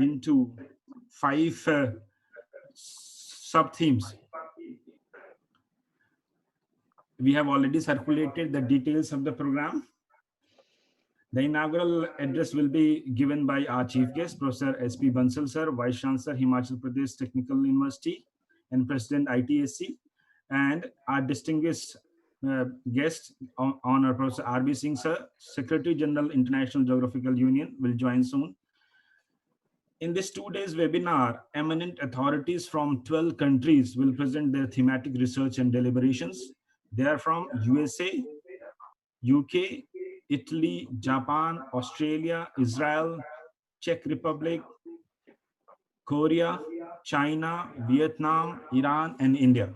into 5 sub-themes. We have already circulated the details of the program. The inaugural address will be given by our chief guest, Professor S.P. Bansal sir, Vice Chancellor, Himachal Pradesh Technical University and President ITHC, and our distinguished guest, Honor Professor R.B. Singh sir, Secretary General, International Geographical Union, will join soon. In this 2 days webinar, eminent authorities from 12 countries will present their thematic research and deliberations. They are from USA, UK, Italy, Japan, Australia, Israel, Czech Republic, Korea, China, Vietnam, Iran, and India.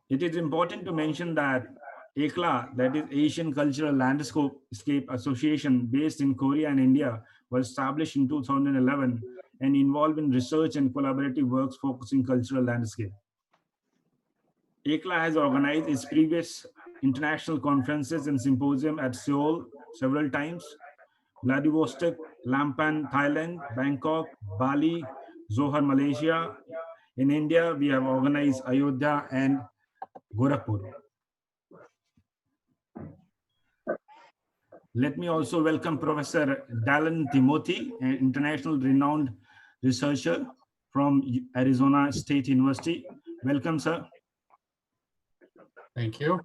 It is important to mention that ACLA, that is Asian Cultural Landscape Association, based in Korea and India, was established in 2011 and involved in research and collaborative works focusing cultural landscape. ACLA has organized its previous international conferences and symposium at Seoul several times, Vladivostok, Lampan, Thailand, Bangkok, Bali, Johor, Malaysia. In India, we have organized Ayodhya and Gorakhpur. Let me also welcome Professor Dallin Timothy, an international renowned researcher from Arizona State University. Welcome, sir. Thank you.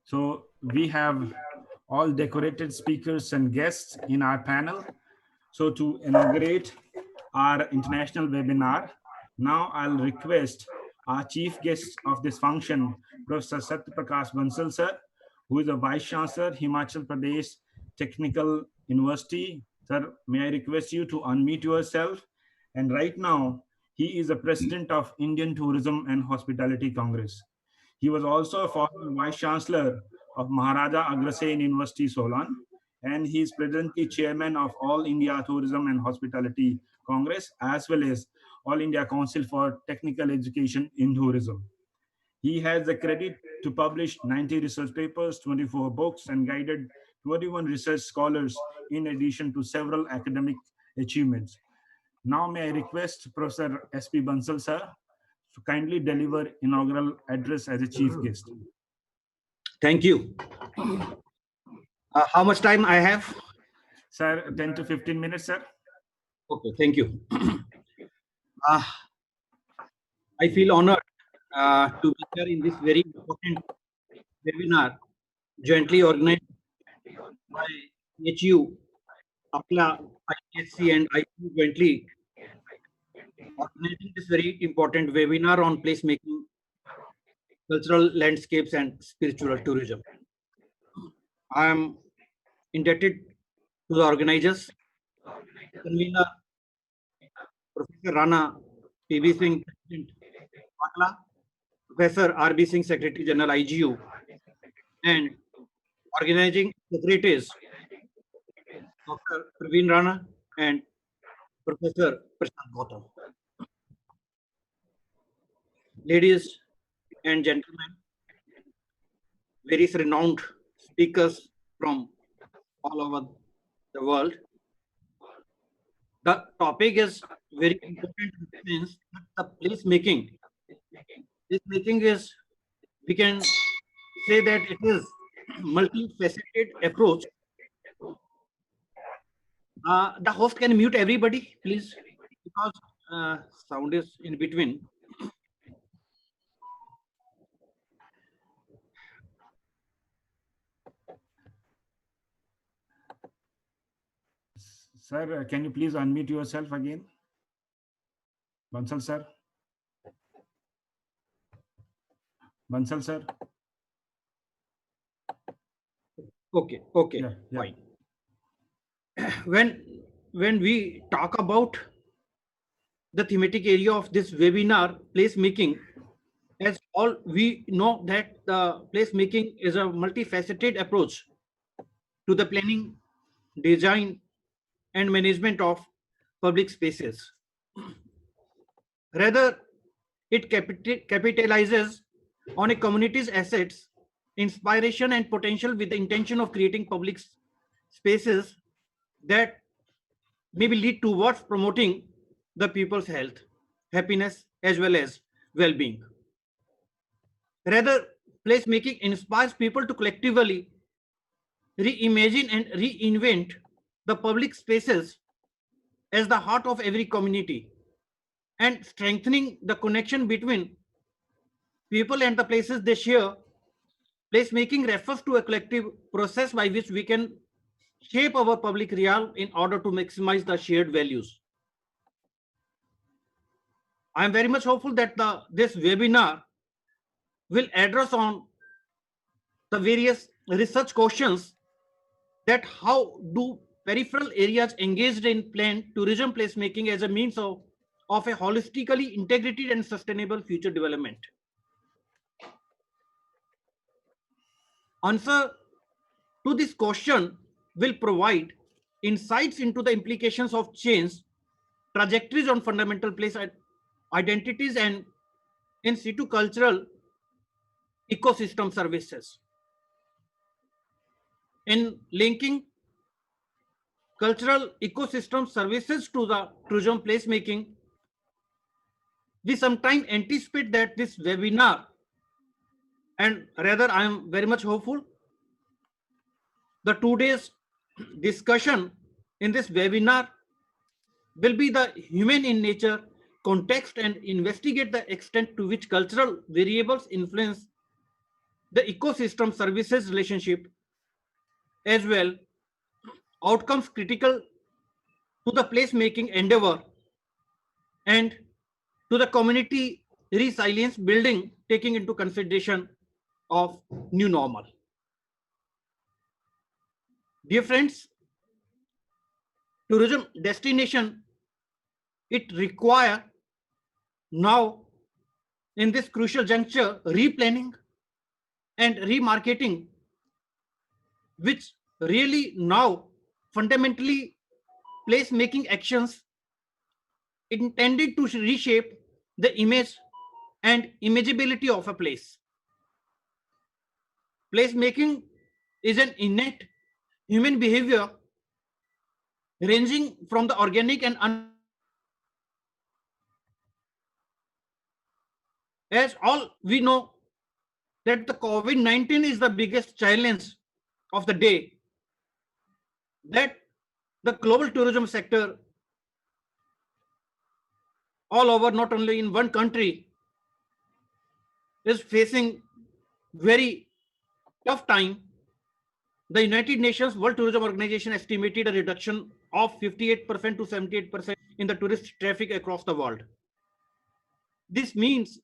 So we have all decorated speakers and guests in our panel. So to inaugurate our international webinar, now I'll request our chief guest of this function, Professor Satyaprakash Bansal sir, who is the Vice Chancellor, Himachal Pradesh Technical University. Sir, may I request you to unmute yourself? And right now, he is the President of Indian Tourism and Hospitality Congress. He was also a former Vice Chancellor of Maharaja Agrasen University, Solan, and he is presently Chairman of All India Tourism and Hospitality Congress, as well as All India Council for Technical Education in Tourism. He has the credit to publish 90 research papers, 24 books, and guided 21 research scholars, in addition to several academic achievements. Now may I request Professor S.P. Bansal sir to kindly deliver inaugural address as a chief guest. Thank you. How much time I have? Sir, 10 to 15 minutes, sir. Okay, thank you. I feel honored to be here in this very important webinar jointly organized by HU, ACLA, ITHC, and ICOMOS jointly organizing this very important webinar on placemaking, cultural landscapes, and spiritual tourism. I am indebted to the organizers, convener, Professor Rana P.B. Singh, President, ACLA, Professor R.B. Singh, Secretary General, IGU, and organizing secretaries, Dr. Praveen Rana and Professor Prashant Gautam. Ladies and gentlemen, various renowned speakers from all over the world. The topic is very important in the sense that the placemaking. Placemaking is, we can say that it is multifaceted approach. The host can mute everybody, please, because sound is in between. Sir, can you please unmute yourself again? Bansal sir. Bansal sir. Okay, Yeah. fine. When we talk about the thematic area of this webinar, placemaking, as all we know that the placemaking is a multifaceted approach to the planning, design, and management of public spaces. Rather, it capitalizes on a community's assets, inspiration, and potential with the intention of creating public spaces that maybe lead towards promoting the people's health, happiness, as well as well-being. Rather, placemaking inspires people to collectively reimagine and reinvent the public spaces as the heart of every community and strengthening the connection between people and the places they share. Placemaking refers to a collective process by which we can shape our public realm in order to maximize the shared values. I am very much hopeful that this webinar will address on the various research questions that how do peripheral areas engaged in planned tourism placemaking as a means of a holistically integrated and sustainable future development. Answer to this question will provide insights into the implications of change, trajectories on fundamental place identities, and in situ cultural ecosystem services. In linking cultural ecosystem services to the tourism placemaking, we sometimes anticipate that this webinar, and rather I am very much hopeful, the 2 days discussion in this webinar will be the human in nature context and investigate the extent to which cultural variables influence the ecosystem services relationship, as well outcomes critical to the placemaking endeavor and to the community resilience building, taking into consideration of new normal. Dear friends, tourism destination, it require now in this crucial juncture replanning and remarketing, which really now fundamentally placemaking actions intended to reshape the image and imageability of a place. Placemaking is an innate human behavior ranging from the organic and as all we know that the COVID-19 is the biggest challenge of the day, that the global tourism sector all over, not only in one country, is facing very tough time. The United Nations World Tourism Organization estimated a reduction of 58% to 78% in the tourist traffic across the world. This means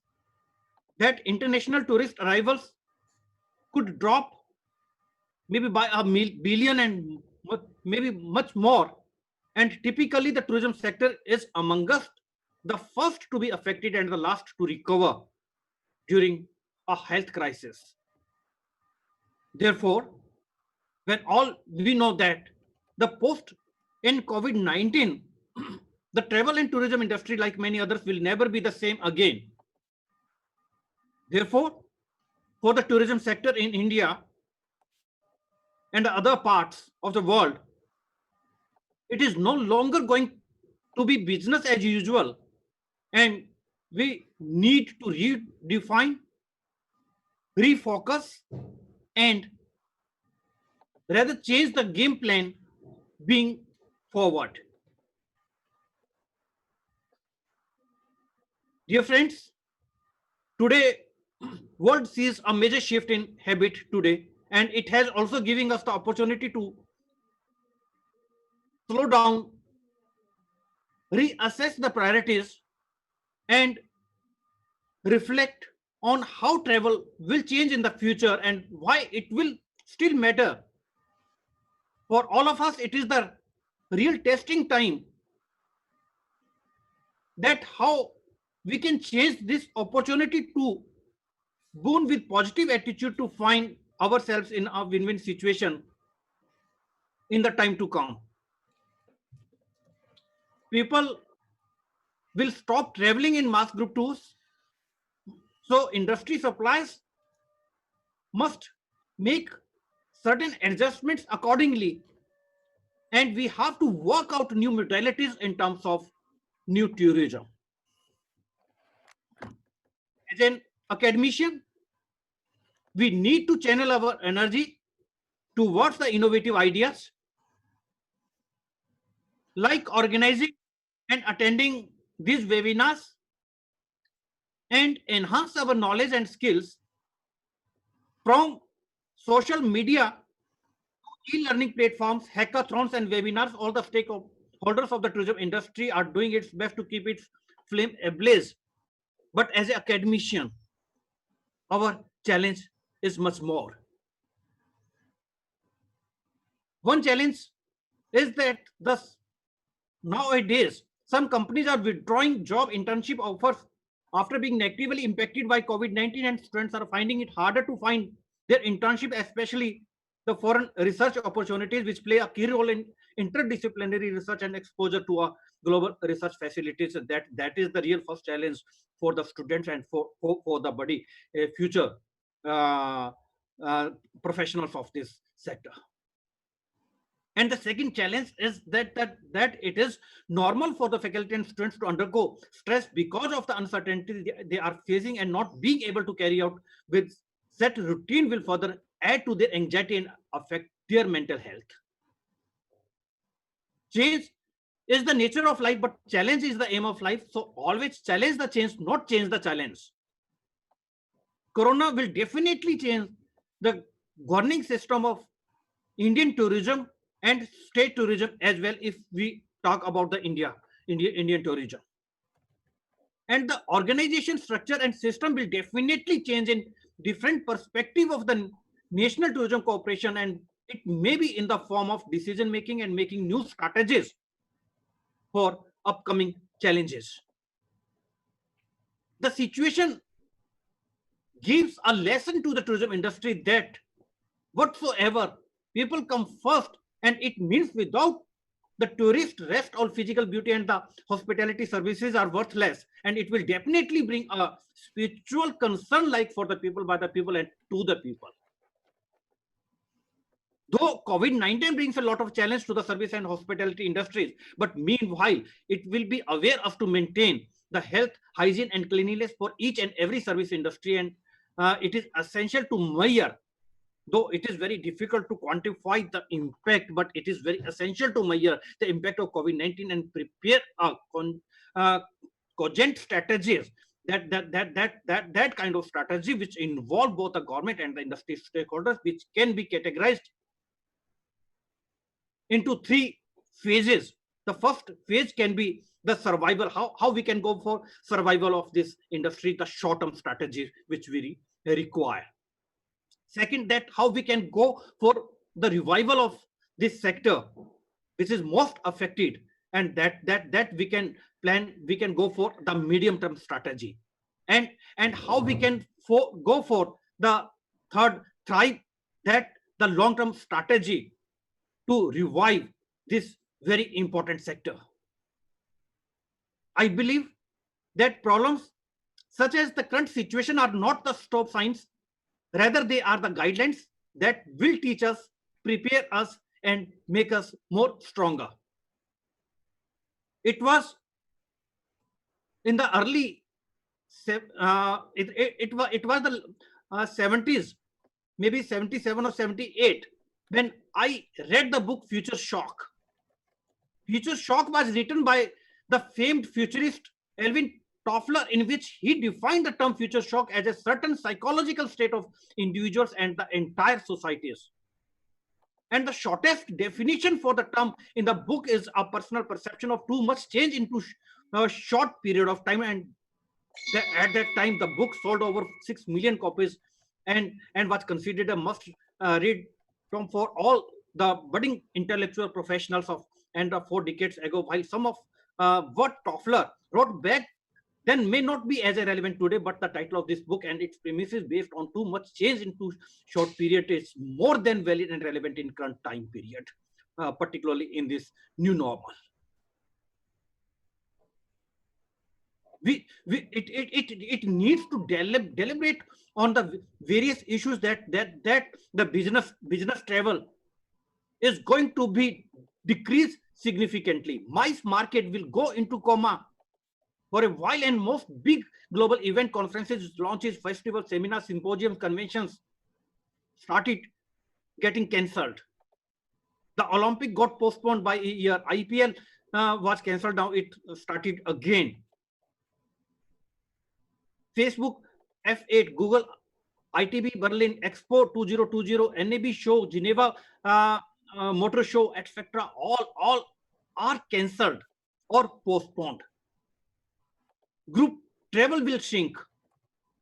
that international tourist arrivals could drop maybe by a billion and maybe much more. And typically the tourism sector is amongst the first to be affected and the last to recover during a health crisis. Therefore, when all we know that the post in COVID-19, the travel and tourism industry, like many others, will never be the same again. Therefore, for the tourism sector in India and the other parts of the world, it is no longer going to be business as usual, and we need to redefine, refocus, and rather change the game plan being forward. Dear friends, today world sees a major shift in habit today, and it has also giving us the opportunity to slow down, reassess the priorities, and reflect on how travel will change in the future and why it will still matter. For all of us, it is the real testing time that how we can change this opportunity to boon with positive attitude to find ourselves in a win-win situation in the time to come. People will stop traveling in mass group tours, so industry suppliers must make certain adjustments accordingly, and we have to work out new modalities in terms of new tourism. As an academician, we need to channel our energy towards the innovative ideas, like organizing and attending these webinars, and enhance our knowledge and skills from social media, e-learning platforms, hackathons, and webinars. All the stakeholders of the tourism industry are doing its best to keep its flame ablaze. But as an academician, our challenge is much more. One challenge is that nowadays some companies are withdrawing job internship offers after being negatively impacted by COVID-19, and students are finding it harder to find their internship, especially the foreign research opportunities, which play a key role in interdisciplinary research and exposure to a global research facilities. That is the real first challenge for the students and for the future uh, professionals of this sector. And the second challenge is that it is normal for the faculty and students to undergo stress because of the uncertainty they are facing, and not being able to carry out with set routine will further add to their anxiety and affect their mental health. Change is the nature of life, but challenge is the aim of life. So always challenge the change, not change the challenge. Corona will definitely change the governing system of Indian tourism and state tourism as well, if we talk about the Indian tourism. And the organization structure and system will definitely change in different perspective of the National Tourism Corporation, and it may be in the form of decision making and making new strategies for upcoming challenges. The situation gives a lesson to the tourism industry that whatsoever people come first, and it means without the tourist, rest, all physical beauty and the hospitality services are worthless, and it will definitely bring a spiritual concern, like for the people, by the people, and to the people. Though COVID-19 brings a lot of challenge to the service and hospitality industries, but meanwhile it will be aware of to maintain the health, hygiene, and cleanliness for each and every service industry, and it is essential to measure. Though it is very difficult to quantify the impact, but it is very essential to measure the impact of COVID-19 and prepare a cogent strategies. That kind of strategy which involve both the government and the industry stakeholders, which can be categorized into three phases. The first phase can be the survival, how we can go for survival of this industry, the short-term strategies which we require. Second, that how we can go for the revival of this sector, which is most affected, and that we can plan, we can go for the medium-term strategy, and how we can go for the third thrive, that the long-term strategy to revive this very important sector. I believe that problems such as the current situation are not the stop signs. Rather, they are the guidelines that will teach us, prepare us, and make us more stronger. It was in the early, it was the 70s, maybe 77 or 78, when I read the book Future Shock. Future Shock was written by the famed futurist Alvin Toffler, in which he defined the term future shock as a certain psychological state of individuals and the entire societies. And the shortest definition for the term in the book is a personal perception of too much change into a short period of time. And at that time, the book sold over 6 million copies, and was considered a must read from for all the budding intellectual professionals of 4 decades ago. While some of what Toffler wrote back then may not be as relevant today, but the title of this book and its premises based on too much change into short period is more than valid and relevant in current time period, particularly in this new normal. It needs to deliberate on the various issues that the business travel is going to be decrease significantly. MICE market will go into coma for a while, and most big global event, conferences, launches, festivals, seminars, symposiums, conventions started getting cancelled. The Olympic got postponed by a year. IPL was cancelled. Now it started again. Facebook, F8, Google, ITB Berlin, Expo 2020, NAB show, Geneva Motor Show, etc. All are cancelled or postponed. Group travel will shrink.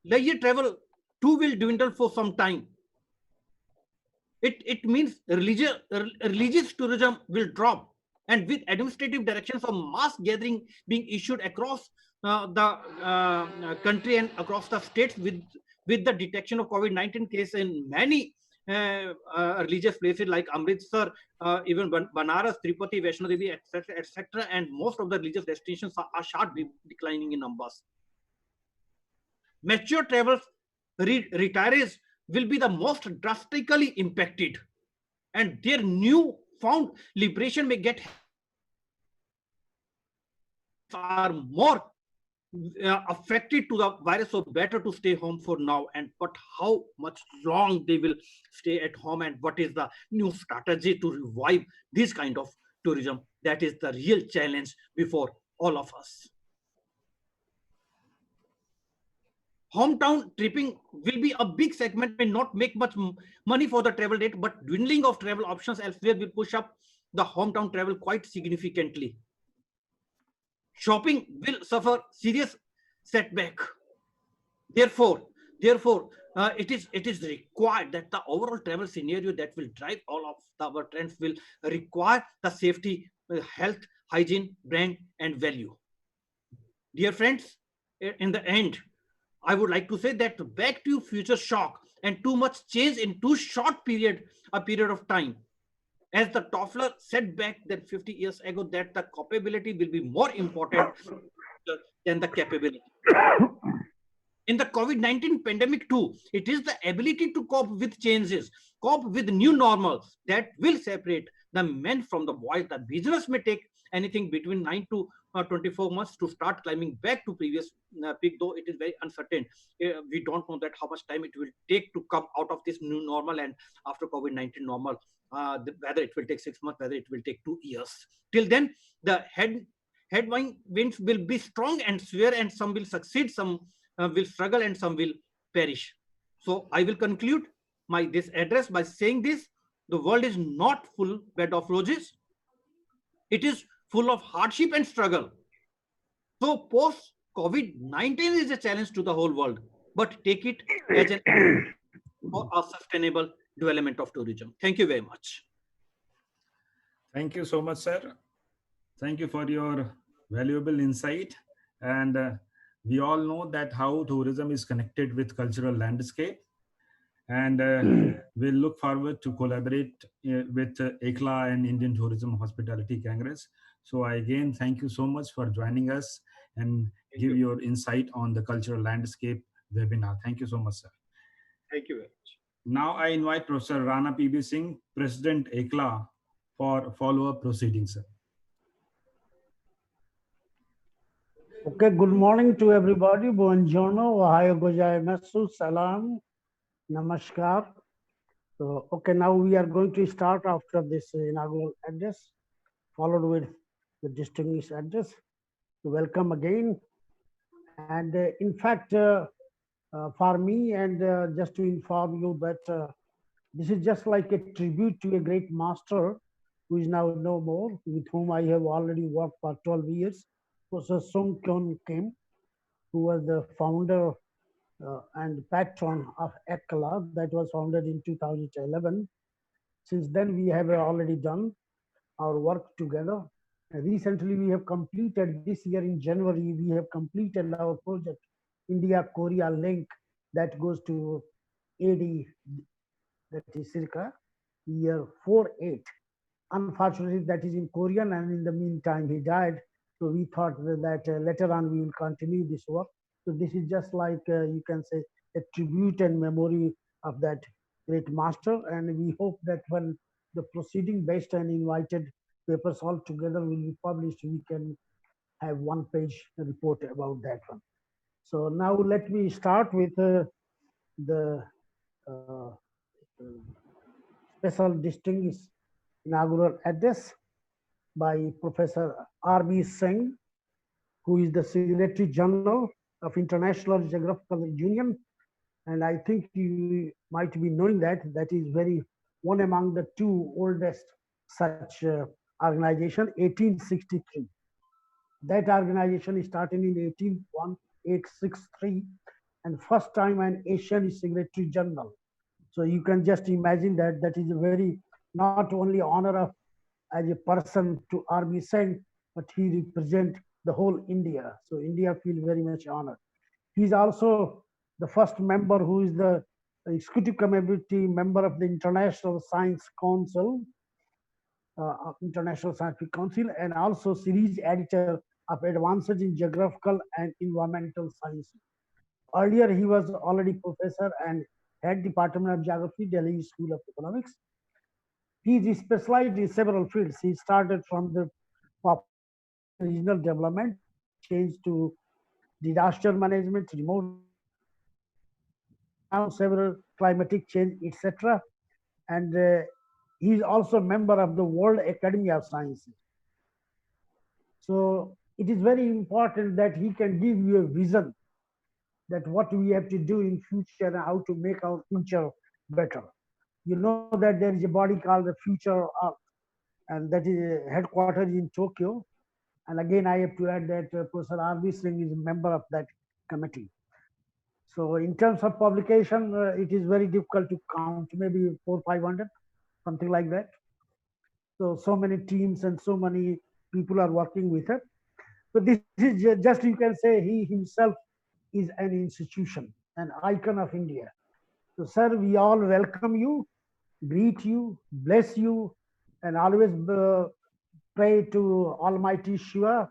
Leisure travel too will dwindle for some time. It means religious tourism will drop, and with administrative directions of mass gathering being issued across the country and across the states, with the detection of COVID-19 case in many religious places like Amritsar, even Banaras, Tirupati, Vaishno Devi, etc., and most of the religious destinations are sharply declining in numbers. Mature travels, retirees will be the most drastically impacted, and their new found liberation may get are more affected to the virus, so better to stay home for now. And but how much long they will stay at home, and what is the new strategy to revive this kind of tourism, that is the real challenge before all of us. Hometown tripping will be a big segment, may not make much money for the travel rate, but dwindling of travel options elsewhere will push up the hometown travel quite significantly. Shopping will suffer serious setback. Therefore, it is required that the overall travel scenario that will drive all of our trends will require the safety, health, hygiene, brand, and value. Dear friends, in the end, I would like to say that back to future shock and too much change in too short a period of time. As the Toffler said back then 50 years ago, that the capability will be more important than the capability. In the COVID-19 pandemic too, it is the ability to cope with changes, cope with new normals that will separate the men from the boys. The business may take anything between 9 to 24 months to start climbing back to previous peak, though it is very uncertain. We don't know that how much time it will take to come out of this new normal and after COVID-19 normal, whether it will take 6 months, whether it will take 2 years. Till then, the headwinds will be strong and severe, and some will succeed, some will struggle, and some will perish. So I will conclude this address by saying this: the world is not full bed of roses. It is full of hardship and struggle. So post COVID-19 is a challenge to the whole world, but take it as a sustainable development of tourism. Thank you very much. Thank you so much, sir. Thank you for your valuable insight. And we all know that how tourism is connected with cultural landscape. And we'll look forward to collaborate with ACLA and Indian Tourism Hospitality Congress. So I again thank you so much for joining us and give your insight on the cultural landscape webinar. Thank you so much, sir. Thank you very much. Now I invite Professor Rana P.B. Singh, President ACLA, for follow-up proceedings, sir. Okay, good morning to everybody. Buongiorno, Ohio gozaimasu, salam, namaskar. So, okay, now we are going to start after this inaugural address, followed with the distinguished address. So welcome again. And in fact, for me, and just to inform you that this is just like a tribute to a great master who is now no more, with whom I have already worked for 12 years. Professor Sung-Kyun Kim, who was the founder and patron of ACLA, that was founded in 2011. Since then, we have already done our work together. Recently, we have completed this year in January, we have completed our project, India-Korea link, that goes to AD, that is circa year 48. Unfortunately, that is in Korean, and in the meantime, he died. So we thought that later on we will continue this work. So this is just like, you can say, a tribute and memory of that great master. And we hope that when the proceeding based and invited papers all together will be published, we can have one-page report about that one. So now let me start with the uh, special distinguished inaugural address by Professor R.B. Singh, who is the Secretary General of International Geographical Union. And I think you might be knowing that that is very one among the two oldest such organization, 1863. That organization is started in 1863, and first time an Asian is Secretary General. So you can just imagine that that is a very not only honor of as a person to R.B. Singh, but he represent the whole India. So India feel very much honored. He's also the first member who is the executive committee member of the International Science Council, International Scientific Council, and also series editor of Advances in Geographical and Environmental Sciences. Earlier, he was already professor and head Department of Geography, Delhi School of Economics. He is specialized in several fields. He started from the population and regional development, changed to disaster management, remote now several climatic change, etc. And he is also a member of the World Academy of Sciences. So it is very important that he can give you a vision that what we have to do in future and how to make our future better. You know that there is a body called the Future Earth, and that is headquartered in Tokyo. And again, I have to add that Professor R.B. Singh is a member of that committee. So in terms of publication, it is very difficult to count, maybe 400-500, something like that. So many teams and so many people are working with it. So this is just, you can say, he himself is an institution, an icon of India. So sir, we all welcome you, greet you, bless you, and always pray to Almighty Shiva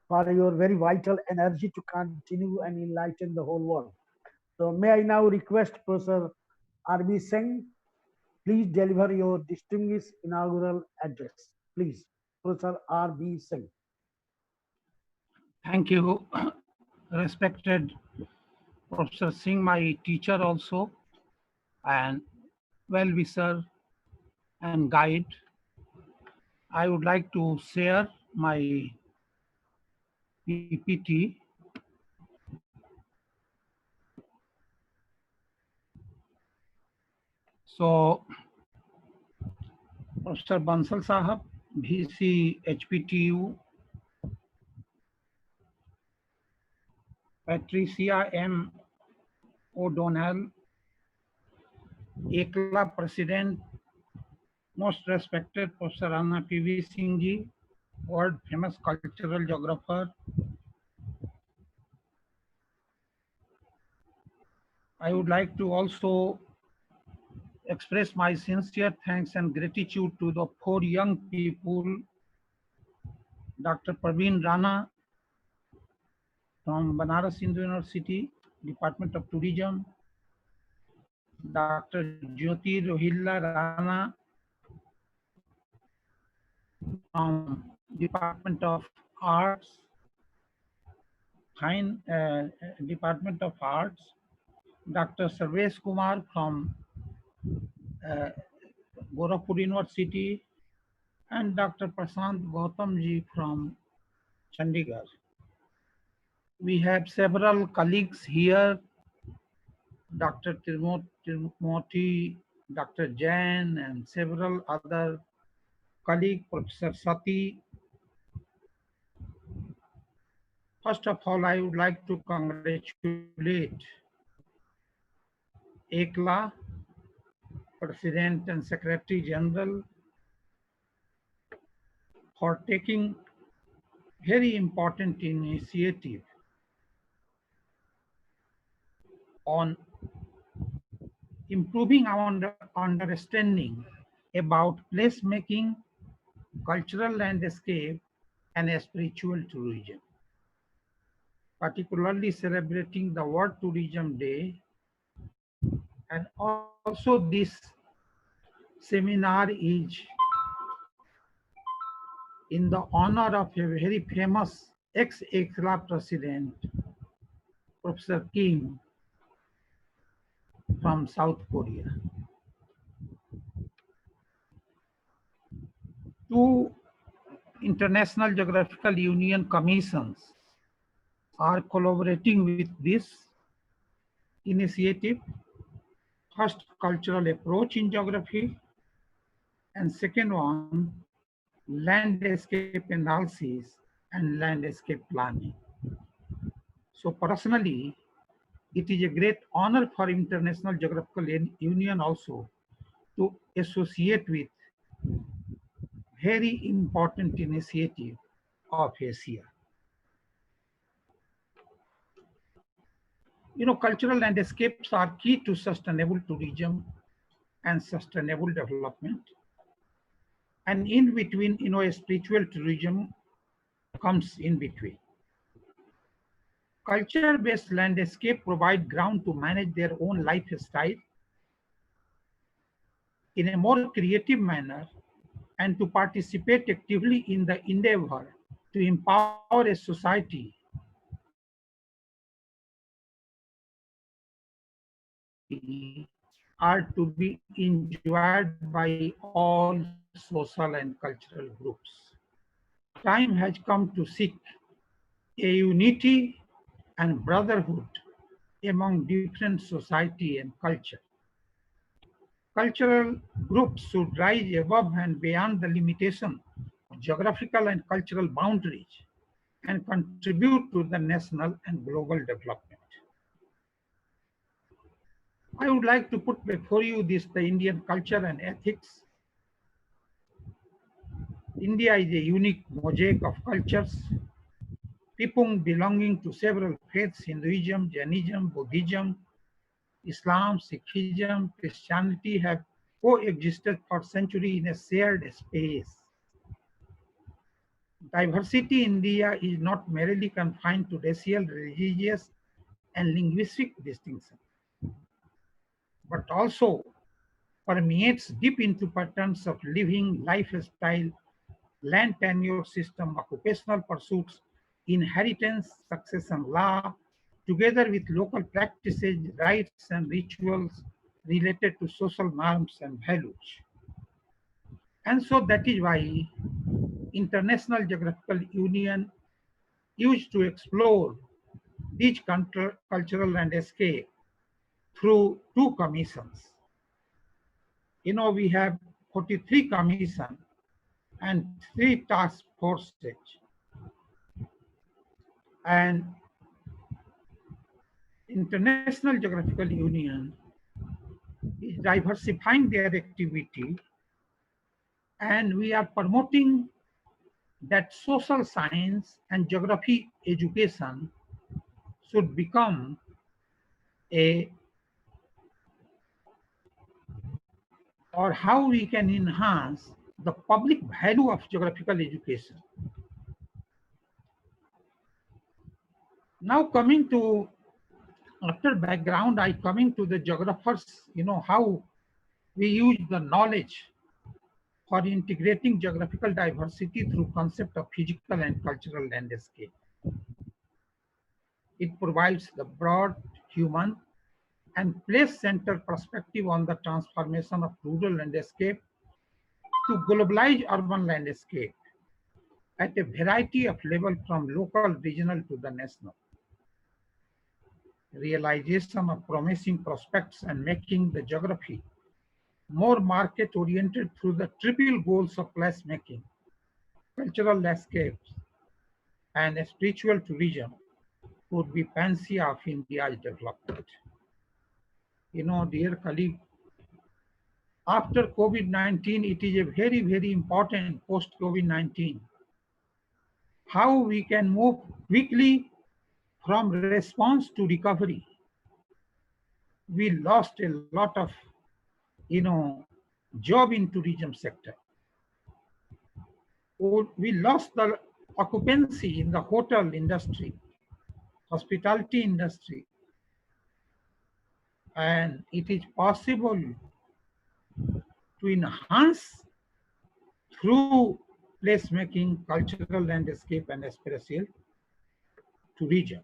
for your very vital energy to continue and enlighten the whole world. So may I now request Professor R.B. Singh, please deliver your distinguished inaugural address. Please, Professor R.B. Singh. Thank you, respected Professor Singh, my teacher also, and well-wisher and guide. I would like to share my PPT. So, Professor Bansal Sahab, VC HPTU, Patricia M. O'Donnell, ACLA President, most respected Professor Rana P.V. Singh ji, world famous cultural geographer. I would like to also express my sincere thanks and gratitude to the 4 young people, Dr. Praveen Rana from Banaras Hindu University, Department of Tourism, Dr. Jyoti Rohilla Rana from Department of Arts, Department of Arts, Dr. Sarvesh Kumar from Gorakhpur University, and Dr. Prashant Gautamji from Chandigarh. We have several colleagues here, Dr. Tirumurthy, Dr. Jain, and several other colleagues, Professor Sati. First of all, I would like to congratulate ACLA, President and Secretary General, for taking very important initiative on improving our understanding about placemaking, cultural landscape, and spiritual tourism, particularly celebrating the World Tourism Day. And also this seminar is in the honor of a very famous ex-ACLA president, Professor Kim from South Korea. Two International Geographical Union commissions are collaborating with this initiative. First, cultural approach in geography, and second one, landscape analysis and landscape planning. So personally, it is a great honor for International Geographical Union also to associate with very important initiative of Asia. Cultural landscapes are key to sustainable tourism and sustainable development. And in between, a spiritual tourism comes in between. Culture-based landscape provide ground to manage their own lifestyle in a more creative manner and to participate actively in the endeavor to empower a society are to be enjoyed by all social and cultural groups. Time has come to seek a unity and brotherhood among different society and culture. Cultural groups should rise above and beyond the limitation of geographical and cultural boundaries and contribute to the national and global development. I would like to put before you the Indian culture and ethics. India is a unique mosaic of cultures, people belonging to several faiths: Hinduism, Jainism, Buddhism, Islam, Sikhism, Christianity have coexisted for centuries in a shared space. Diversity in India is not merely confined to racial, religious, and linguistic distinction, but also permeates deep into patterns of living, lifestyle, land tenure system, occupational pursuits, inheritance, succession law, together with local practices, rites, and rituals related to social norms and values. And so that is why International Geographical Union used to explore these cultural landscape through two commissions. We have 43 commissions and 3 task forces. And International Geographical Union is diversifying their activity, and we are promoting that social science and geography education should become or how we can enhance the public value of geographical education. Now coming to, after background, I coming to the geographers, how we use the knowledge for integrating geographical diversity through concept of physical and cultural landscape. It provides the broad human and place-centered perspective on the transformation of rural landscape to globalized urban landscape at a variety of levels from local, regional to the national. Realization of promising prospects and making the geography more market-oriented through the triple goals of placemaking, cultural landscapes, and spiritual tourism would be panacea of India's development. Dear colleague, after COVID-19, it is a very, very important post-COVID-19. How we can move quickly from response to recovery. We lost a lot of, job in tourism sector. We lost the occupancy in the hotel industry, hospitality industry, and it is possible to enhance through placemaking, cultural landscape, and spatial tourism.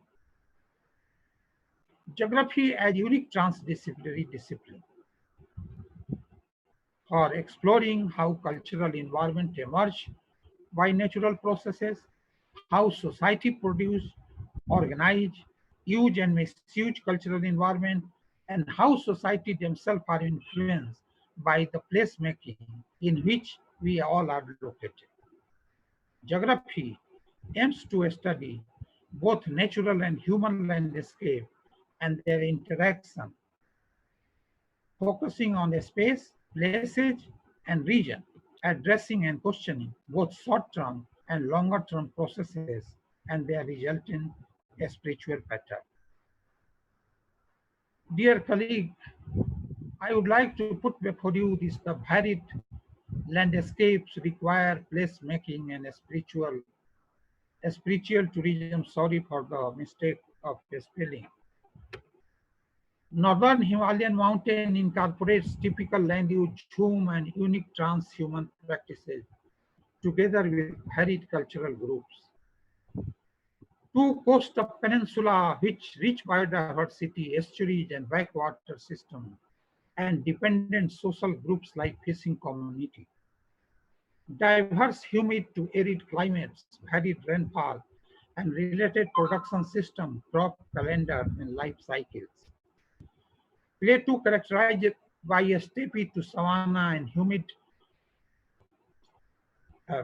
Geography as unique transdisciplinary discipline for exploring how cultural environment emerge by natural processes, how society produce, organize, use and misuse cultural environment, and how society themselves are influenced by the placemaking in which we all are located. Geography aims to study both natural and human landscape and their interaction, focusing on the space, places, and region, addressing and questioning both short-term and longer-term processes and their resultant spiritual pattern. Dear colleague, I would like to put before you this the varied landscapes require placemaking and spiritual tourism. Sorry for the mistake of spelling. Northern Himalayan mountain incorporates typical land use, home, and unique transhuman practices, together with varied cultural groups. Two coast of peninsula, which rich biodiversity, estuaries, and backwater system, and dependent social groups like fishing community. Diverse humid to arid climates, varied rainfall, and related production system, crop calendar, and life cycles. Plateau characterized by a steppe to savanna and humid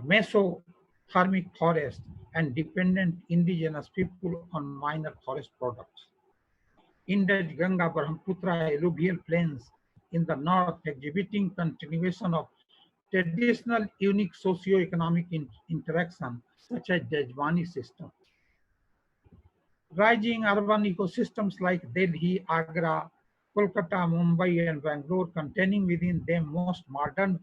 mesothermic forest and dependent indigenous people on minor forest products. Indus, Ganga, Brahmaputra alluvial plains in the north exhibiting continuation of traditional unique socio-economic interaction such as Jajmani system. Rising urban ecosystems like Delhi, Agra, Kolkata, Mumbai, and Bangalore containing within them most modern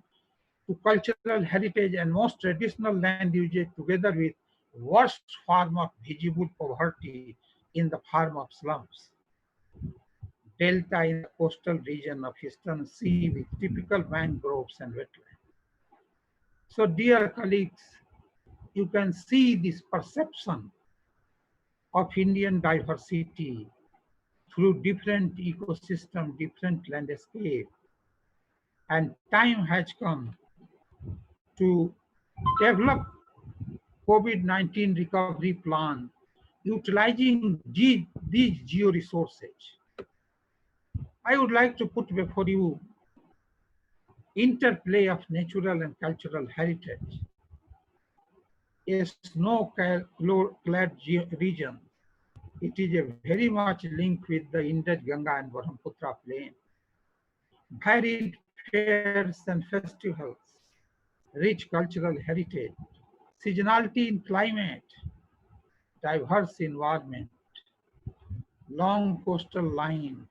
to cultural heritage and most traditional land usage together with worst form of visible poverty in the form of slums. Delta in the coastal region of Eastern Sea with typical mangroves and wetlands. So dear colleagues, you can see this perception of Indian diversity through different ecosystem, different landscape. And time has come to develop COVID-19 recovery plan utilizing these geo-resources. I would like to put before you interplay of natural and cultural heritage. A snow-clad region, it is a very much linked with the Indus, Ganga, and Brahmaputra plain. Varied fairs and festivals, rich cultural heritage, seasonality in climate, diverse environment, long coastal lines,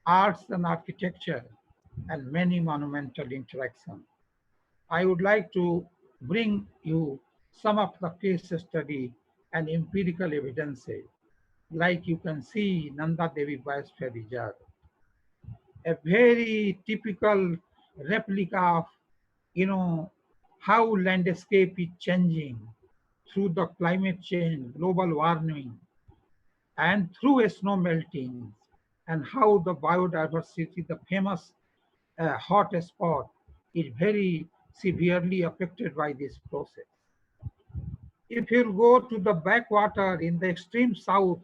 arts and architecture, and many monumental interactions. I would like to bring you some of the case study and empirical evidences. Like you can see Nanda Devi Biosphere Reserve, a very typical replica of, how landscape is changing through the climate change, global warming, and through snow melting, and how the biodiversity, the famous hot spot, is very severely affected by this process. If you go to the backwater in the extreme south,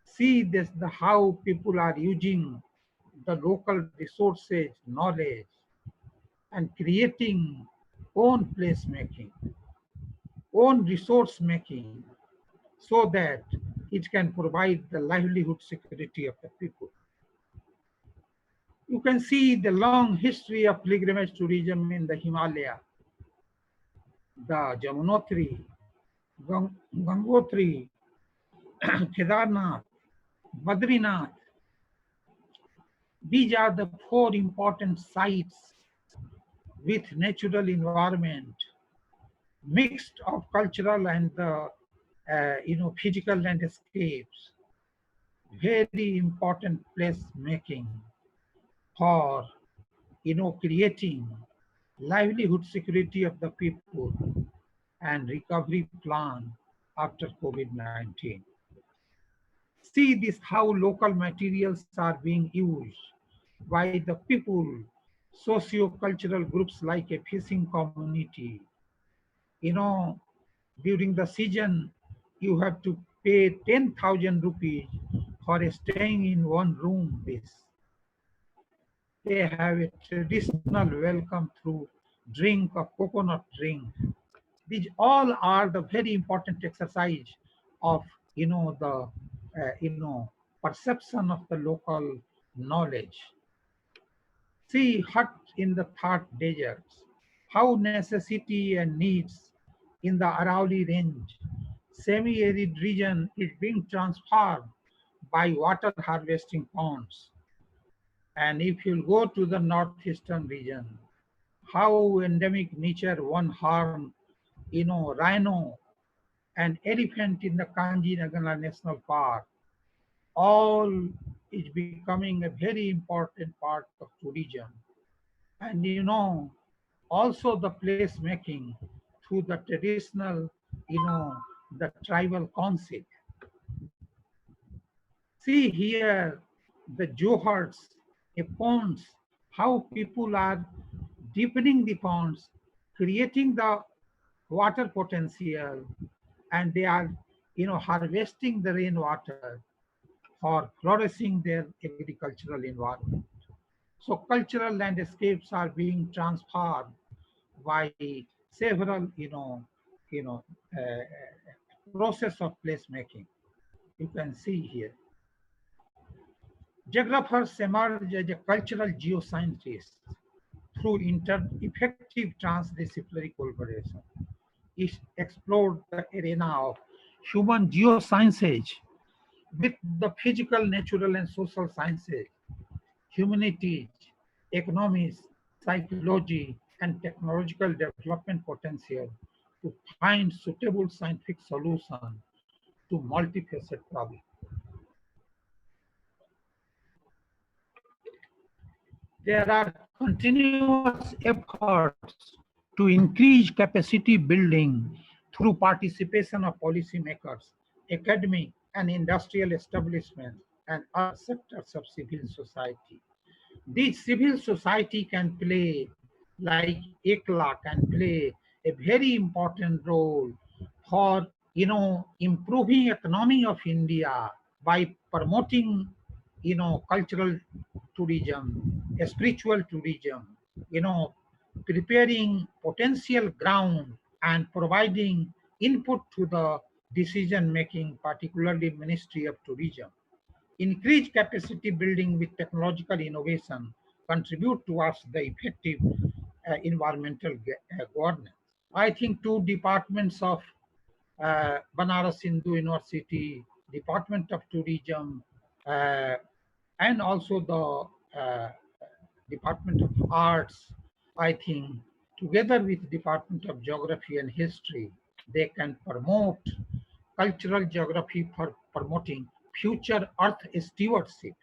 see this, how people are using the local resources, knowledge, and creating own placemaking, own resource making, so that it can provide the livelihood security of the people. You can see the long history of pilgrimage tourism in the Himalaya, the Jamunotri, Gangotri, Kedarnath, Badrinath. These are the four important sites with natural environment, mixed of cultural and physical landscapes. Very important place making for creating livelihood security of the people, and recovery plan after COVID-19. See this how local materials are being used by the people, socio-cultural groups like a fishing community. You know, during the season, you have to pay 10,000 rupees for staying in one room. They have a traditional welcome through drink of coconut drink. These all are the very important exercise of the perception of the local knowledge. See hut in the third deserts, how necessity and needs in the Arauli range, semi-arid region is being transformed by water harvesting ponds. And if you go to the northeastern region, how endemic nature one horn, rhino and elephant in the Kanji-Nagala National Park, all is becoming a very important part of tourism. And also the placemaking through the traditional, the tribal concept. See here the johars, a ponds, how people are deepening the ponds, creating the water potential, and they are harvesting the rainwater for flourishing their agricultural environment. So cultural landscapes are being transformed by several process of placemaking. You can see here. Geographers emerge as a cultural geoscientists through effective transdisciplinary collaboration. It explored the arena of human geosciences with the physical, natural, and social sciences, humanities, economics, psychology, and technological development potential to find suitable scientific solution to multifaceted problems. There are continuous efforts to increase capacity building through participation of policymakers, academic and industrial establishments, and other sectors of civil society. This civil society can play, like ACLA can play a very important role for improving economy of India by promoting cultural tourism, spiritual tourism, preparing potential ground and providing input to the decision making, particularly Ministry of Tourism. Increased capacity building with technological innovation contribute towards the effective environmental governance. I think two departments of Banaras Hindu University, Department of Tourism, uh, and also the Department of Arts, I think, together with Department of Geography and History, they can promote cultural geography for promoting future Earth stewardship,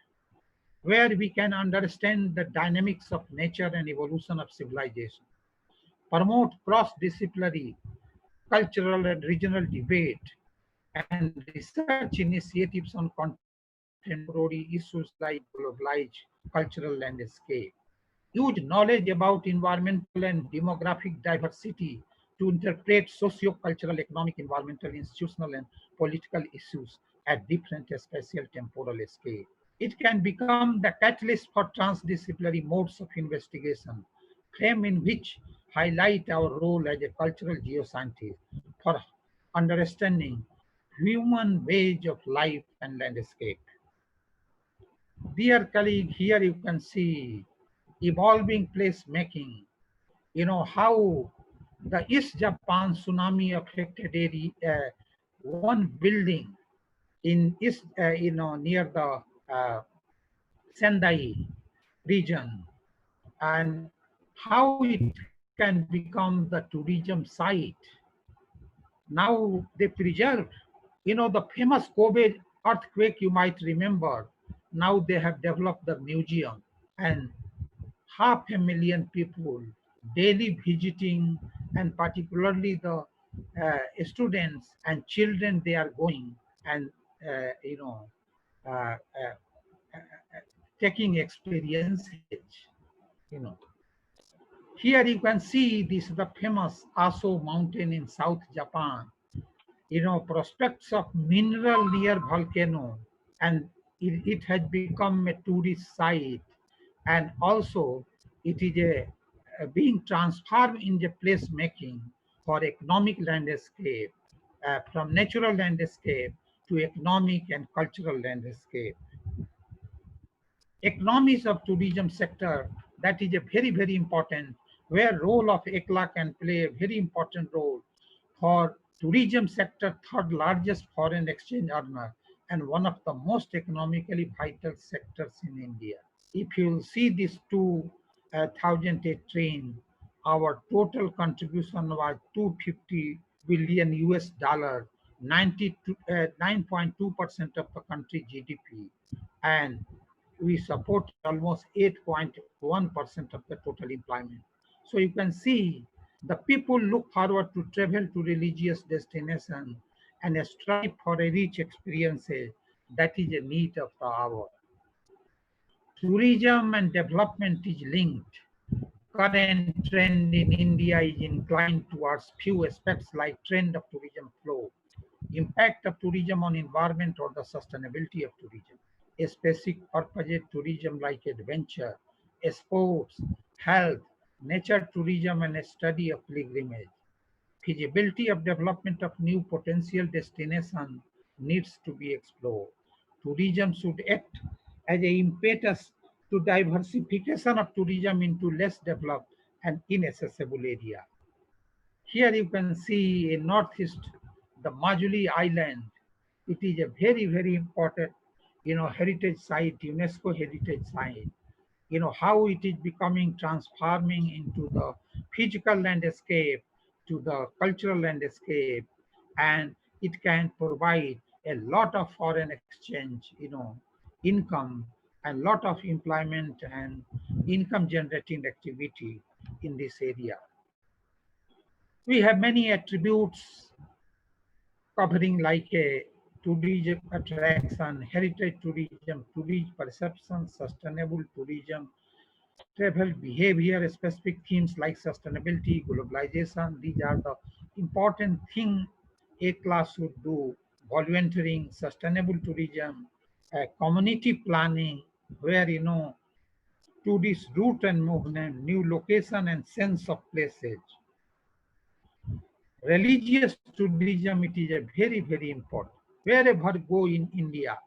where we can understand the dynamics of nature and evolution of civilization, promote cross-disciplinary cultural and regional debate, and research initiatives on contemporary issues like globalized cultural landscape. Use knowledge about environmental and demographic diversity to interpret socio-cultural, economic, environmental, institutional, and political issues at different spatial temporal scale. It can become the catalyst for transdisciplinary modes of investigation, frame in which highlight our role as a cultural geoscientist for understanding human wage of life and landscape. Dear colleague, here you can see evolving placemaking. How the East Japan tsunami affected area, one building in East, near the Sendai region, and how it can become the tourism site. Now they preserve, the famous Kobe earthquake you might remember. Now they have developed the museum, and 500,000 people daily visiting, and particularly the students and children, they are going and uh, uh, taking experiences. You know, here you can see this the famous Aso mountain in South Japan. Prospects of mineral near volcano, and it has become a tourist site, and also it is being transformed in the placemaking for economic landscape, from natural landscape to economic and cultural landscape. Economics of tourism sector, that is a very, very important, where role of ACLA can play a very important role for tourism sector, third largest foreign exchange earner and one of the most economically vital sectors in India. If you see these 2008 train, our total contribution was 250 billion US dollar, 9.2% of the country GDP, and we supported almost 8.1% of the total employment. So you can see the people look forward to travel to religious destination and strive for a rich experiences. That is a need of the hour. Tourism and development is linked. Current trend in India is inclined towards few aspects like trend of tourism flow, impact of tourism on environment or the sustainability of tourism, a specific purpose tourism like adventure, sports, health, nature tourism and a study of pilgrimage. Feasibility of development of new potential destination needs to be explored. Tourism should act as an impetus to diversification of tourism into less developed and inaccessible area. Here you can see in northeast, the Majuli Island. It is a very, very important, heritage site, UNESCO heritage site. How it is becoming transforming into the physical landscape to the cultural landscape, and it can provide a lot of foreign exchange, income, and lot of employment and income generating activity in this area. We have many attributes covering like a tourism attraction, heritage tourism, tourism perception, sustainable tourism, travel behavior, specific themes like sustainability, globalization. These are the important things a class should do. Volunteering, sustainable tourism, community planning, where tourist route and movement, new location and sense of places. Religious tourism, it is a very, very important. Wherever go in India,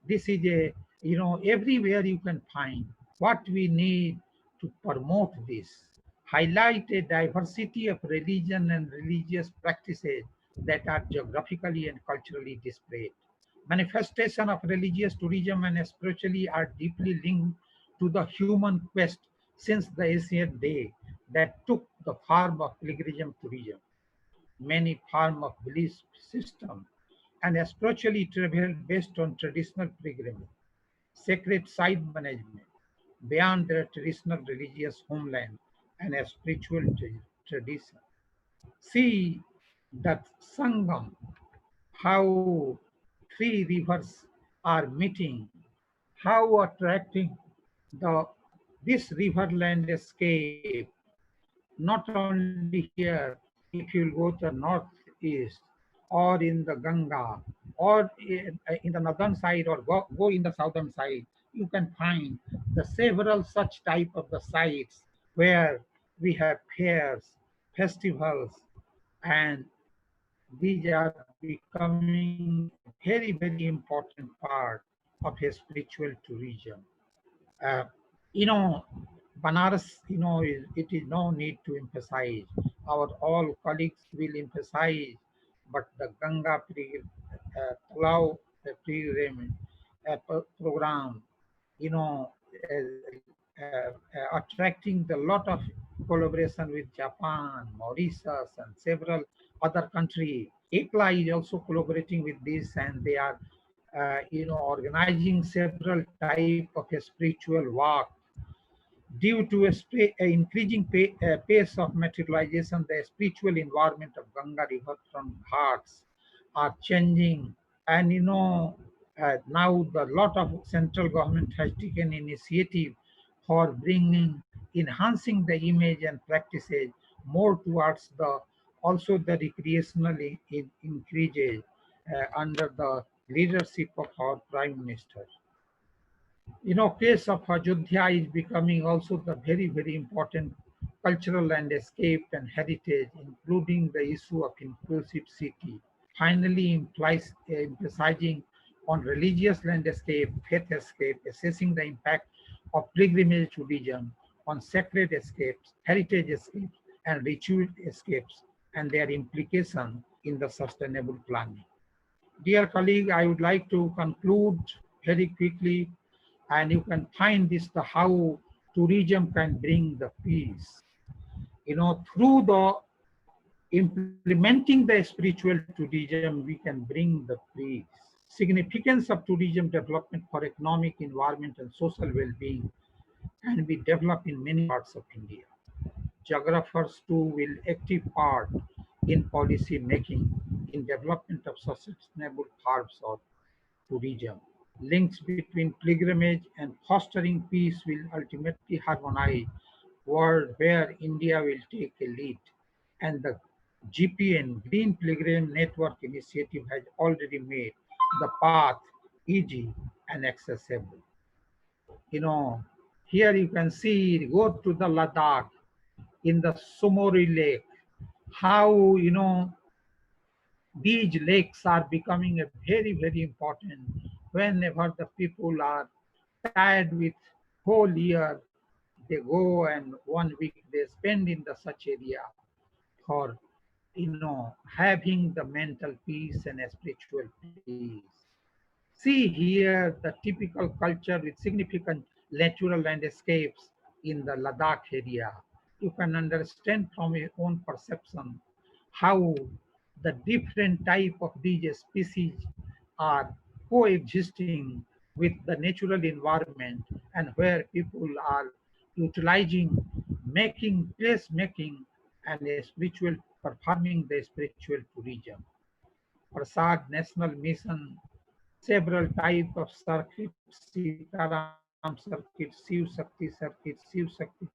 this is a, everywhere you can find what we need to promote this. Highlight a diversity of religion and religious practices that are geographically and culturally displayed. Manifestation of religious tourism and spiritually are deeply linked to the human quest since the ancient day that took the form of pilgrim tourism. Many form of belief system and spiritually travel based on traditional pilgrimage, sacred site management, beyond their traditional religious homeland and a spiritual tradition. See that Sangam, how three rivers are meeting, how attracting the this river landscape, not only here, if you go to northeast or in the Ganga or in the northern side or go in the southern side, you can find the several such type of the sites where we have fairs, festivals, and these are becoming a very, very important part of a spiritual tourism. Uh, you know, Banaras, it is no need to emphasize. Our all colleagues will emphasize, but the Ganga Talao pilgrimage program, you know, attracting the lot of collaboration with Japan, Mauritius, and several other countries. ACLA is also collaborating with this, and they are, organizing several type of a spiritual walk. Due to increasing pace of materialization, the spiritual environment of Ganga river from ghats are changing. And now the lot of central government has taken initiative for enhancing the image and practices more towards the also the recreational increases under the leadership of our Prime Minister. Case of Ayodhya is becoming also the very important cultural landscape and heritage, including the issue of inclusive city. Finally, emphasizing on religious landscape, faith escape, assessing the impact of pilgrimage tourism on sacred escapes, heritage escapes, and ritual escapes, and their implication in the sustainable planning. Dear colleague, I would like to conclude very quickly, and you can find this the how tourism can bring the peace. Through the implementing the spiritual tourism, we can bring the peace. Significance of tourism development for economic, environment, and social well-being can be developed in many parts of India. Geographers too will active part in policy making in development of sustainable paths of tourism. Links between pilgrimage and fostering peace will ultimately harmonize world where India will take a lead. And the GPN, Green Pilgrim Network Initiative, has already made the path easy and accessible. Here you can see, go to the Ladakh in the Sumori Lake, how, these lakes are becoming a very important whenever the people are tired with whole year, they go and 1 week they spend in the such area for having the mental peace and spiritual peace. See here the typical culture with significant natural landscapes in the Ladakh area. You can understand from your own perception how the different type of these species are coexisting with the natural environment, and where people are utilizing, making, place making, and a spiritual, performing the spiritual tourism. Prasad National Mission, several types of circuits, Sitaram circuit, Shiv Shakti,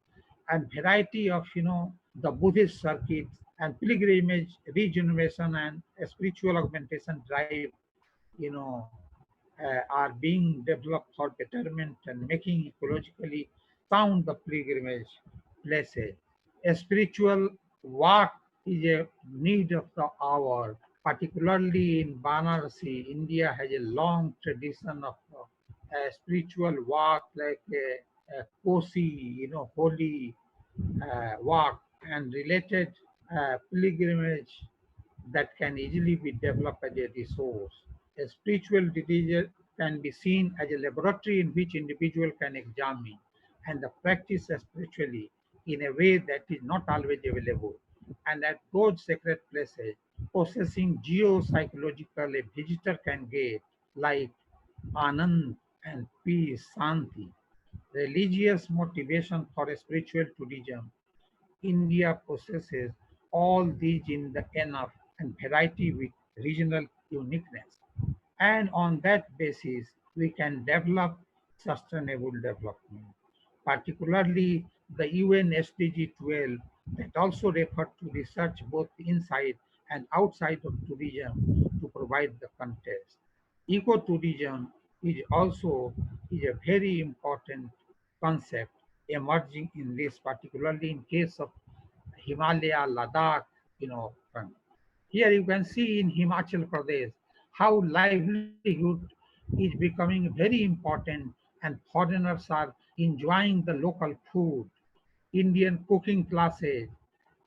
and variety of the Buddhist circuits and pilgrimage, regeneration, and spiritual augmentation drive, you know, are being developed for betterment and making ecologically sound the pilgrimage places. A spiritual walk is a need of the hour, particularly in Varanasi. India has a long tradition of a spiritual walk like a Kosi, holy walk and related pilgrimage that can easily be developed as a resource. A spiritual religion can be seen as a laboratory in which individual can examine and the practice spiritually in a way that is not always available. And at those sacred places, possessing geopsychological a visitor can get, like Anand and peace, Santi. Religious motivation for a spiritual tourism. India possesses all these in the enough and variety with regional uniqueness. And on that basis, we can develop sustainable development, particularly the UN SDG 12 that also refer to research both inside and outside of tourism to provide the context. Ecotourism is also a very important concept emerging in this, particularly in case of Himalaya, Ladakh, front. Here you can see in Himachal Pradesh how livelihood is becoming very important and foreigners are enjoying the local food, Indian cooking classes,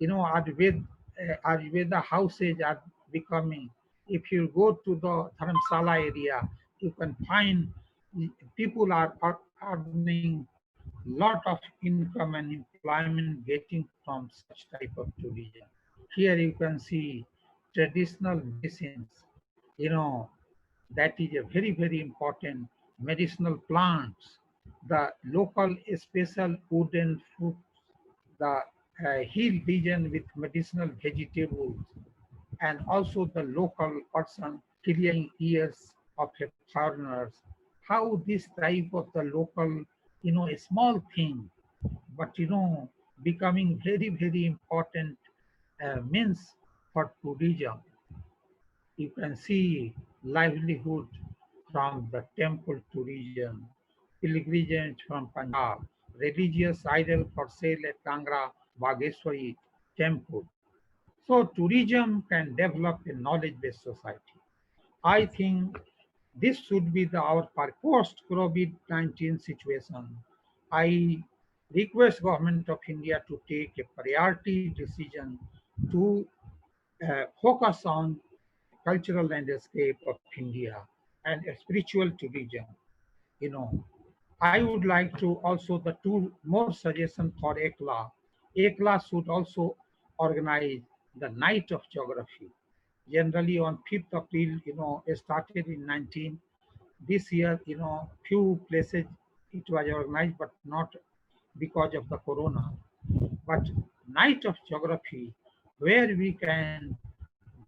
Ayurveda houses are becoming. If you go to the Dharamsala area, you can find people are earning lot of income and employment getting from such type of tourism. Here you can see traditional medicines, that is a very important medicinal plants the local special wooden fruit, the hill region with medicinal vegetables, and also the local person clearing ears of foreigners. How this type of the local, a small thing, but becoming very, very important means for tourism. You can see livelihood from the temple tourism, pilgrimage from Punjab, religious idol for sale at Kangra Bageshwari temple. So tourism can develop a knowledge-based society. I think this should be our post-COVID-19 situation. I request government of India to take a priority decision to focus on cultural landscape of India and spiritual tourism. You know, I would like to also the two more suggestions for ACLA. ACLA should also organize the Night of Geography. Generally on 5th April, it started in 19. This year, few places it was organized, but not because of the corona. But Night of Geography, where we can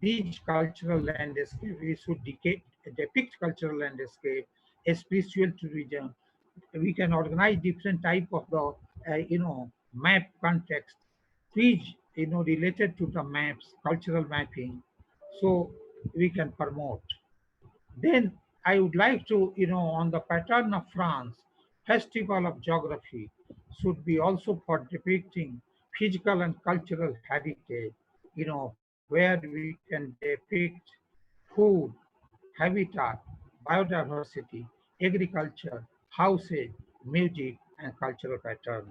these cultural landscape, we should depict cultural landscape, a spiritual tourism. We can organize different type of the map context, which related to the maps, cultural mapping, so we can promote. Then I would like to, on the pattern of France, Festival of Geography should be also for depicting physical and cultural heritage, where we can depict food, habitat, biodiversity, agriculture, houses, music, and cultural pattern.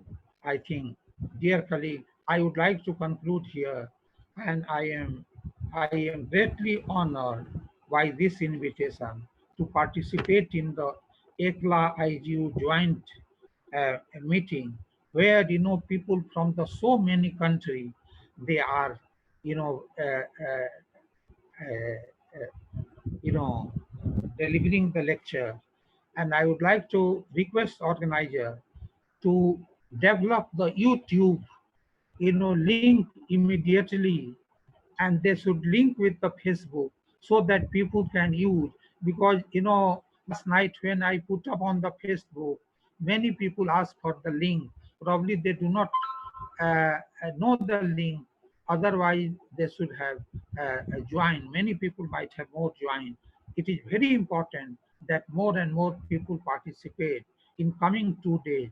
I think, dear colleague, I would like to conclude here, and I am greatly honored by this invitation to participate in the ACLA IGU joint meeting, where people from the so many countries they are you know uh, uh, uh, you know delivering the lecture, and I would like to request organizer to develop the YouTube link immediately, and they should link with the Facebook so that people can use. Because last night when I put up on the Facebook, many people ask for the link. Probably they do not know the link. Otherwise, they should have joined. Many people might have more joined. It is very important that more and more people participate in coming 2 days,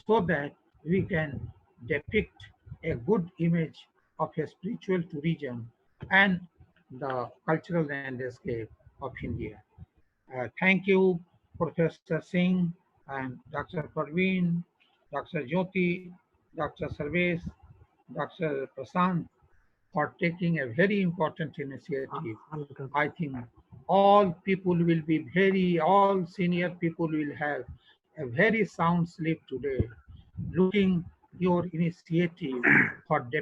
so that we can depict a good image of a spiritual tourism and the cultural landscape of India. Thank you, Professor Singh and Dr. Parveen, Dr. Jyoti, Dr. Sarvesh, Dr. Prasant for taking a very important initiative. I think all people will be all senior people will have a very sound sleep today, looking your initiative for the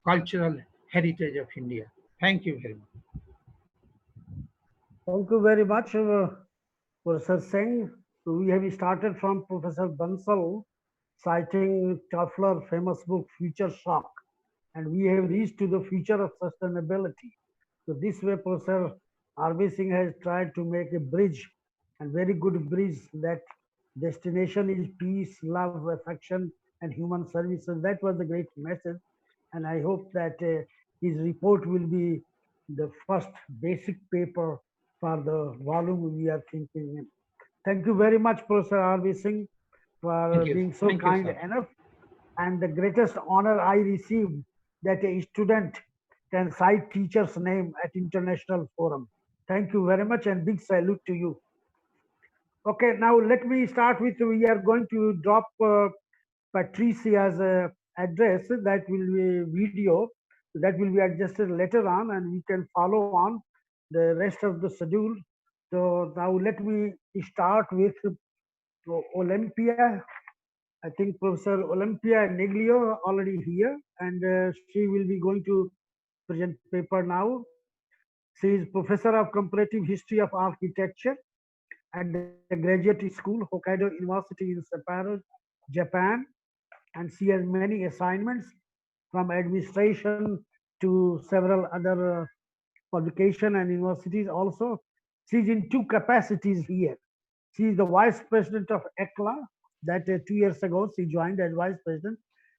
cultural heritage of India. Thank you very much. Thank you very much, Professor Singh. So we have started from Professor Bansal, citing Toffler's famous book, Future Shock, and we have reached to the future of sustainability. So this way, Professor R.B. Singh has tried to make a bridge, and very good bridge, that destination is peace, love, affection, and human service. So that was the great message. And I hope that his report will be the first basic paper for the volume we are thinking in. Thank you very much, Professor R.B. Singh, for being so kind enough. And the greatest honor I received, that a student can cite teacher's name at international forum. Thank you very much, and big salute to you. Okay, now let me start with, we are going to drop Patricia's address, that will be video, that will be adjusted later on, and we can follow on the rest of the schedule. So now let me start with Olimpia. I think Professor Olimpia Niglio already here, and she will be going to present paper now. She is Professor of Comparative History of Architecture at the graduate school, Hokkaido University in Sapporo, Japan, and she has many assignments from administration to several other publication and universities also. She's in two capacities here. She is the vice president of ACLA, that 2 years ago she joined as vice president.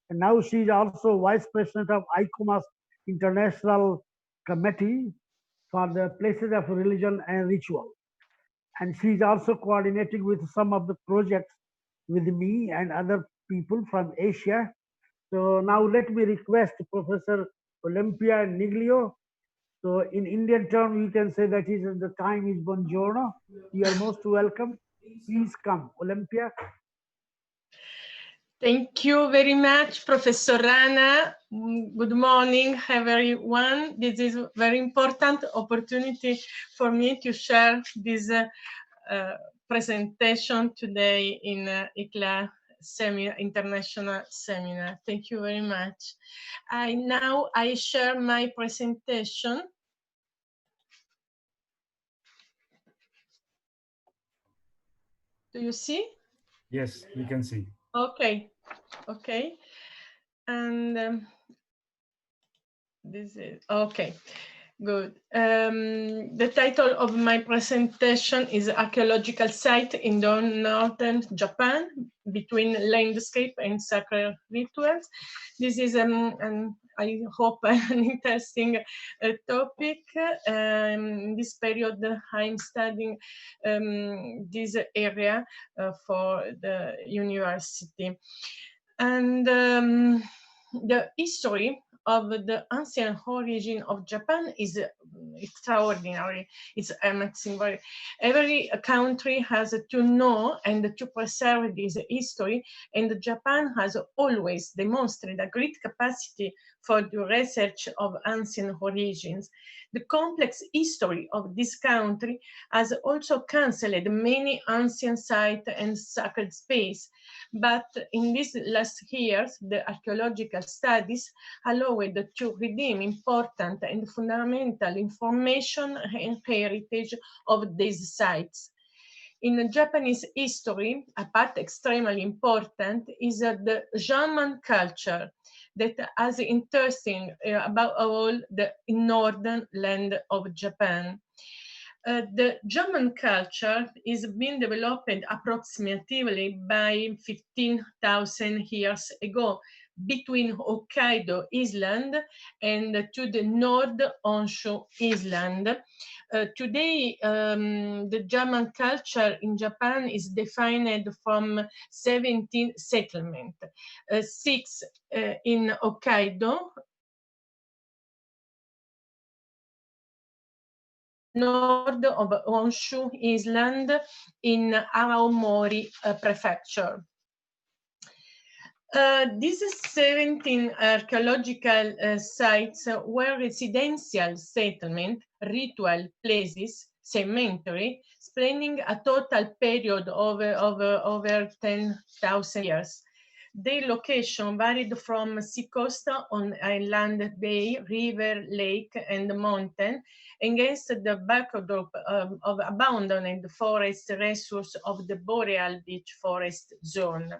And now she is also vice president of ICOMOS International Committee for the places of religion and ritual. And she is also coordinating with some of the projects with me and other people from Asia. So now let me request Professor Olimpia Niglio. So in Indian term, you can say that is the time is buongiorno. You are most welcome. Please come, Olimpia. Thank you very much, Professor Rana. Good morning, everyone. This is a very important opportunity for me to share this presentation today in ICLA International Seminar. Thank you very much. Now I share my presentation. Do you see? Yes, we can see. Okay, okay. And this is, okay, good. The title of my presentation is Archaeological Site in the Northern Japan Between Landscape and Sacred Rituals. This is, I hope, an interesting topic. In this period, I'm studying this area for the university. And the history of the ancient origin of Japan is extraordinary. It's amazing. Every country has to know and to preserve this history, and Japan has always demonstrated a great capacity for the research of ancient origins. The complex history of this country has also cancelled many ancient sites and sacred space. But in these last years, the archaeological studies allowed to redeem important and fundamental information and heritage of these sites. In Japanese history, a part extremely important is the German culture that has interesting about all the northern land of Japan. The German culture is being developed approximately by 15,000 years ago between Hokkaido Island and to the North Honshu Island. Today, the German culture in Japan is defined from 17 settlements, 6 in Hokkaido, north of Honshu Island in Aomori Prefecture. These 17 archaeological sites were residential settlement, ritual places, cemetery, spanning a total period of over 10,000 years. Their location varied from seacoast on island, bay, river, lake, and mountain, against the backdrop of abandoned forest resource of the boreal beech forest zone.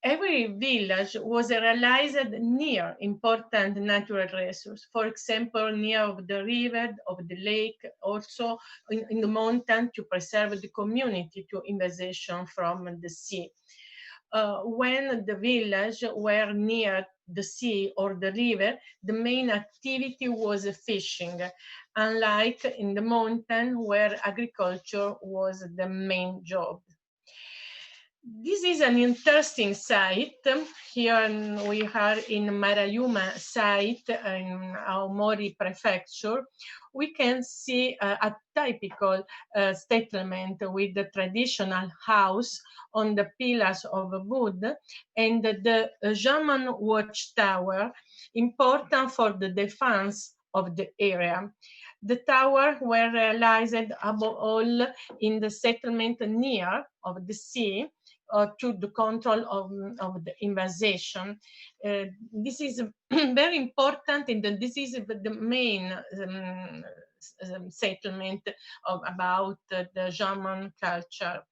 Every village was realized near important natural resources, for example, near the river, of the lake, also in the mountain to preserve the community to invasion from the sea. When the village were near the sea or the river, the main activity was fishing, unlike in the mountain where agriculture was the main job. This is an interesting site. Here we are in Marayuma site in Aomori Prefecture. We can see a typical settlement with the traditional house on the pillars of wood and the German watchtower, important for the defense of the area. The tower were realized above all in the settlement near of the sea, to the control of the invasion. This is very important, and this is the main settlement about the German culture.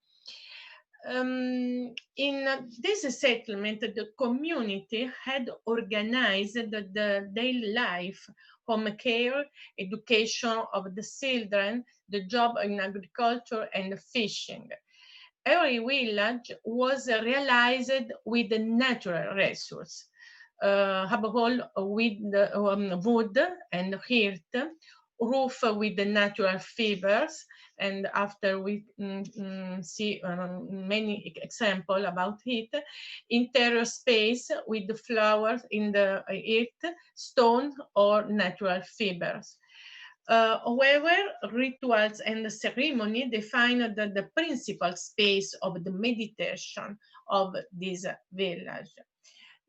In this settlement, the community had organized the daily life, home care, education of the children, the job in agriculture and fishing. Every village was realized with the natural resource, above all with wood and earth, roof with the natural fibers, and after we see many examples about it, interior space with the flowers in the earth, stone or natural fibers. However, rituals and ceremony define the principal space of the meditation of this village.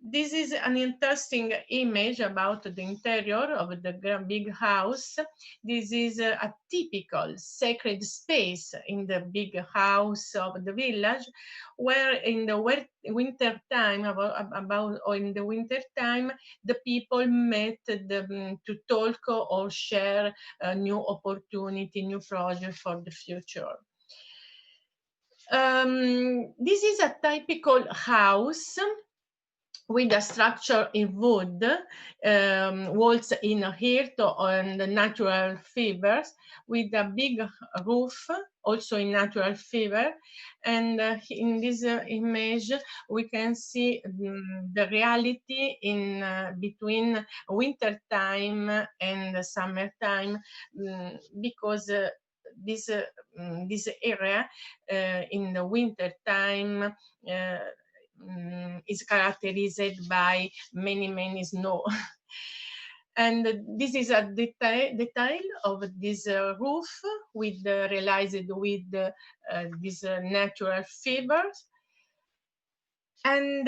This is an interesting image about the interior of the big house. This is a typical sacred space in the big house of the village, where in the winter time, the people met to talk or share new opportunity, new project for the future. This is a typical house with a structure in wood, walls in earth and natural fibers, with a big roof, also in natural fiber. And in this image, we can see the reality in between winter time and summertime, because this area in the winter time is characterized by many snow. And this is a detail of this roof with realized with these natural fibers. And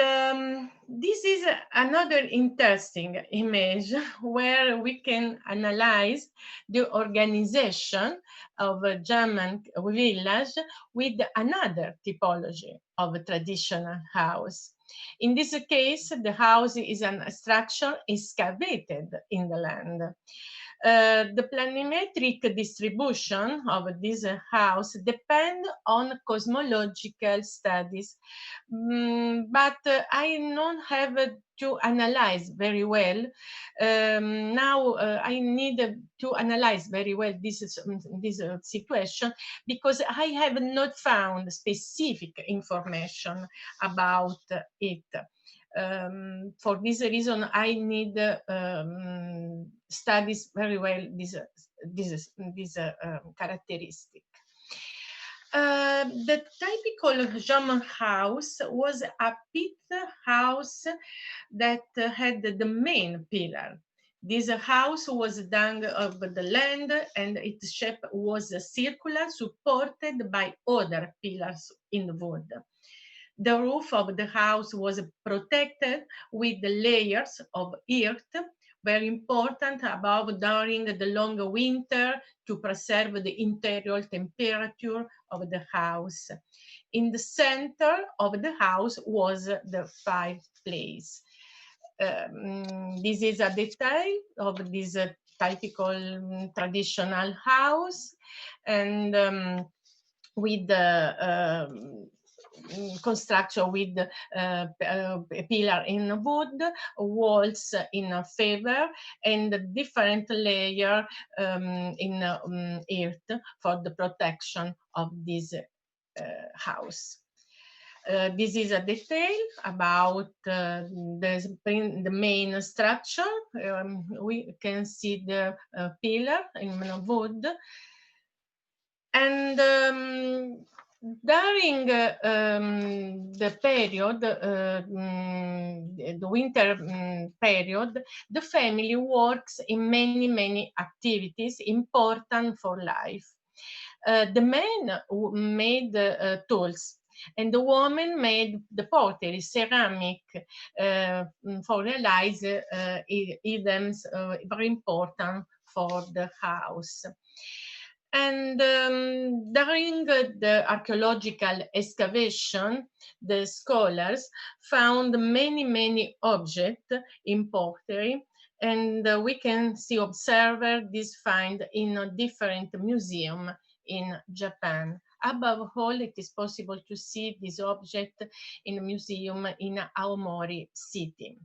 this is another interesting image where we can analyze the organization of a German village with another typology of a traditional house. In this case, the house is an structure excavated in the land. The planimetric distribution of this house depends on cosmological studies, but I don't have to analyze very well. Now I need to analyze very well this situation, because I have not found specific information about it. For this reason, I need studies very well this characteristic. The typical German house was a pit house that had the main pillar. This house was dug of the land, and its shape was circular, supported by other pillars in wood. The roof of the house was protected with the layers of earth, very important above during the long winter to preserve the interior temperature of the house. In the center of the house was the fireplace. This is a detail of this typical traditional house, and with the construction with a pillar in wood, walls in fiber, and different layer in earth for the protection of this house. This is a detail about the main structure. We can see the pillar in wood. And during the period, the winter period, the family works in many activities important for life. The men made tools, and the woman made the pottery, ceramic, for realize items very important for the house. And during the archaeological excavation, the scholars found many objects in pottery, And we can see observe this find in a different museum in Japan. Above all, it is possible to see this object in a museum in Aomori City.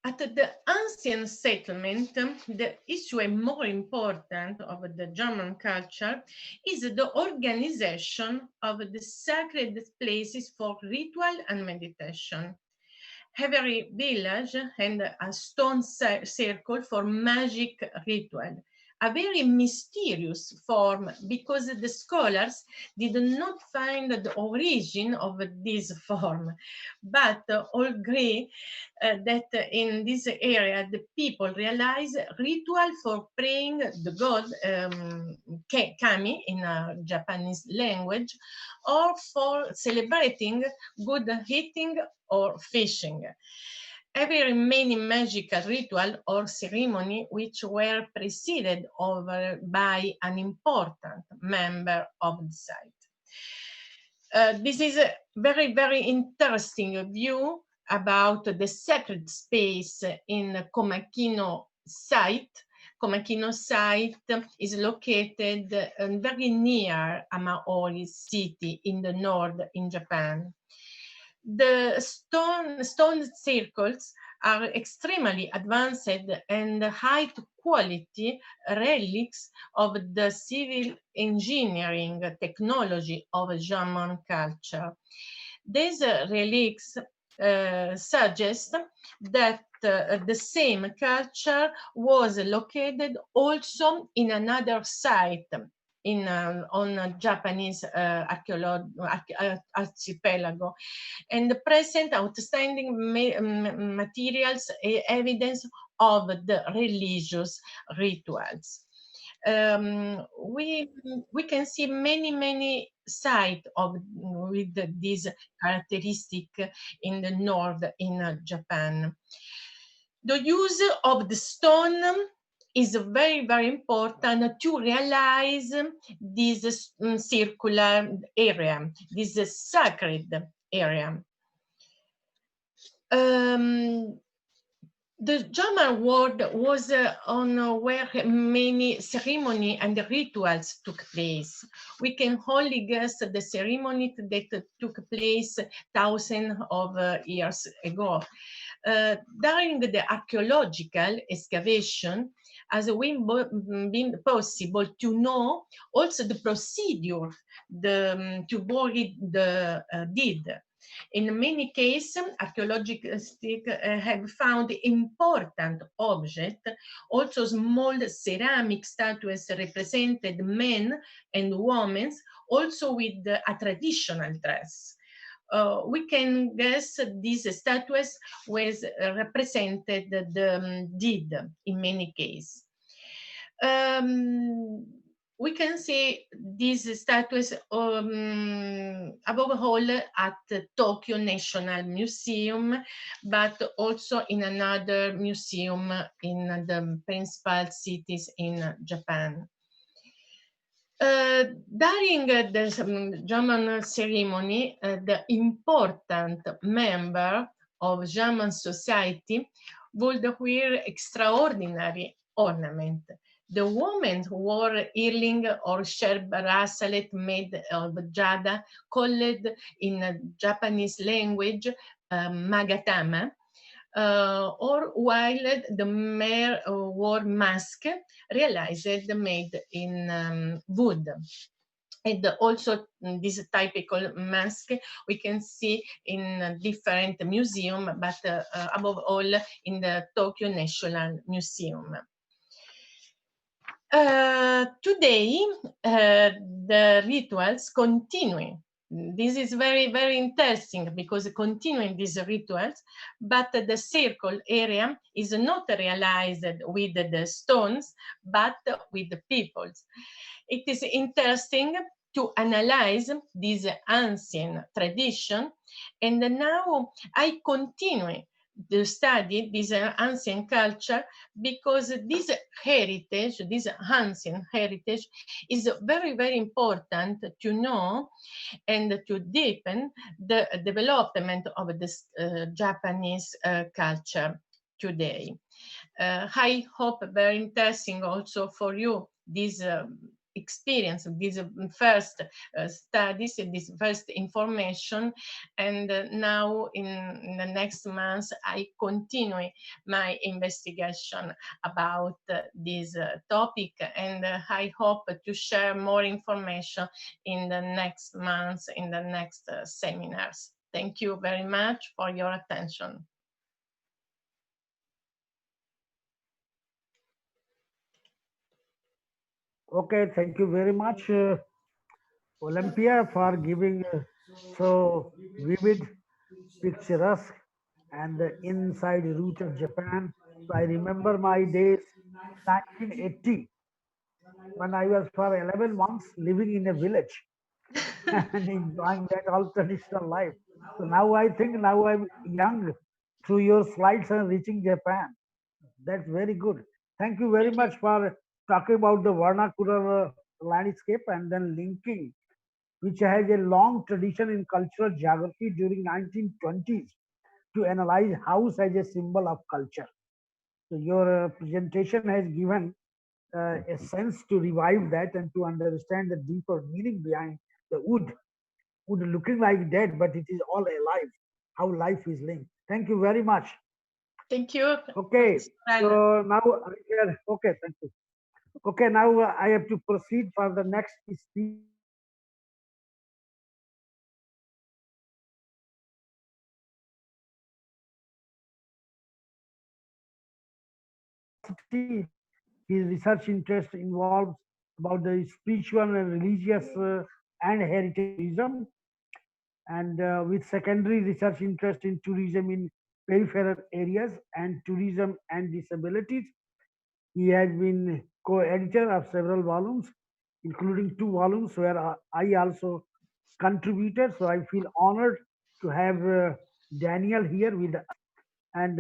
At the ancient settlement, the issue more important of the German culture is the organization of the sacred places for ritual and meditation. Every village had a stone circle for magic ritual, a very mysterious form because the scholars did not find the origin of this form, but all agree that in this area the people realize ritual for praying the god kami in a Japanese language, or for celebrating good eating or fishing. Every remaining magical ritual or ceremony which were preceded over by an important member of the site. This is a very, very interesting view about the sacred space in Komakino site. Komakino site is located very near Amaori city in the north in Japan. The stone circles are extremely advanced and high quality relics of the civil engineering technology of German culture. These relics suggest that the same culture was located also in another site on a Japanese archipelago, and the present outstanding materials evidence of the religious rituals. We can see many sites with this characteristic in the north in Japan. The use of the stone is very, very important to realize this circular area, this sacred area. The German world was on where many ceremonies and rituals took place. We can only guess the ceremony that took place thousands of years ago. During the archaeological excavation, has been possible to know also the procedure to bury the dead. In many cases, archaeologists have found important objects, also small ceramic statues represented men and women, also with a traditional dress. We can guess these statues was represented the dead in many cases. We can see these statues above all at the Tokyo National Museum, but also in another museum in the principal cities in Japan. During the German ceremony, the important member of German society would wear extraordinary ornament. The women wore earring or sharp bracelet made of jade, called in Japanese language magatama, or while the male wore mask realized made in wood. And also this typical mask we can see in different museums, but above all in the Tokyo National Museum. Today, the rituals continue. This is very, very interesting because continuing these rituals, but the circle area is not realized with the stones, but with the peoples. It is interesting to analyze this ancient tradition, and now I continue to study this ancient culture, because this heritage, this ancient heritage, is very, very important to know and to deepen the development of this Japanese culture today. I hope very interesting also for you this experience, these first studies, this first information. And now in the next months, I continue my investigation about this topic, and I hope to share more information in the next months, in the next seminars. Thank you very much for your attention. Okay, thank you very much, Olimpia, for giving so vivid, picturesque, and the inside route of Japan. So I remember my days, 1980, when I was for 11 months living in a village and enjoying that all traditional life. So now I think now I'm young through your slides and reaching Japan. That's very good. Thank you very much for talking about the vernacular landscape and then linking, which has a long tradition in cultural geography during 1920s to analyze house as a symbol of culture. So your presentation has given a sense to revive that and to understand the deeper meaning behind the wood looking like dead, but it is all alive, how life is linked. Thank you very much. Thank you. Okay, so now, okay, thank you. Okay, now I have to proceed for the next speech. His research interest involves about the spiritual and religious and heritage tourism, and with secondary research interest in tourism in peripheral areas and tourism and disabilities. He has been co-editor of several volumes, including 2 volumes where I also contributed. So I feel honored to have Daniel here with us. And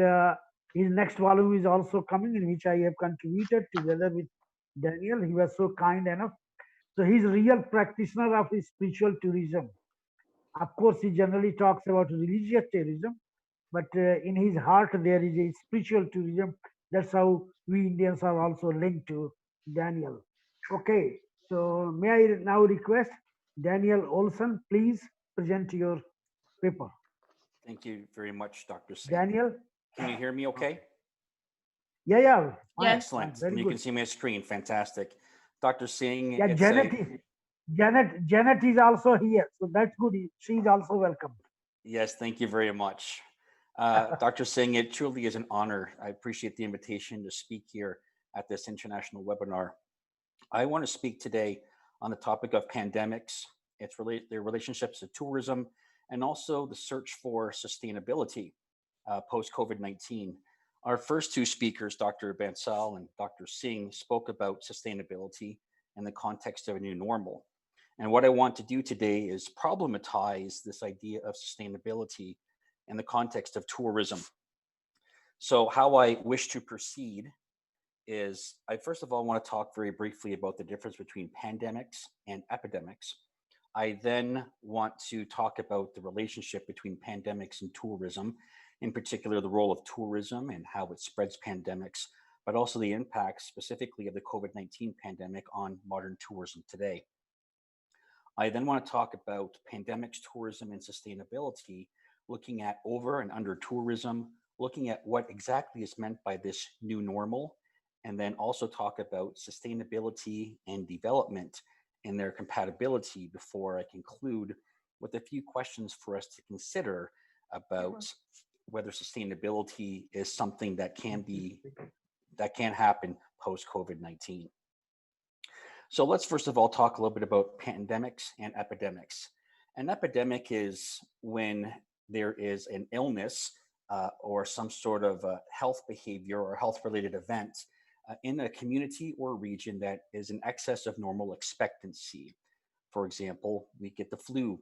his next volume is also coming, in which I have contributed together with Daniel. He was so kind enough. So he's a real practitioner of spiritual tourism. Of course, he generally talks about religious tourism, but in his heart there is a spiritual tourism. That's how we Indians are also linked to Daniel. Okay, so may I now request Daniel Olsen, please present your paper. Thank you very much, Dr. Singh. Daniel? Can you hear me okay? Yeah. Yes. Excellent. Very You good. can see my screen. Fantastic. Dr. Singh, Yeah, it's Janet is also here. So that's good. She's also welcome. Yes, thank you very much. Dr. Singh, it truly is an honor. I appreciate the invitation to speak here at this international webinar. I want to speak today on the topic of pandemics, their relationships to tourism, and also the search for sustainability post-COVID-19. Our first 2 speakers, Dr. Bansal and Dr. Singh, spoke about sustainability in the context of a new normal. And what I want to do today is problematize this idea of sustainability in the context of tourism. So how I wish to proceed is I first of all want to talk very briefly about the difference between pandemics and epidemics. I then want to talk about the relationship between pandemics and tourism, in particular the role of tourism and how it spreads pandemics, but also the impact specifically of the COVID-19 pandemic on modern tourism today. I then want to talk about pandemics, tourism, and sustainability, looking at over and under tourism, looking at what exactly is meant by this new normal, and then also talk about sustainability and development and their compatibility before I conclude with a few questions for us to consider about whether sustainability is something that can happen post COVID-19. So let's first of all talk a little bit about pandemics and epidemics. An epidemic is when there is an illness or some sort of health behavior or health-related event in a community or region that is in excess of normal expectancy. For example, we get the flu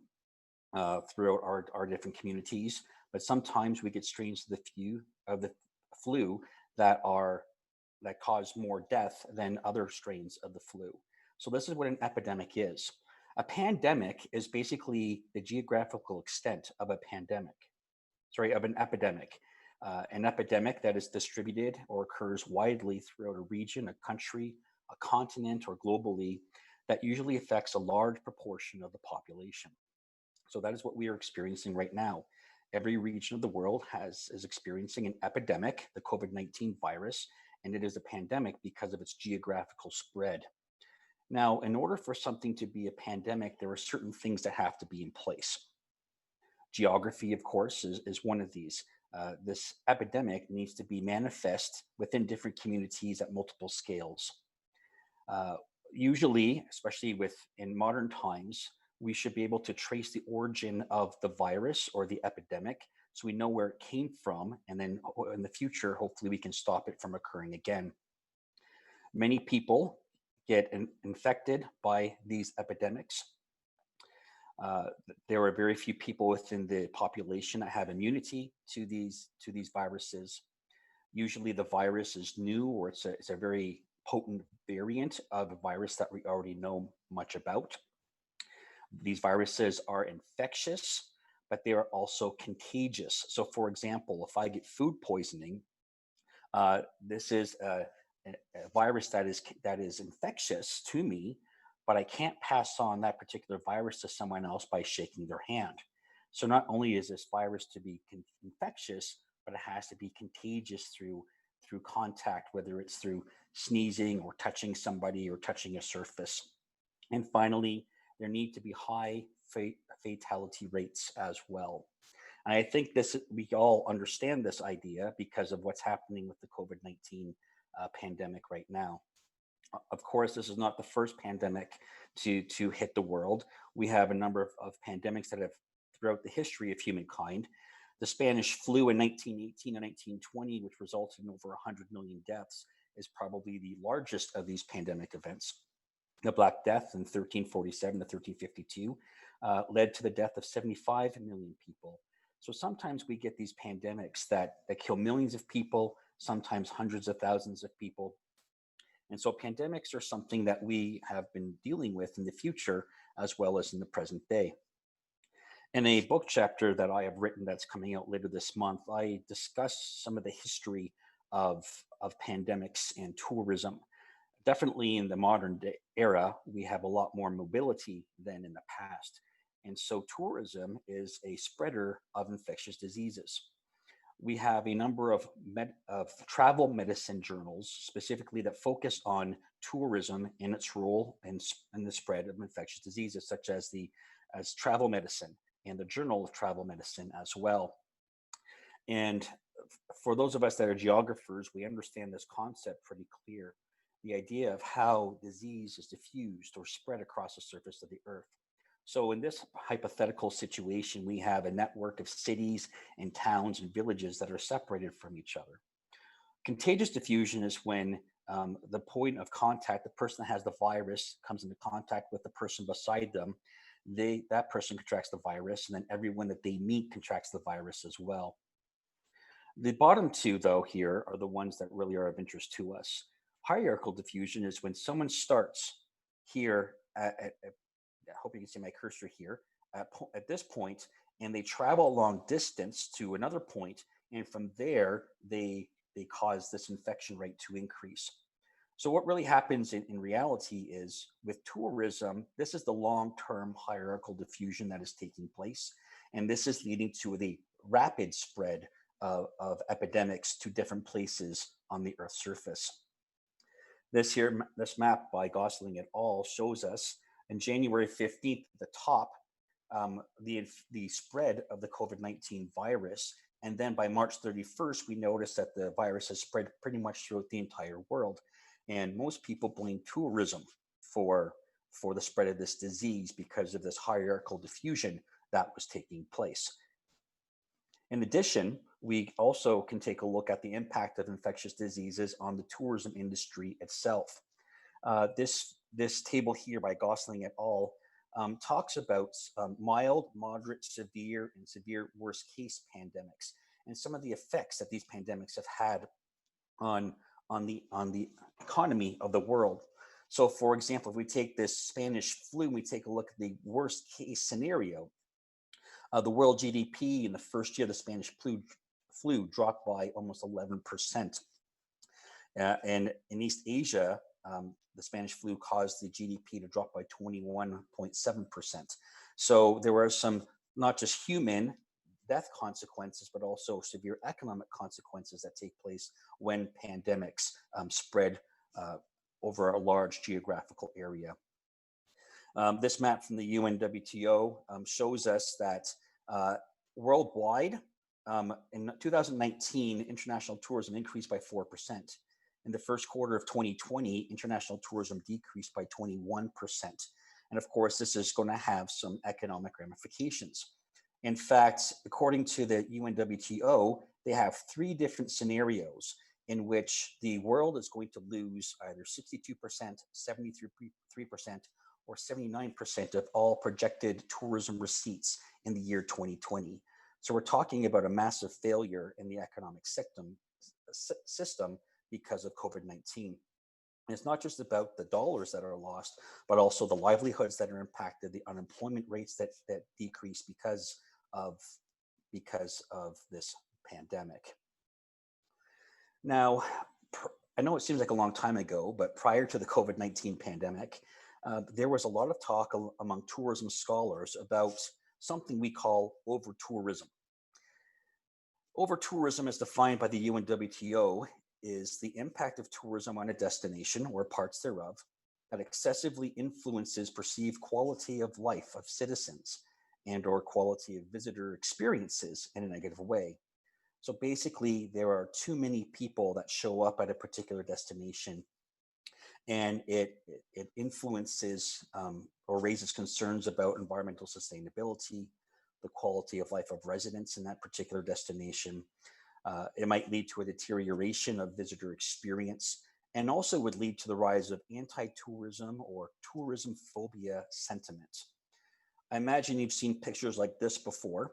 throughout our different communities, but sometimes we get strains of the flu that cause more death than other strains of the flu. So this is what an epidemic is. A pandemic is basically the geographical extent of an epidemic. An epidemic that is distributed or occurs widely throughout a region, a country, a continent, or globally, that usually affects a large proportion of the population. So that is what we are experiencing right now. Every region of the world is experiencing an epidemic, the COVID-19 virus, and it is a pandemic because of its geographical spread. Now, in order for something to be a pandemic, there are certain things that have to be in place. Geography, of course, is one of these. This epidemic needs to be manifest within different communities at multiple scales. Usually, especially in modern times, we should be able to trace the origin of the virus or the epidemic so we know where it came from, and then in the future, hopefully we can stop it from occurring again. Many people get infected by these epidemics. There are very few people within the population that have immunity to these viruses. Usually the virus is new, or it's a very potent variant of a virus that we already know much about. These viruses are infectious, but they are also contagious. So for example, if I get food poisoning, this is a virus that is infectious to me, but I can't pass on that particular virus to someone else by shaking their hand. So not only is this virus to be infectious, but it has to be contagious through contact, whether it's through sneezing or touching somebody or touching a surface. And finally, there need to be high fatality rates as well. And I think we all understand this idea because of what's happening with the COVID-19 pandemic right now. Of course, this is not the first pandemic to hit the world. We have a number of pandemics that have throughout the history of humankind. The Spanish flu in 1918 and 1920, which resulted in over 100 million deaths, is probably the largest of these pandemic events. The Black Death in 1347 to 1352 led to the death of 75 million people. So sometimes we get these pandemics that kill millions of people, sometimes hundreds of thousands of people. And so pandemics are something that we have been dealing with in the future as well as in the present day. In a book chapter that I have written that's coming out later this month, I discuss some of the history of pandemics and tourism. Definitely in the modern day era, we have a lot more mobility than in the past. And so tourism is a spreader of infectious diseases. We have a number of travel medicine journals specifically that focus on tourism and its role in the spread of infectious diseases, such as Travel Medicine and the Journal of Travel Medicine as well. And for those of us that are geographers, we understand this concept pretty clear. The idea of how disease is diffused or spread across the surface of the earth. So in this hypothetical situation, we have a network of cities and towns and villages that are separated from each other. Contagious diffusion is when the point of contact, the person that has the virus comes into contact with the person beside them. That person contracts the virus, and then everyone that they meet contracts the virus as well. The bottom two, though, here are the ones that really are of interest to us. Hierarchical diffusion is when someone starts here I hope you can see my cursor here, at this point, and they travel a long distance to another point, and from there, they cause this infection rate to increase. So what really happens in reality is with tourism, this is the long-term hierarchical diffusion that is taking place, and this is leading to the rapid spread of epidemics to different places on the Earth's surface. This map by Gosling et al. Shows us on January 15th at the top, the spread of the COVID-19 virus. And then by March 31st, we noticed that the virus has spread pretty much throughout the entire world. And most people blame tourism for the spread of this disease because of this hierarchical diffusion that was taking place. In addition, we also can take a look at the impact of infectious diseases on the tourism industry itself. This table here by Gosling et al. talks about mild, moderate, severe, and severe worst case pandemics, and some of the effects that these pandemics have had on the economy of the world. So, for example, if we take this Spanish flu and we take a look at the worst case scenario, the world GDP in the first year of the Spanish flu dropped by almost 11%. And in East Asia, the Spanish flu caused the GDP to drop by 21.7%. So there were some not just human death consequences, but also severe economic consequences that take place when pandemics spread over a large geographical area. This map from the UNWTO shows us that worldwide, in 2019, international tourism increased by 4%. In the first quarter of 2020, international tourism decreased by 21%. And of course, this is going to have some economic ramifications. In fact, according to the UNWTO, they have 3 different scenarios in which the world is going to lose either 62%, 73%, or 79% of all projected tourism receipts in the year 2020. So we're talking about a massive failure in the economic system because of COVID-19. And it's not just about the dollars that are lost, but also the livelihoods that are impacted, the unemployment rates that decrease because of this pandemic. Now, I know it seems like a long time ago, but prior to the COVID-19 pandemic, there was a lot of talk among tourism scholars about something we call over-tourism. Over-tourism, as defined by the UNWTO, is the impact of tourism on a destination or parts thereof that excessively influences perceived quality of life of citizens and or quality of visitor experiences in a negative way. So basically, there are too many people that show up at a particular destination, and it influences or raises concerns about environmental sustainability, the quality of life of residents in that particular destination. It might lead to a deterioration of visitor experience, and also would lead to the rise of anti-tourism or tourism phobia sentiment. I imagine you've seen pictures like this before,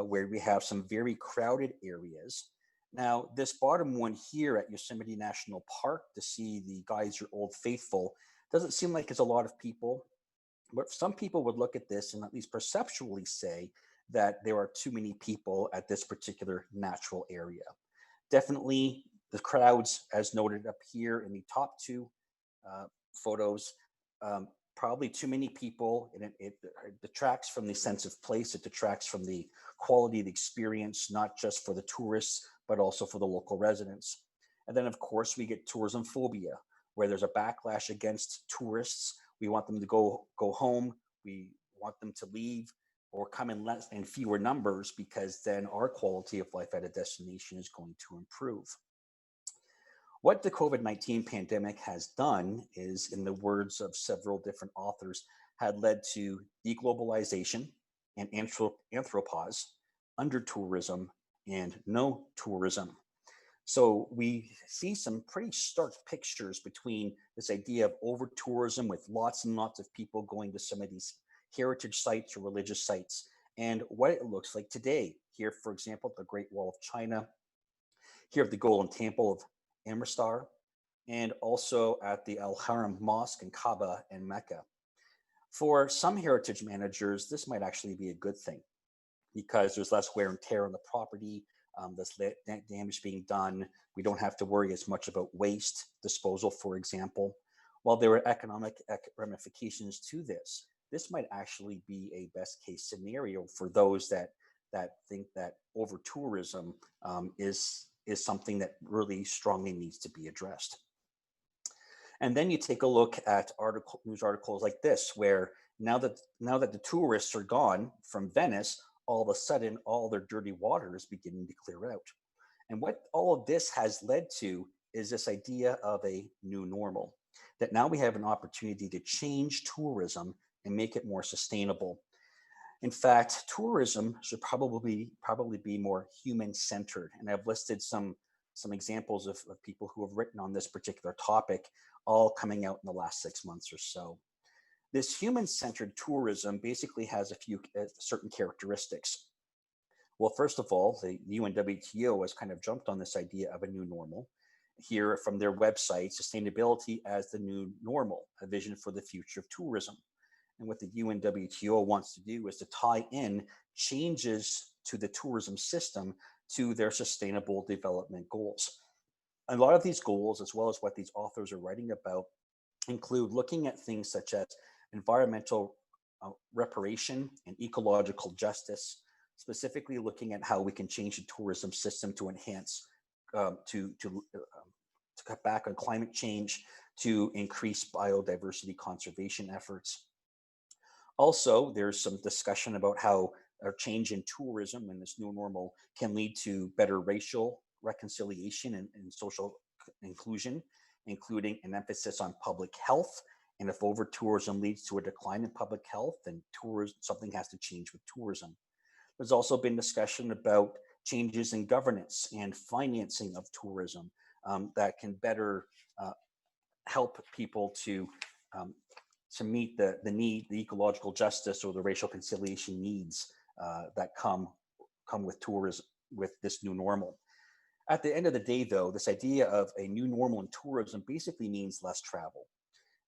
where we have some very crowded areas. Now, this bottom one here at Yosemite National Park to see the Geyser Old Faithful doesn't seem like it's a lot of people, but some people would look at this and at least perceptually say that there are too many people at this particular natural area. Definitely the crowds, as noted up here in the top 2 photos, probably too many people, and it detracts from the sense of place. It detracts from the quality of the experience, not just for the tourists, but also for the local residents. And then, of course, we get tourism phobia, where there's a backlash against tourists. We want them to go home. We want them to leave or come in fewer numbers, because then our quality of life at a destination is going to improve. What the COVID-19 pandemic has done is, in the words of several different authors, had led to deglobalization and anthropause, under-tourism, and no tourism. So we see some pretty stark pictures between this idea of over-tourism with lots and lots of people going to some of these heritage sites or religious sites, and what it looks like today. Here, for example, the Great Wall of China, here at the Golden Temple of Amritsar, and also at the Al-Haram Mosque and Kaaba in Mecca. For some heritage managers, this might actually be a good thing, because there's less wear and tear on the property, there's damage being done. We don't have to worry as much about waste disposal, for example. While there are economic ramifications to this, this might actually be a best case scenario for those that think that over tourism is something that really strongly needs to be addressed. And then you take a look at news articles like this, where now that the tourists are gone from Venice, all of a sudden all their dirty water is beginning to clear out. And what all of this has led to is this idea of a new normal, that now we have an opportunity to change tourism and make it more sustainable. In fact, tourism should probably be more human-centered. And I've listed some examples of people who have written on this particular topic, all coming out in the last 6 months or so. This human-centered tourism basically has a few certain characteristics. Well, first of all, the UNWTO has kind of jumped on this idea of a new normal. Here from their website, sustainability as the new normal, a vision for the future of tourism. And what the UNWTO wants to do is to tie in changes to the tourism system to their sustainable development goals. A lot of these goals, as well as what these authors are writing about, include looking at things such as environmental reparation and ecological justice, specifically looking at how we can change the tourism system to enhance, to cut back on climate change, to increase biodiversity conservation efforts. Also, there's some discussion about how a change in tourism and this new normal can lead to better racial reconciliation and social inclusion, including an emphasis on public health. And if over-tourism leads to a decline in public health, then something has to change with tourism. There's also been discussion about changes in governance and financing of tourism that can better help people to meet the ecological justice or the racial conciliation needs that come with tourism, with this new normal. At the end of the day, though, this idea of a new normal in tourism basically means less travel.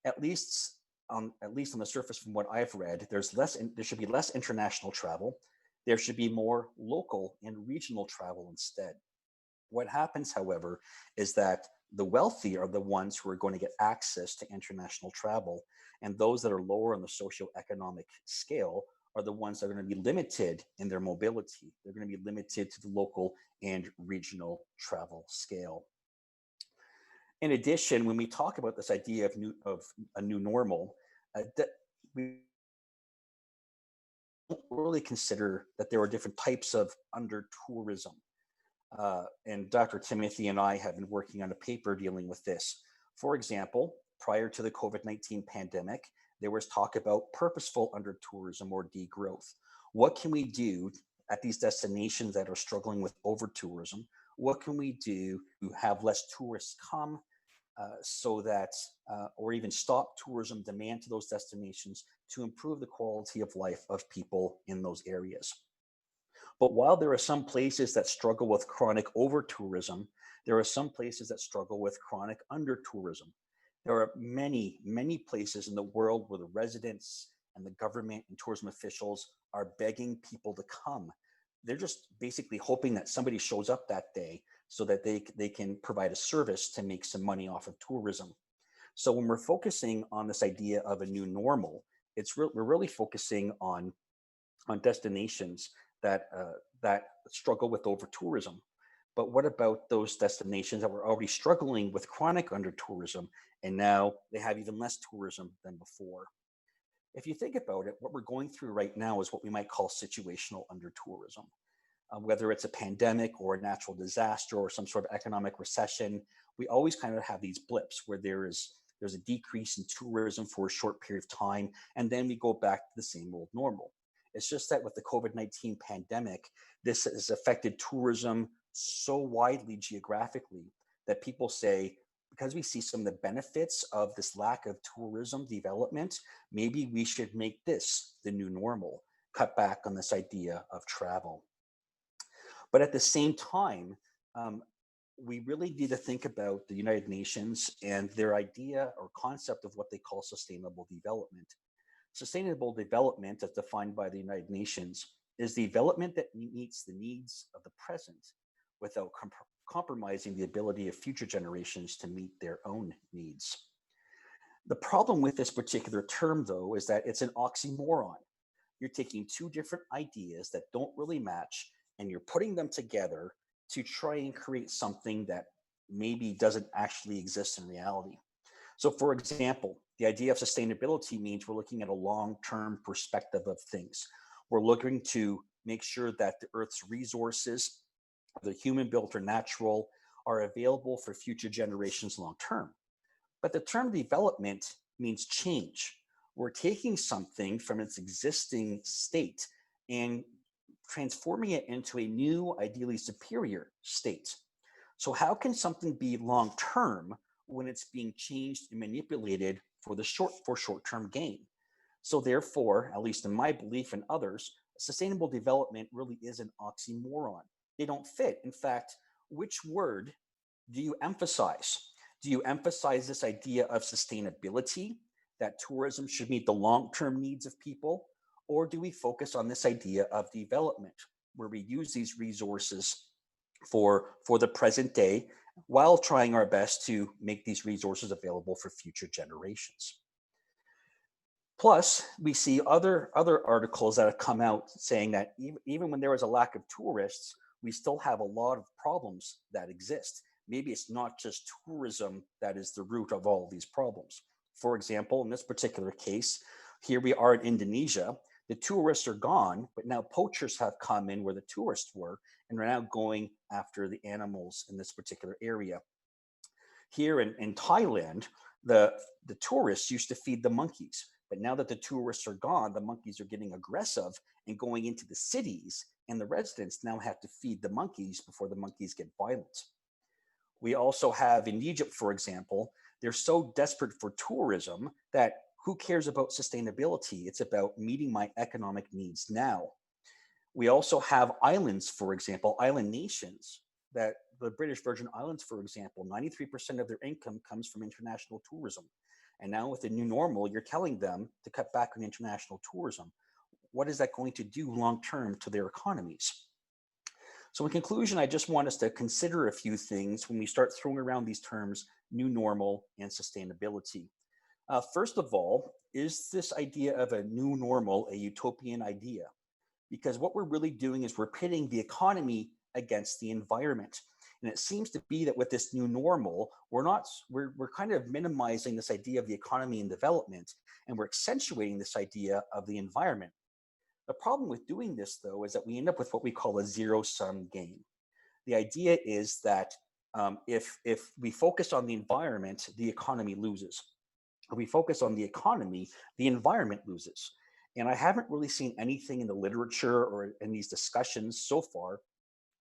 At least on the surface, from what I've read, there should be less international travel. There should be more local and regional travel instead. What happens, however, is that the wealthy are the ones who are going to get access to international travel, and those that are lower on the socioeconomic scale are the ones that are going to be limited in their mobility. They're going to be limited to the local and regional travel scale. In addition, when we talk about this idea of a new normal, we don't really consider that there are different types of under-tourism. And Dr. Timothy and I have been working on a paper dealing with this. For example, prior to the COVID-19 pandemic, there was talk about purposeful under-tourism or degrowth. What can we do at these destinations that are struggling with over-tourism? What can we do to have less tourists come so that, or even stop tourism demand to those destinations to improve the quality of life of people in those areas? But while there are some places that struggle with chronic over-tourism, there are some places that struggle with chronic under-tourism. There are many, many places in the world where the residents and the government and tourism officials are begging people to come. They're just basically hoping that somebody shows up that day so that they can provide a service to make some money off of tourism. So when we're focusing on this idea of a new normal, we're really focusing on destinations that struggle with over-tourism. But what about those destinations that were already struggling with chronic under-tourism, and now they have even less tourism than before? If you think about it, what we're going through right now is what we might call situational under-tourism. Whether it's a pandemic or a natural disaster or some sort of economic recession, we always kind of have these blips where there's a decrease in tourism for a short period of time, and then we go back to the same old normal. It's just that with the COVID-19 pandemic, this has affected tourism so widely geographically that people say, because we see some of the benefits of this lack of tourism development, maybe we should make this the new normal, cut back on this idea of travel. But at the same time, we really need to think about the United Nations and their idea or concept of what they call sustainable development. Sustainable development, as defined by the United Nations, is development that meets the needs of the present without compromising the ability of future generations to meet their own needs. The problem with this particular term, though, is that it's an oxymoron. You're taking two different ideas that don't really match, and you're putting them together to try and create something that maybe doesn't actually exist in reality. So for example, the idea of sustainability means we're looking at a long-term perspective of things. We're looking to make sure that the Earth's resources, whether human-built or natural, are available for future generations long-term. But the term development means change. We're taking something from its existing state and transforming it into a new, ideally superior state. So how can something be long-term when it's being changed and manipulated for short-term gain? So therefore, at least in my belief and others, sustainable development really is an oxymoron. They don't fit. In fact, which word do you emphasize? Do you emphasize this idea of sustainability, that tourism should meet the long-term needs of people? Or do we focus on this idea of development, where we use these resources for the present day while trying our best to make these resources available for future generations? Plus, we see other articles that have come out saying that even when there was a lack of tourists, we still have a lot of problems that exist. Maybe it's not just tourism that is the root of all of these problems. For example, in this particular case, here we are in Indonesia. The tourists are gone, but now poachers have come in where the tourists were and are now going after the animals in this particular area. Here in Thailand, the tourists used to feed the monkeys. But now that the tourists are gone, the monkeys are getting aggressive and going into the cities, and the residents now have to feed the monkeys before the monkeys get violent. We also have in Egypt, for example, they're so desperate for tourism that who cares about sustainability? It's about meeting my economic needs now. We also have islands, for example, island nations, that the British Virgin Islands, for example, 93% of their income comes from international tourism. And now with the new normal, you're telling them to cut back on international tourism. What is that going to do long-term to their economies? So in conclusion, I just want us to consider a few things when we start throwing around these terms, new normal and sustainability. First of all, is this idea of a new normal a utopian idea? Because what we're really doing is we're pitting the economy against the environment. And it seems to be that with this new normal, we're kind of minimizing this idea of the economy and development, and we're accentuating this idea of the environment. The problem with doing this, though, is that we end up with what we call a zero-sum game. The idea is that if we focus on the environment, the economy loses. If we focus on the economy, the environment loses. And I haven't really seen anything in the literature or in these discussions so far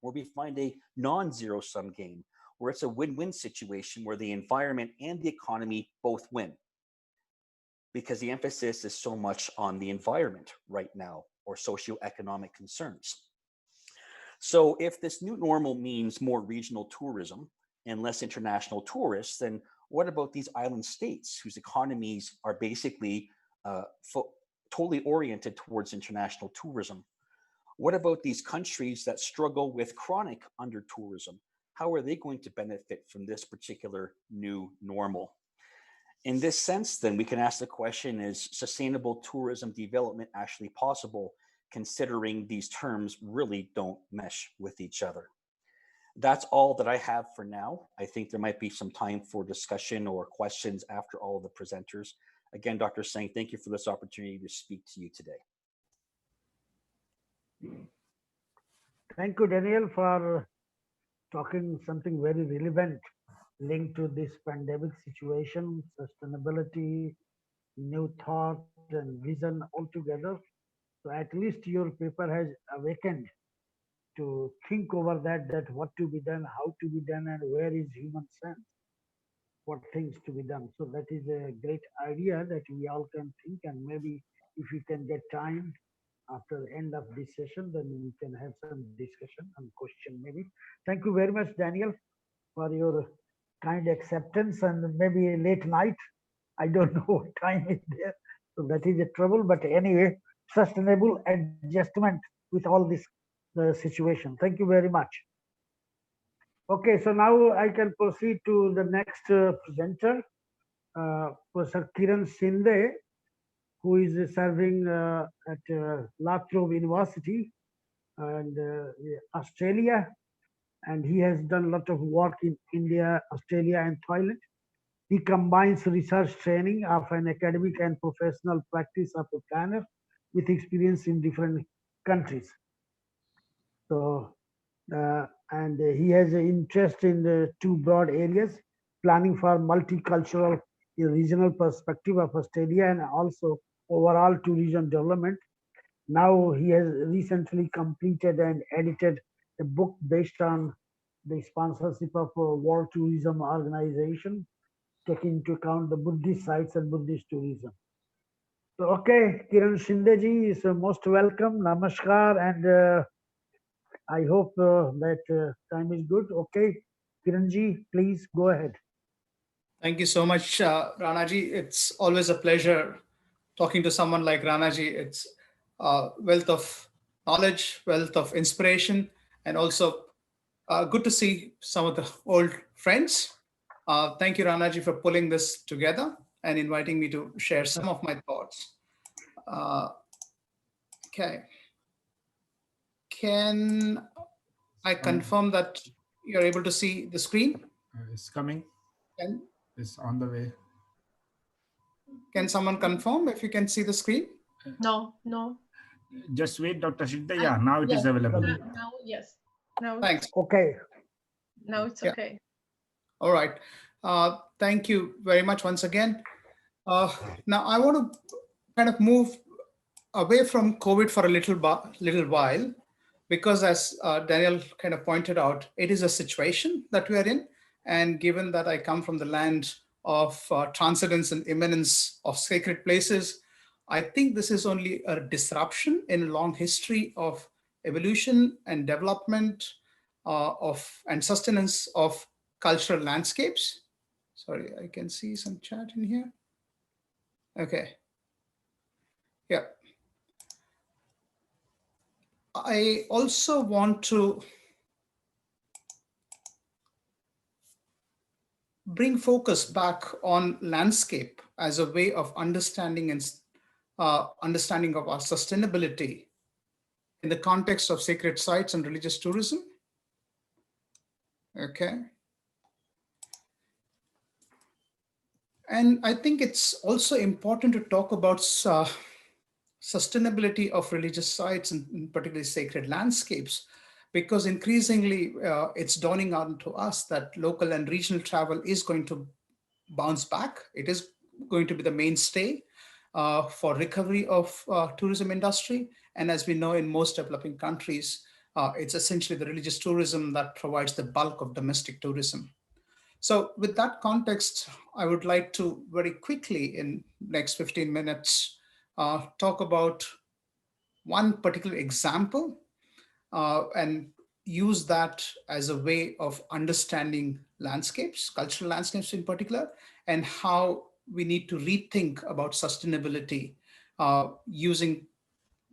where we find a non-zero sum game, where it's a win-win situation where the environment and the economy both win. Because the emphasis is so much on the environment right now, or socioeconomic concerns. So if this new normal means more regional tourism and less international tourists, then what about these island states whose economies are basically totally oriented towards international tourism? What about these countries that struggle with chronic under-tourism? How are they going to benefit from this particular new normal? In this sense, then, we can ask the question, is sustainable tourism development actually possible, considering these terms really don't mesh with each other? That's all that I have for now. I think there might be some time for discussion or questions after all of the presenters. Again, Dr. Singh, thank you for this opportunity to speak to you today. Thank you, Daniel, for talking something very relevant linked to this pandemic situation, sustainability, new thought and vision altogether. So at least your paper has awakened to think over that what to be done, how to be done, and where is human sense, what things to be done. So that is a great idea that we all can think, and maybe if we can get time after the end of this session, then we can have some discussion and question maybe. Thank you very much, Daniel, for your kind acceptance, and maybe a late night. I don't know what time is there. So that is a trouble, but anyway, sustainable adjustment with all this situation. Thank you very much. Okay, so now I can proceed to the next presenter, Professor Kiran Shinde, who is serving at Trobe University and Australia, and he has done a lot of work in India, Australia, and Thailand. He combines research training of an academic and professional practice of a planner with experience in different countries. So, and he has an interest in the two broad areas: planning for multicultural regional perspective of Australia and also overall tourism development. Now he has recently completed and edited a book based on the sponsorship of a World Tourism Organization, taking into account the Buddhist sites and Buddhist tourism. So, okay, Kiran Shinde ji is most welcome. Namaskar, and I hope that time is good. Okay, Kiran ji, please go ahead. Thank you so much, Ranaji. It's always a pleasure talking to someone like Ranaji. It's wealth of knowledge, wealth of inspiration, and also good to see some of the old friends. Thank you, Ranaji, for pulling this together and inviting me to share some of my thoughts. Okay. Can I confirm that you're able to see the screen? It's coming. Can, It's on the way. can someone confirm if you can see the screen? No, no. Just wait, Dr. Shinde. Yeah, now it is available. Now, yes. Now, Thanks. Okay. now it's Yeah. okay. All right. Thank you very much once again. Now I want to kind of move away from COVID for a little while, because as Daniel kind of pointed out, it is a situation that we are in. And given that I come from the land of transcendence and immanence of sacred places, I think this is only a disruption in a long history of evolution and development and sustenance of cultural landscapes. Sorry, I can see some chat in here. Okay. Yeah. I also want to bring focus back on landscape as a way of understanding and understanding of our sustainability in the context of sacred sites and religious tourism. Okay. And I think it's also important to talk about sustainability of religious sites and particularly sacred landscapes, because increasingly it's dawning on to us that local and regional travel is going to bounce back. It is going to be the mainstay for recovery of tourism industry. And as we know, in most developing countries, it's essentially the religious tourism that provides the bulk of domestic tourism. So with that context, I would like to very quickly in next 15 minutes talk about one particular example and use that as a way of understanding landscapes, cultural landscapes in particular, and how we need to rethink about sustainability using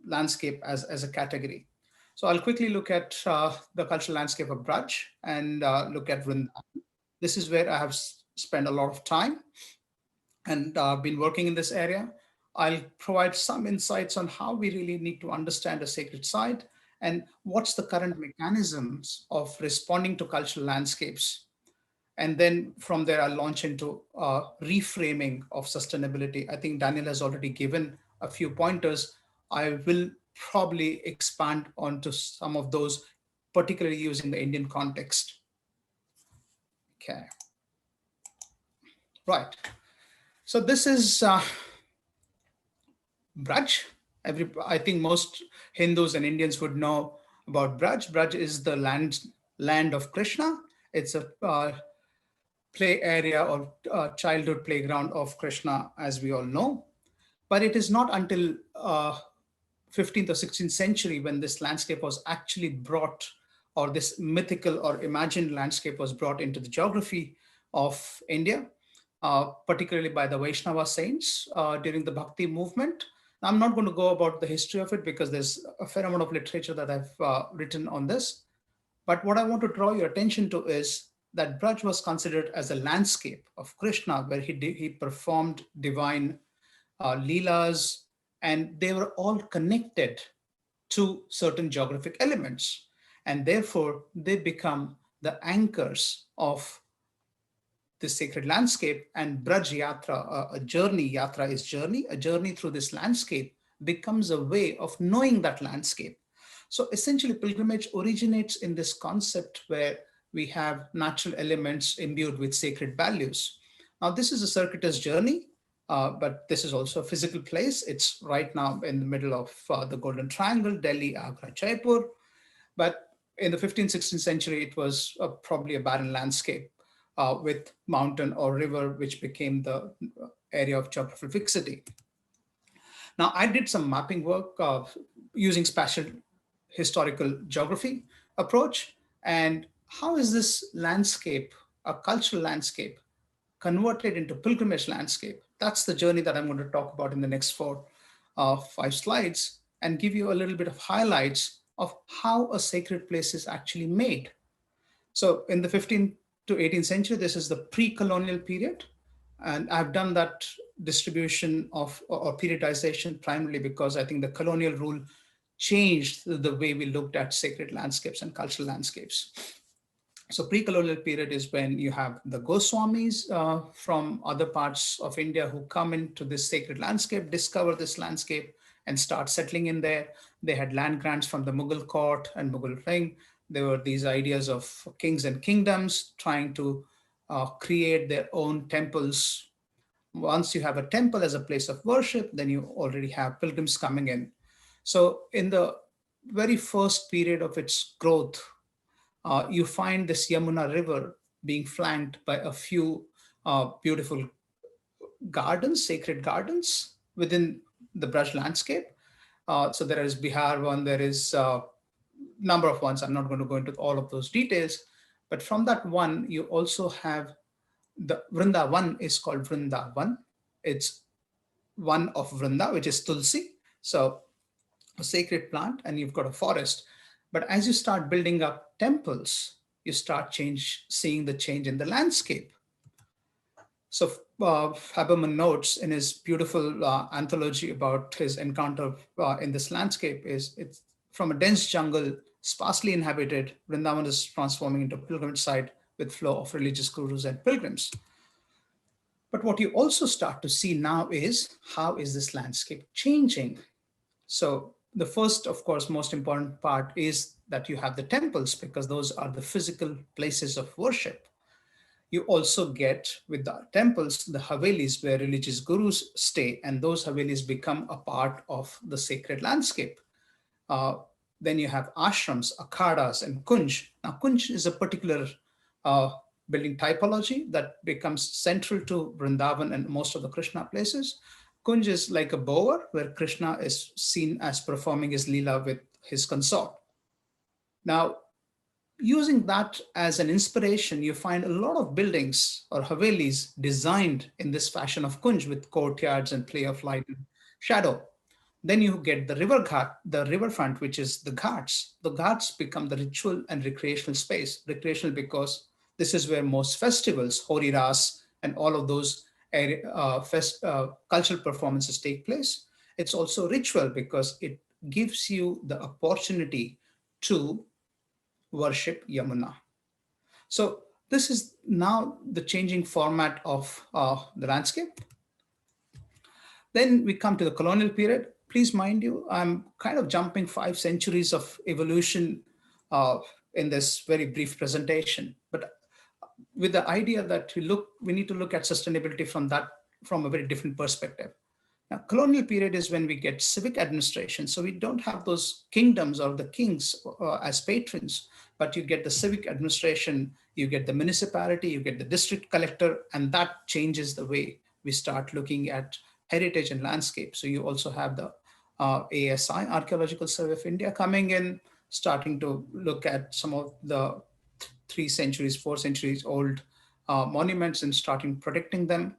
landscape as a category. So I'll quickly look at the cultural landscape of Braj and look at Vrindavan. This is where I have spent a lot of time and been working in this area. I'll provide some insights on how we really need to understand a sacred site and what's the current mechanisms of responding to cultural landscapes. And then from there, I'll launch into reframing of sustainability. I think Daniel has already given a few pointers. I will probably expand onto some of those, particularly using the Indian context. Okay. Right. So this is Braj. I think most Hindus and Indians would know about Braj. Braj is the land of Krishna. It's a play area or childhood playground of Krishna, as we all know. But it is not until 15th or 16th century when this landscape was actually brought, or this mythical or imagined landscape was brought into the geography of India, particularly by the Vaishnava saints during the Bhakti movement. I'm not going to go about the history of it because there's a fair amount of literature that I've written on this. But what I want to draw your attention to is that Braj was considered as a landscape of Krishna, where he performed divine leelas, and they were all connected to certain geographic elements. And therefore, they become the anchors of the sacred landscape. And Braj Yatra, a journey, Yatra is journey, a journey through this landscape becomes a way of knowing that landscape. So essentially, pilgrimage originates in this concept where we have natural elements imbued with sacred values. Now, this is a circuitous journey, but this is also a physical place. It's right now in the middle of the Golden Triangle, Delhi, Agra, Jaipur. But in the 15th, 16th century, it was probably a barren landscape with mountain or river, which became the area of geographical fixity. Now, I did some mapping work using spatial historical geography approach. And how is this landscape, a cultural landscape, converted into pilgrimage landscape? That's the journey that I'm going to talk about in the next 5 slides, and give you a little bit of highlights of how a sacred place is actually made. So in the 15th to 18th century, this is the pre-colonial period. And I've done that distribution of or periodization primarily because I think the colonial rule changed the way we looked at sacred landscapes and cultural landscapes. So pre-colonial period is when you have the Goswamis from other parts of India who come into this sacred landscape, discover this landscape, and start settling in there. They had land grants from the Mughal court and Mughal ring. There were these ideas of kings and kingdoms trying to create their own temples. Once you have a temple as a place of worship, then you already have pilgrims coming in. So in the very first period of its growth, you find this Yamuna River being flanked by a few beautiful gardens, sacred gardens within the Braj landscape. So there is Bihar one, there is a number of ones. I'm not going to go into all of those details, but from that one, you also have the Vrindavan is called Vrindavan. It's one of Vrinda, which is Tulsi. So a sacred plant, and you've got a forest. But as you start building up temples, you start seeing the change in the landscape. So Haberman notes in his beautiful anthology about his encounter in this landscape it's from a dense jungle, sparsely inhabited, Vrindavan is transforming into a pilgrimage site with flow of religious gurus and pilgrims. But what you also start to see now is, how is this landscape changing? So the first, of course, most important part is that you have the temples, because those are the physical places of worship. You also get, with the temples, the havelis where religious gurus stay, and those havelis become a part of the sacred landscape. Then you have ashrams, akhadas, and kunj. Now, kunj is a particular building typology that becomes central to Vrindavan and most of the Krishna places. Kunj is like a bower where Krishna is seen as performing his lila with his consort. Now, using that as an inspiration, you find a lot of buildings or havelis designed in this fashion of kunj, with courtyards and play of light and shadow. Then you get the riverfront, which is the ghats. The ghats become the ritual and recreational space. Recreational because this is where most festivals, Hori Ras, and all of those cultural performances take place. It's also ritual because it gives you the opportunity to worship Yamuna. So this is now the changing format of the landscape. Then we come to the colonial period. Please mind you, I'm kind of jumping 5 centuries of evolution in this very brief presentation, but with the idea that we need to look at sustainability from a very different perspective. Now, colonial period is when we get civic administration. So we don't have those kingdoms or the kings as patrons, but you get the civic administration, you get the municipality, you get the district collector, and that changes the way we start looking at heritage and landscape. So you also have the ASI, Archaeological Survey of India, coming in, starting to look at some of the 3 centuries, 4 centuries old monuments and starting protecting them.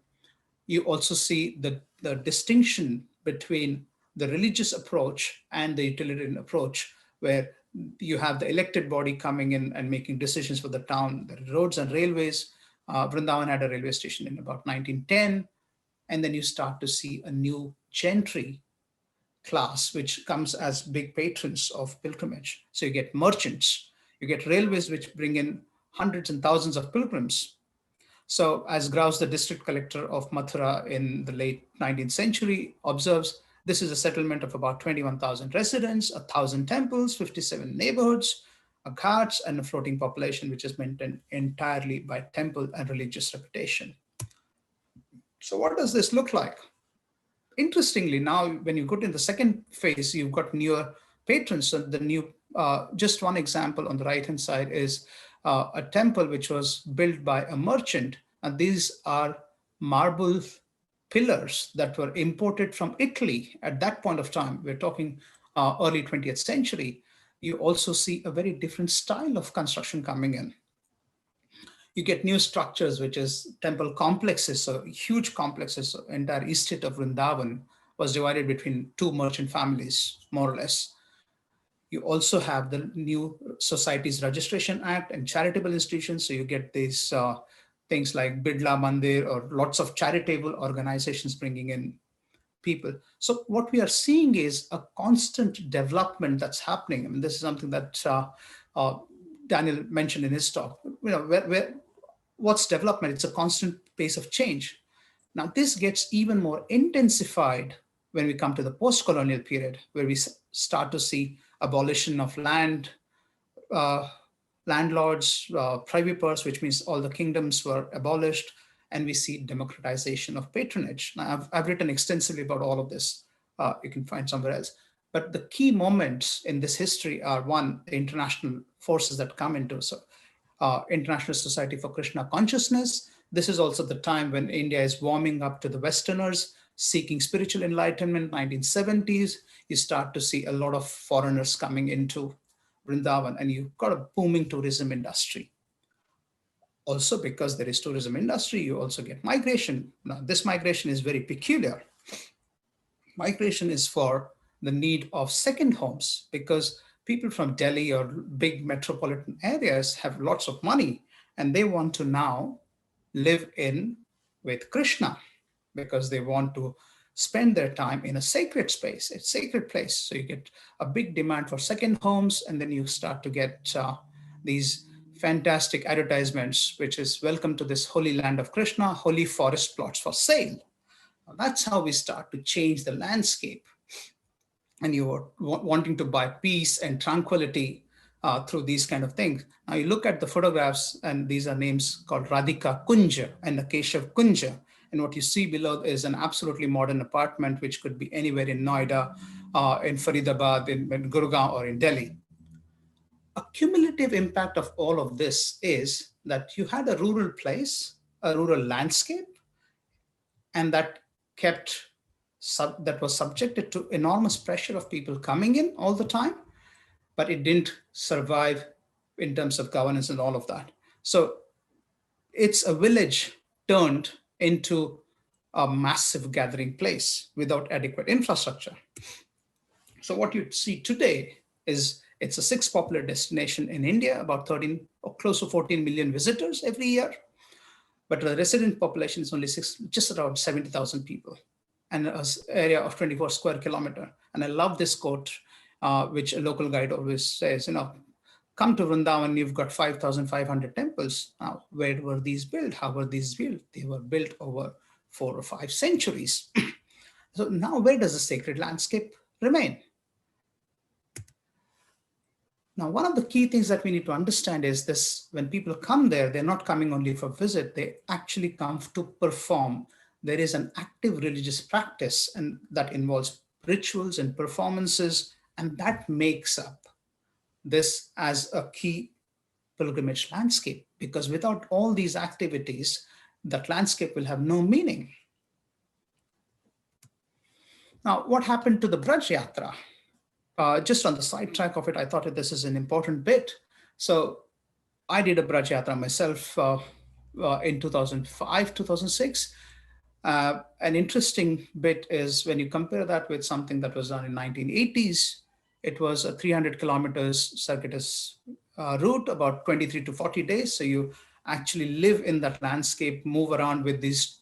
You also see the distinction between the religious approach and the utilitarian approach, where you have the elected body coming in and making decisions for the town, the roads and railways. Vrindavan had a railway station in about 1910. And then you start to see a new gentry class, which comes as big patrons of pilgrimage. So you get merchants, you get railways, which bring in hundreds and thousands of pilgrims. So as Graus, the district collector of Mathura in the late 19th century, observes, this is a settlement of about 21,000 residents, 1,000 temples, 57 neighborhoods, a ghats, and a floating population, which is maintained entirely by temple and religious reputation. So what does this look like? Interestingly, now when you go to the second phase, you've got newer patrons. So the new, just one example on the right-hand side is a temple which was built by a merchant. And these are marble pillars that were imported from Italy at that point of time, we're talking early 20th century, you also see a very different style of construction coming in. You get new structures, which is temple complexes, so huge complexes. So entire estate of Vrindavan was divided between two merchant families, more or less. You also have the new Societies Registration Act and charitable institutions. So you get these things like Bidla Mandir or lots of charitable organizations bringing in people. So what we are seeing is a constant development that's happening. I mean, this is something that Daniel mentioned in his talk. You know, what's development? It's a constant pace of change. Now, this gets even more intensified when we come to the post-colonial period, where we start to see abolition of land, landlords, privipers, which means all the kingdoms were abolished, and we see democratization of patronage. Now, I've written extensively about all of this. You can find somewhere else. But the key moments in this history are, one, the international forces that come into. So International Society for Krishna Consciousness. This is also the time when India is warming up to the Westerners, seeking spiritual enlightenment, 1970s. You start to see a lot of foreigners coming into Vrindavan, and you've got a booming tourism industry. Also, because there is tourism industry, you also get migration. Now, this migration is very peculiar. Migration is for the need of second homes, because people from Delhi or big metropolitan areas have lots of money, and they want to now live in with Krishna, because they want to spend their time in a sacred space, a sacred place. So you get a big demand for second homes, and then you start to get these fantastic advertisements, which is welcome to this holy land of Krishna, holy forest plots for sale. Now, that's how we start to change the landscape. And you are wanting to buy peace and tranquility through these kind of things. Now you look at the photographs, and these are names called Radhika Kunja and Keshav Kunja. And what you see below is an absolutely modern apartment, which could be anywhere in Noida, in Faridabad, in Gurgaon, or in Delhi. A cumulative impact of all of this is that you had a rural place, a rural landscape, and that was subjected to enormous pressure of people coming in all the time, but it didn't survive in terms of governance and all of that. So it's a village turned into a massive gathering place without adequate infrastructure. So what you see today is it's a sixth popular destination in India, about 13 or close to 14 million visitors every year. But the resident population is only just around 70,000 people, and an area of 24 square kilometer. And I love this quote, which a local guide always says, come to Vrindavan, you've got 5,500 temples. Now, where were these built? How were these built? They were built over 4 or 5 centuries. So now where does the sacred landscape remain? Now, one of the key things that we need to understand is this: when people come there, they're not coming only for visit, they actually come to perform. There is an active religious practice, and that involves rituals and performances, and that makes up this as a key pilgrimage landscape, because without all these activities, that landscape will have no meaning. Now, what happened to the Braj Yatra? Just on the sidetrack of it, I thought that this is an important bit. So I did a Braj Yatra myself in 2005, 2006. An interesting bit is when you compare that with something that was done in 1980s, it was a 300 kilometers circuitous route, about 23 to 40 days. So you actually live in that landscape, move around with these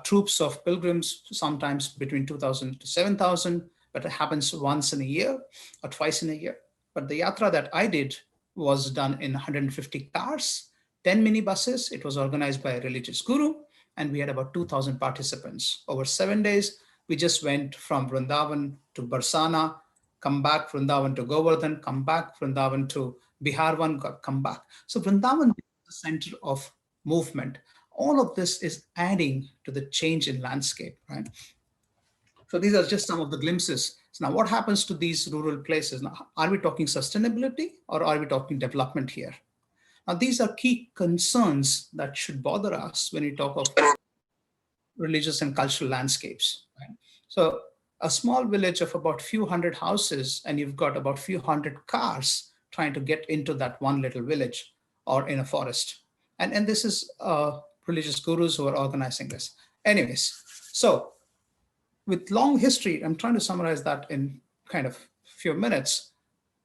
troops of pilgrims, sometimes between 2,000 to 7,000, but it happens once in a year or twice in a year. But the yatra that I did was done in 150 cars, 10 minibuses. It was organized by a religious guru, and we had about 2,000 participants. Over 7 days, we just went from Vrindavan to Barsana, come back, Vrindavan to Govardhan, come back, Vrindavan to Biharvan, come back. So Vrindavan is the center of movement. All of this is adding to the change in landscape, right? So these are just some of the glimpses. So now what happens to these rural places? Now, are we talking sustainability or are we talking development here? Now, these are key concerns that should bother us when we talk of religious and cultural landscapes. Right? So a small village of about few hundred houses, and you've got about few hundred cars trying to get into that one little village or in a forest. And this is religious gurus who are organizing this. Anyways, so with long history, I'm trying to summarize that in kind of few minutes.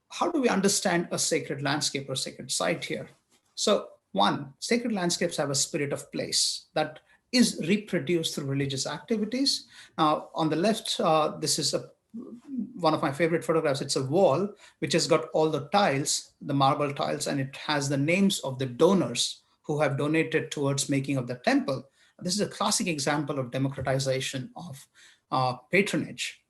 How do we understand a sacred landscape or sacred site here? So one, sacred landscapes have a spirit of place that is reproduced through religious activities. Now, on the left, this is one of my favorite photographs. It's a wall which has got all the tiles, the marble tiles, and it has the names of the donors who have donated towards making of the temple. This is a classic example of democratization of patronage.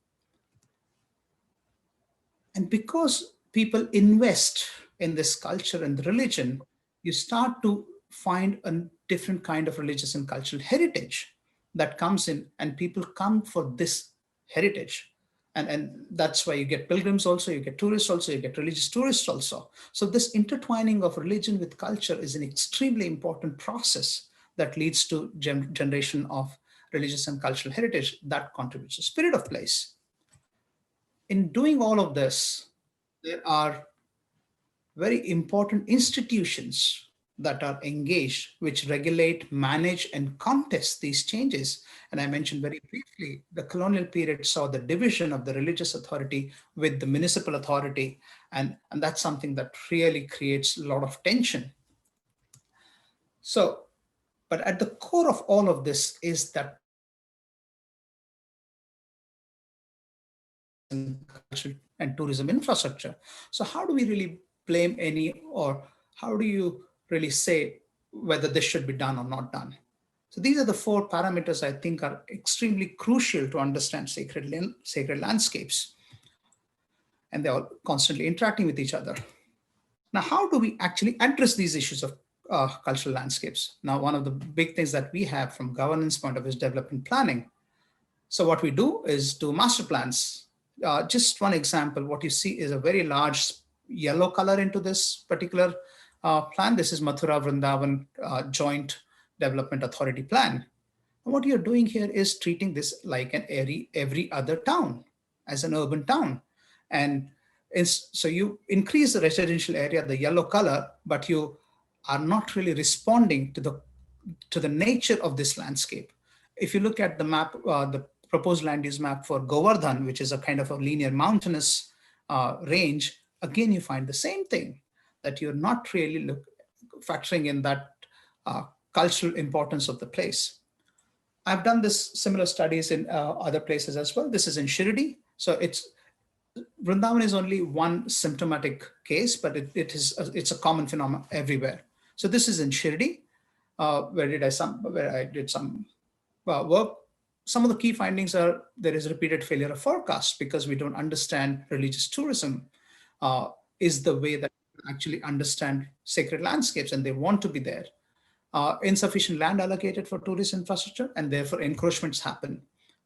And because people invest in this culture and religion, you start to find a different kind of religious and cultural heritage that comes in, and people come for this heritage. And that's why you get pilgrims also, you get tourists also, you get religious tourists also. So this intertwining of religion with culture is an extremely important process that leads to generation of religious and cultural heritage that contributes to spirit of place. In doing all of this, there are very important institutions that are engaged, which regulate, manage, and contest these changes. And I mentioned very briefly, the colonial period saw the division of the religious authority with the municipal authority. And that's something that really creates a lot of tension. So, but at the core of all of this is that and tourism infrastructure. So how do we really blame any, or how do you really say whether this should be done or not done? So these are the four parameters I think are extremely crucial to understand sacred landscapes. And they're all constantly interacting with each other. Now, how do we actually address these issues of cultural landscapes? Now, one of the big things that we have from governance point of view is development planning. So what we do is do master plans. Just one example, what you see is a very large yellow color into this particular plan. This is Mathura Vrindavan Joint Development Authority Plan. And what you're doing here is treating this like an every other town, as an urban town. And so you increase the residential area, the yellow color, but you are not really responding to the nature of this landscape. If you look at the map, the proposed land use map for Govardhan, which is a kind of a linear mountainous range, again, you find the same thing, that you're not really factoring in that cultural importance of the place. I've done this similar studies in other places as well. This is in Shirdi. So Vrindavan is only one symptomatic case, but it's a common phenomenon everywhere. So this is in Shirdi, where I did some work. Some of the key findings are there is repeated failure of forecast because we don't understand religious tourism is the way that we actually understand sacred landscapes, and they want to be there. Insufficient land allocated for tourist infrastructure, and therefore encroachments happen.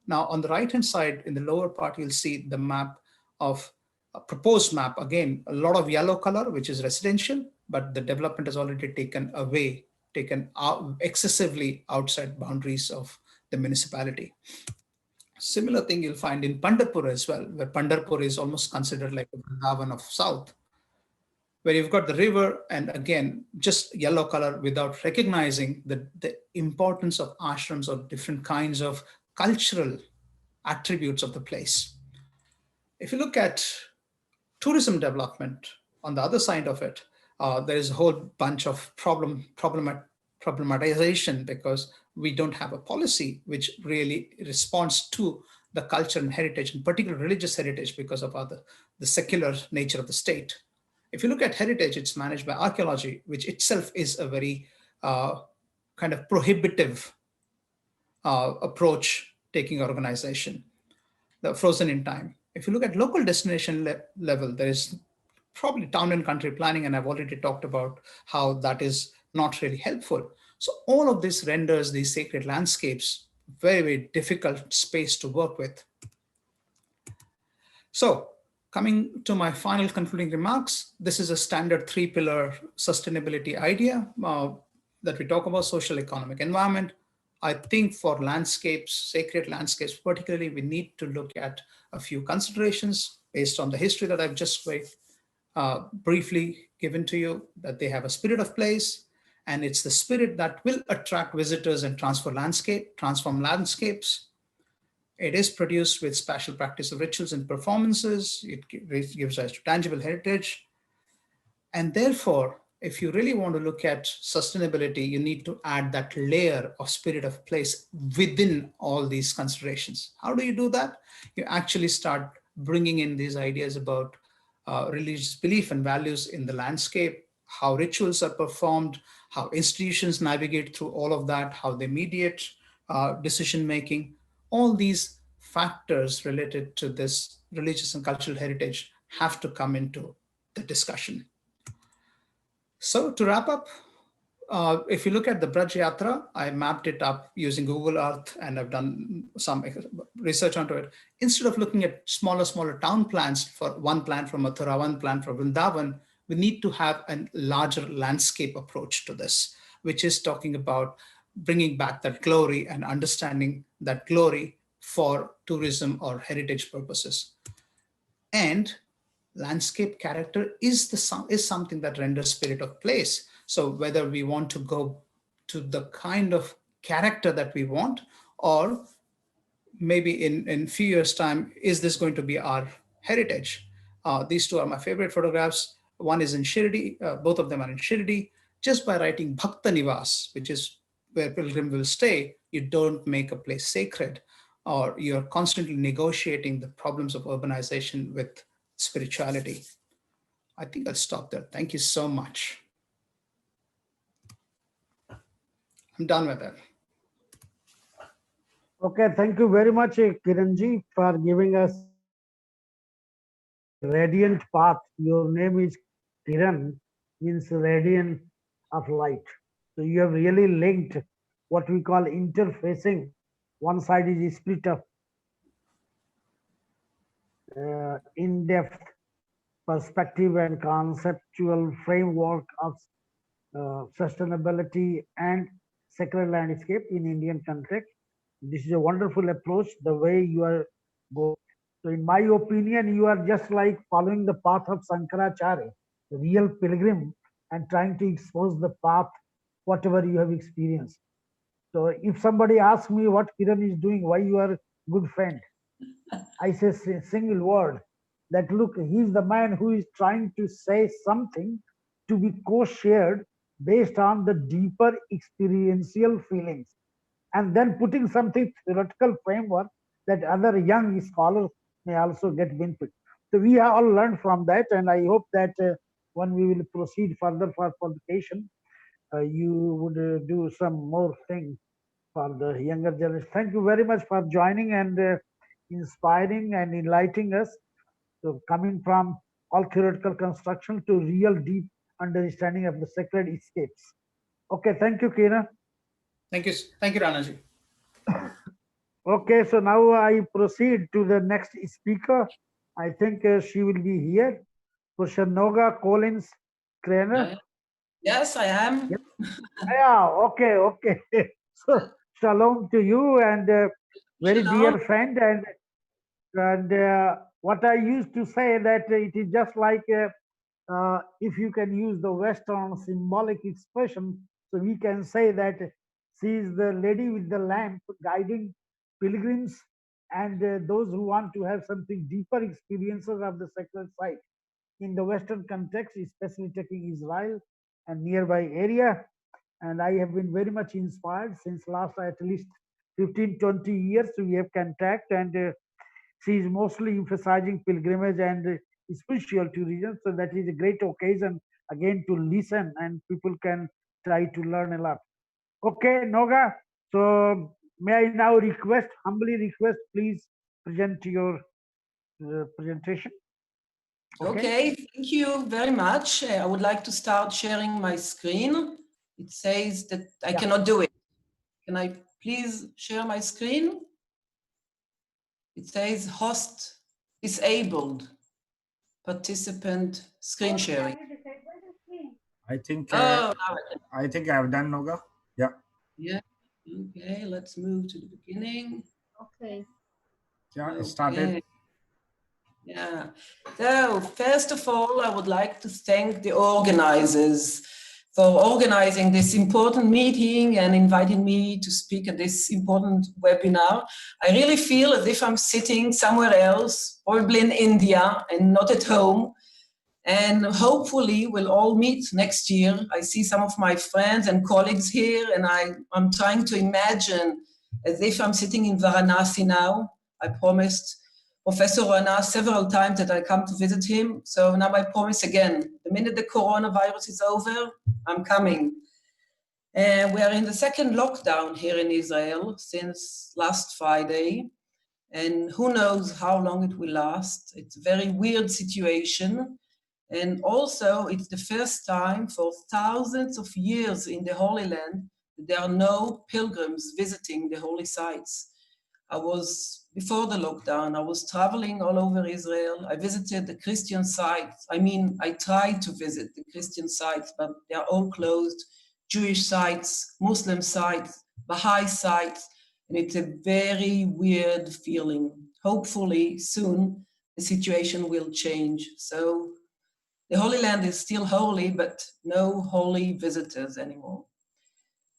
Now, on the right-hand side, in the lower part, you'll see the map of a proposed map. Again, a lot of yellow color, which is residential, but the development has already taken out excessively outside boundaries of the municipality. Similar thing you'll find in Pandharpur as well, where Pandharpur is almost considered like a Vrindavan of South, where you've got the river and again, just yellow color without recognizing the importance of ashrams or different kinds of cultural attributes of the place. If you look at tourism development, on the other side of it, there is a whole bunch of problematization because we don't have a policy which really responds to the culture and heritage, in particular religious heritage, because of the secular nature of the state. If you look at heritage, it's managed by archaeology, which itself is a very kind of prohibitive approach taking organization, frozen in time. If you look at local destination level, there is probably town and country planning, and I've already talked about how that is not really helpful. So all of this renders these sacred landscapes very, very difficult space to work with. So coming to my final concluding remarks, this is a standard 3-pillar sustainability idea that we talk about: social, economic, environment. I think for landscapes, sacred landscapes particularly, we need to look at a few considerations based on the history that I've just briefly given to you, that they have a spirit of place, and it's the spirit that will attract visitors and transform landscapes. It is produced with special practice of rituals and performances. It gives rise to tangible heritage. And therefore, if you really want to look at sustainability, you need to add that layer of spirit of place within all these considerations. How do you do that? You actually start bringing in these ideas about religious belief and values in the landscape, how rituals are performed, how institutions navigate through all of that, how they mediate decision-making. All these factors related to this religious and cultural heritage have to come into the discussion. So to wrap up, if you look at the Braj Yatra, I mapped it up using Google Earth, and I've done some research onto it. Instead of looking at smaller town plans, for one plan from Mathura, one plan for Vrindavan, we need to have a larger landscape approach to this, which is talking about bringing back that glory and understanding that glory for tourism or heritage purposes. And landscape character is something that renders spirit of place. So whether we want to go to the kind of character that we want, or maybe in few years' time, is this going to be our heritage? These two are my favorite photographs. One is in Shirdi, both of them are in Shirdi. Just by writing Bhakta Nivas, which is where pilgrim will stay, you don't make a place sacred, or you're constantly negotiating the problems of urbanization with spirituality. I think I'll stop there. Thank you so much. I'm done with that. Okay, thank you very much, Kiranji, for giving us radiant path. Your name is Kiran, means radiant of light. So you have really linked what we call interfacing. One side is the spirit of in-depth perspective and conceptual framework of sustainability and sacred landscape in Indian context. This is a wonderful approach, the way you are going. So in my opinion, you are just like following the path of Shankaracharya, the real pilgrim, and trying to expose the path, whatever you have experienced. So if somebody asks me what Kiran is doing, why you are a good friend, I say a single word, that look, he's the man who is trying to say something to be co-shared based on the deeper experiential feelings, and then putting something theoretical framework that other young scholars may also get benefit. So we have all learned from that, and I hope that when we will proceed further for publication, you would do some more things for the younger generation. Thank you very much for joining and inspiring and enlightening us. So coming from all theoretical construction to real deep understanding of the sacred escapes. Okay, thank you, Kiran. Thank you, Ranaji. Okay, so now I proceed to the next speaker. I think she will be here. Patricia Noga Collins-Kreiner. Yes, I am. Yep. Yeah, okay. So shalom to you, and very Shalom. dear friend. And what I used to say that it is just like if you can use the Western symbolic expression, so we can say that she is the lady with the lamp guiding pilgrims and those who want to have something deeper experiences of the sacred site. In the Western context, especially taking Israel and nearby area. And I have been very much inspired since last at least 15-20 years. We have contact, and she is mostly emphasizing pilgrimage and spiritual tourism. So that is a great occasion again to listen, and people can try to learn a lot. Okay, Noga. So may I now humbly request, please present your presentation. Okay, thank you very much. I would like to start sharing my screen. It says that I cannot do it. Can I please share my screen? It says host disabled, participant screen sharing. I think Oh, I think I've done, Noga. Yeah. yeah. Okay, let's move to the beginning. Okay. Yeah, it started. Yeah. So first of all, I would like to thank the organizers for organizing this important meeting and inviting me to speak at this important webinar. I really feel as if I'm sitting somewhere else, probably in India and not at home. And hopefully we'll all meet next year. I see some of my friends and colleagues here, and I'm trying to imagine as if I'm sitting in Varanasi now. I promised Professor Rana several times that I come to visit him. So now I promise again, the minute the coronavirus is over, I'm coming. And we are in the second lockdown here in Israel since last Friday. And who knows how long it will last. It's a very weird situation. And also, it's the first time for thousands of years in the Holy Land that there are no pilgrims visiting the holy sites. Before the lockdown, I was traveling all over Israel. I visited the Christian sites. I mean, I tried to visit the Christian sites, but they are all closed. Jewish sites, Muslim sites, Baha'i sites, and it's a very weird feeling. Hopefully, soon, the situation will change. So the Holy Land is still holy, but no holy visitors anymore.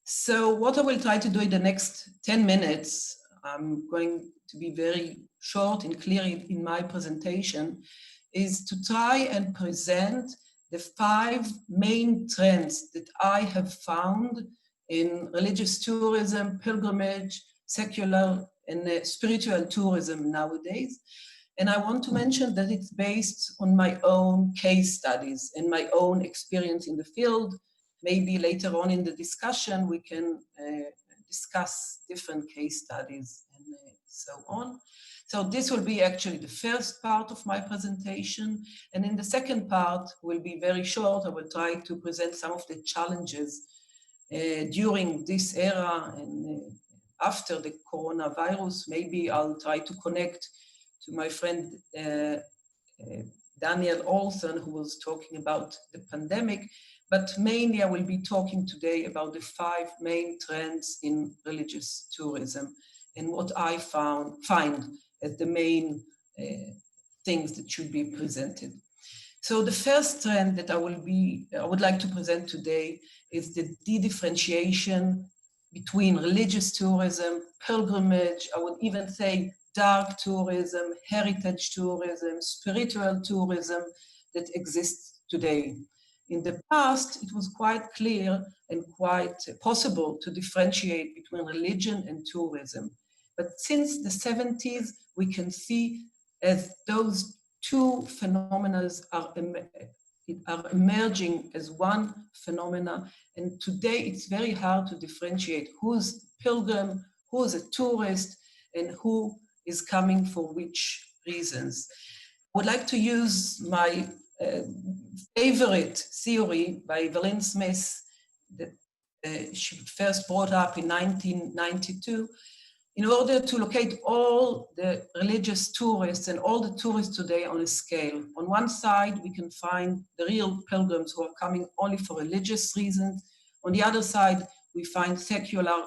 So what I will try to do in the next 10 minutes, I'm going to be very short and clear in my presentation, is to try and present the 5 main trends that I have found in religious tourism, pilgrimage, secular and spiritual tourism nowadays. And I want to mention that it's based on my own case studies and my own experience in the field. Maybe later on in the discussion, we can discuss different case studies and so on. So this will be actually the first part of my presentation. And in the second part will be very short. I will try to present some of the challenges during this era and after the coronavirus. Maybe I'll try to connect to my friend Daniel Olsen, who was talking about the pandemic, but mainly I will be talking today about the 5 main trends in religious tourism and what I find as the main things that should be presented. So the first trend that I would like to present today is the de-differentiation between religious tourism, pilgrimage, I would even say dark tourism, heritage tourism, spiritual tourism that exists today. In the past, it was quite clear and quite possible to differentiate between religion and tourism. But since the 70s, we can see as those 2 phenomena are emerging as one phenomena. And today it's very hard to differentiate who's pilgrim, who's a tourist, and who is coming for which reasons. I would like to use my favorite theory by Evelyn Smith that she first brought up in 1992 in order to locate all the religious tourists and all the tourists today on a scale. On one side, we can find the real pilgrims who are coming only for religious reasons. On the other side, we find secular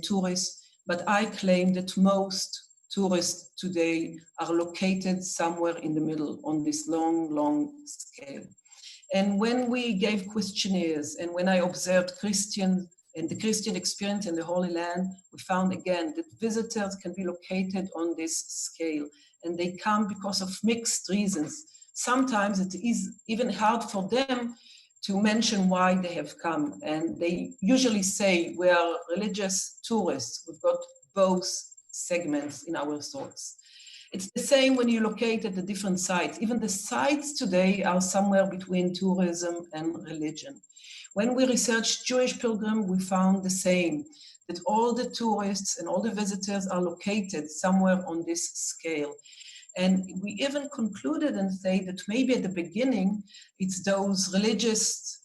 tourists, but I claim that most tourists today are located somewhere in the middle on this long, long scale. And when we gave questionnaires and when I observed Christian and the Christian experience in the Holy Land, we found again that visitors can be located on this scale and they come because of mixed reasons. Sometimes it is even hard for them to mention why they have come. And they usually say, we are religious tourists. We've got both segments in our thoughts. It's the same when you locate at the different sites. Even the sites today are somewhere between tourism and religion. When we researched Jewish pilgrim, we found the same, that all the tourists and all the visitors are located somewhere on this scale. And we even concluded and say that maybe at the beginning, it's those religious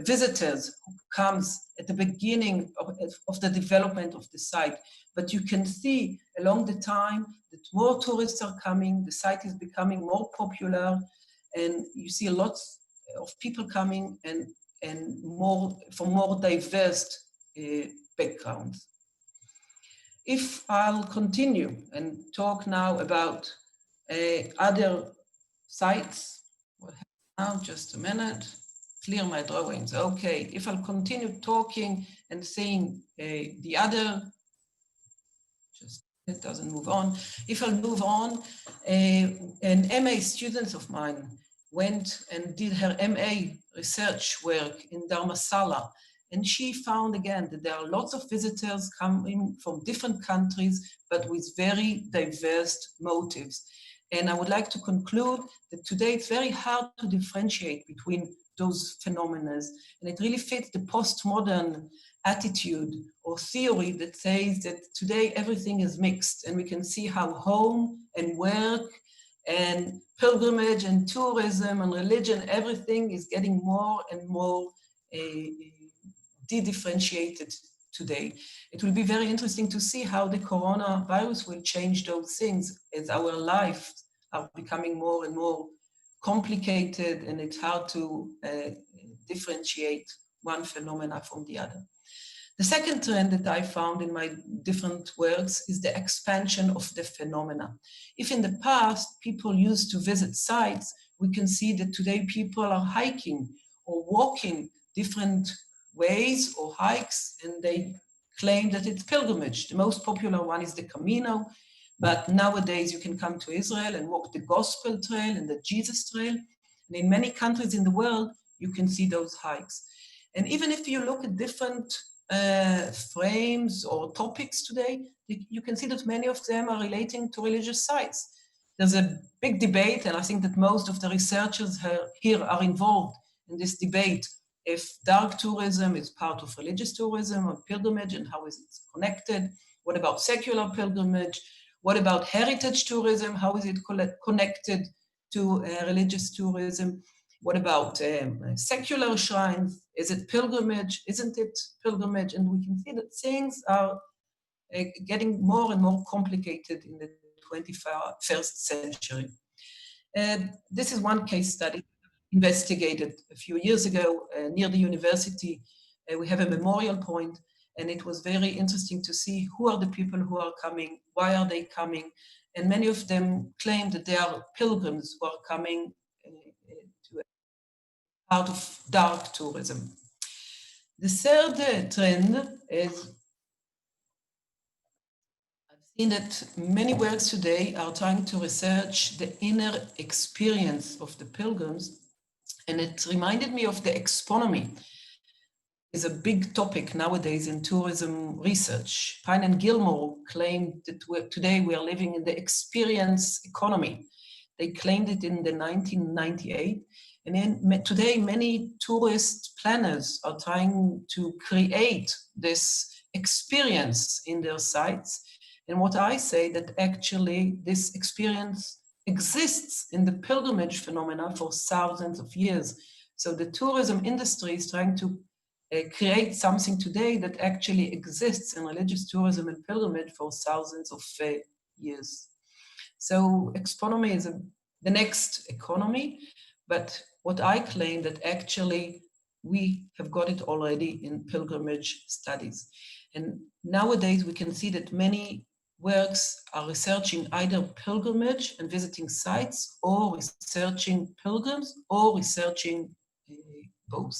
visitors who comes at the beginning of the development of the site. But you can see along the time that more tourists are coming, the site is becoming more popular, and you see lots of people coming and more from more diverse backgrounds. If I'll continue and talk now about other sites, now just a minute, clear my drawings. Okay, if I'll continue talking and saying the other, just it doesn't move on. If I'll move on, an MA student of mine went and did her MA research work in Dharamsala, and she found again that there are lots of visitors coming from different countries, but with very diverse motives. And I would like to conclude that today it's very hard to differentiate between those phenomena, and it really fits the postmodern attitude or theory that says that today everything is mixed, and we can see how home and work and pilgrimage and tourism and religion, everything is getting more and more de-differentiated today. It will be very interesting to see how the coronavirus will change those things as our lives are becoming more and more complicated, and it's hard to differentiate one phenomena from the other. The second trend that I found in my different works is the expansion of the phenomena. If in the past people used to visit sites, we can see that today people are hiking or walking different ways or hikes, and they claim that it's pilgrimage. The most popular one is the Camino, but nowadays you can come to Israel and walk the Gospel Trail and the Jesus Trail. And in many countries in the world, you can see those hikes. And even if you look at different frames or topics today, you can see that many of them are relating to religious sites. There's a big debate, and I think that most of the researchers here are involved in this debate, if dark tourism is part of religious tourism or pilgrimage, and how is it connected? What about secular pilgrimage? What about heritage tourism? How is it connected to religious tourism? What about secular shrines? Is it pilgrimage? Isn't it pilgrimage? And we can see that things are getting more and more complicated in the 21st century. This is one case study investigated a few years ago near the university. We have a memorial point, and it was very interesting to see who are the people who are coming, why are they coming, and many of them claim that they are pilgrims who are coming to part of dark tourism. The third trend is, I've seen that many works today are trying to research the inner experience of the pilgrims, and it reminded me of the exponomy. Is a big topic nowadays in tourism research. Pine and Gilmore claimed that today we are living in the experience economy. They claimed it in the 1998. And then today, many tourist planners are trying to create this experience in their sites. And what I say that actually this experience exists in the pilgrimage phenomena for thousands of years. So the tourism industry is trying to create something today that actually exists in religious tourism and pilgrimage for thousands of years. So exponomy is the next economy, but what I claim that actually we have got it already in pilgrimage studies. And nowadays we can see that many works are researching either pilgrimage and visiting sites, or researching pilgrims, or researching both.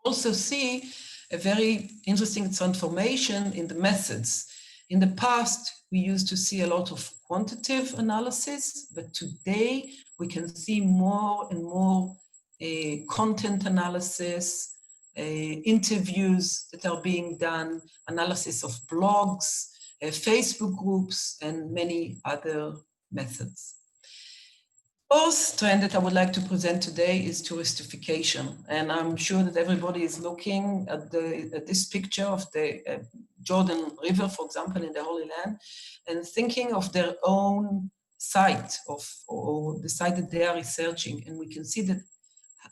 Also see a very interesting transformation in the methods. In the past, we used to see a lot of quantitative analysis, but today we can see more and more content analysis, interviews that are being done, analysis of blogs, Facebook groups, and many other methods. Fourth trend that I would like to present today is touristification. And I'm sure that everybody is looking at this picture of the Jordan River, for example, in the Holy Land, and thinking of their own site or the site that they are researching. And we can see that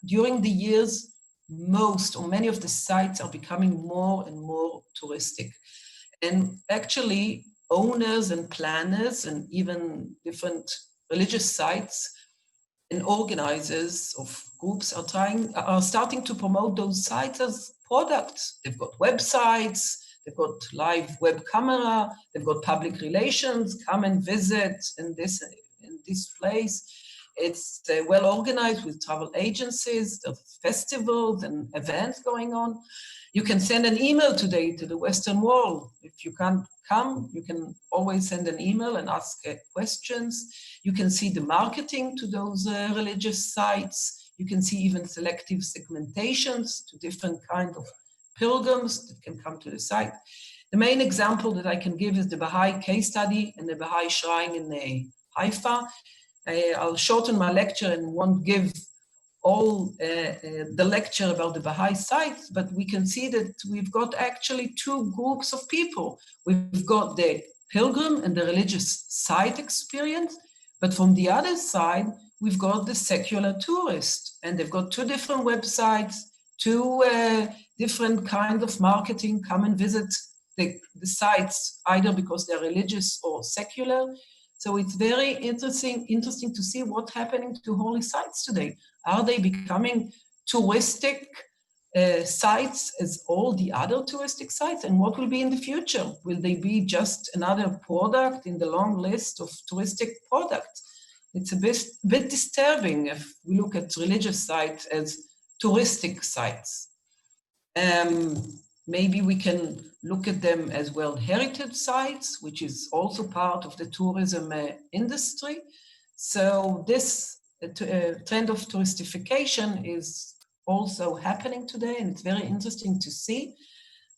during the years, most or many of the sites are becoming more and more touristic. And actually, owners and planners and even different religious sites and organizers of groups are starting to promote those sites as products. They've got websites, they've got live web camera, they've got public relations, come and visit in this place. It's well organized with travel agencies, there's festivals and events going on. You can send an email today to the Western world. If you can't come, you can always send an email and ask questions. You can see the marketing to those religious sites. You can see even selective segmentations to different kinds of pilgrims that can come to the site. The main example that I can give is the Baha'i case study and the Baha'i shrine in Haifa. I'll shorten my lecture and won't give all the lecture about the Baha'i sites, but we can see that we've got actually two groups of people. We've got the pilgrim and the religious site experience, but from the other side, we've got the secular tourist, and they've got two different websites, two different kinds of marketing. Come and visit the sites, either because they're religious or secular. So it's very interesting to see what's happening to holy sites today. Are they becoming touristic sites as all the other touristic sites? And what will be in the future? Will they be just another product in the long list of touristic products? It's a bit disturbing if we look at religious sites as touristic sites. Maybe we can look at them as World Heritage Sites, which is also part of the tourism industry. So this trend of touristification is also happening today, and it's very interesting to see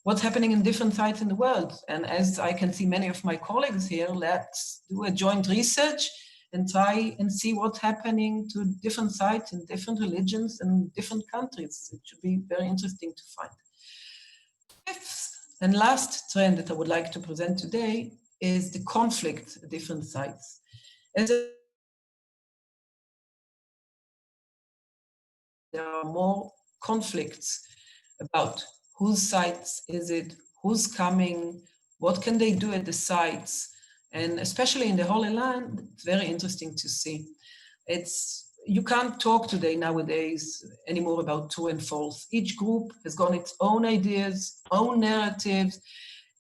what's happening in different sites in the world. And as I can see many of my colleagues here, let's do a joint research and try and see what's happening to different sites in different religions and different countries. It should be very interesting to find. Fifth and last trend that I would like to present today is the conflict at different sites. There are more conflicts about whose sites is it, who's coming, what can they do at the sites, and especially in the Holy Land, it's very interesting to see. You can't talk today nowadays anymore about true and false. Each group has got its own ideas, own narratives,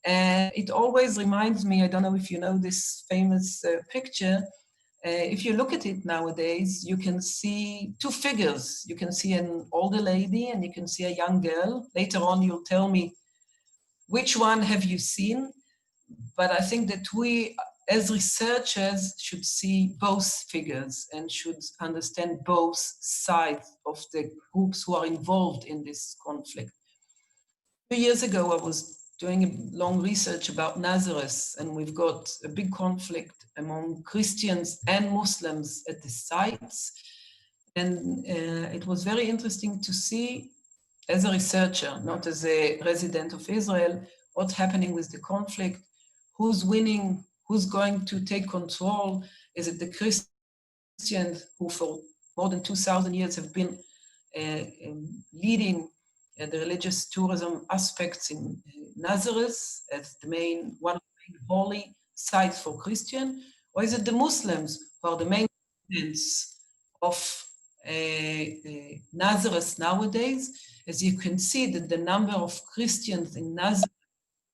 and it always reminds me, I don't know if you know this famous picture, if you look at it nowadays, you can see two figures. You can see an older lady and you can see a young girl. Later on, you'll tell me which one have you seen, but I think that we, as researchers, should see both figures and should understand both sides of the groups who are involved in this conflict. 2 years ago, I was doing a long research about Nazareth, and we've got a big conflict among Christians and Muslims at the sites. And it was very interesting to see, as a researcher, not as a resident of Israel, what's happening with the conflict, who's winning, who's going to take control. Is it the Christians who for more than 2,000 years have been leading the religious tourism aspects in Nazareth as one of the main holy sites for Christian, or is it the Muslims who are the main residents of Nazareth nowadays? As you can see, that the number of Christians in Nazareth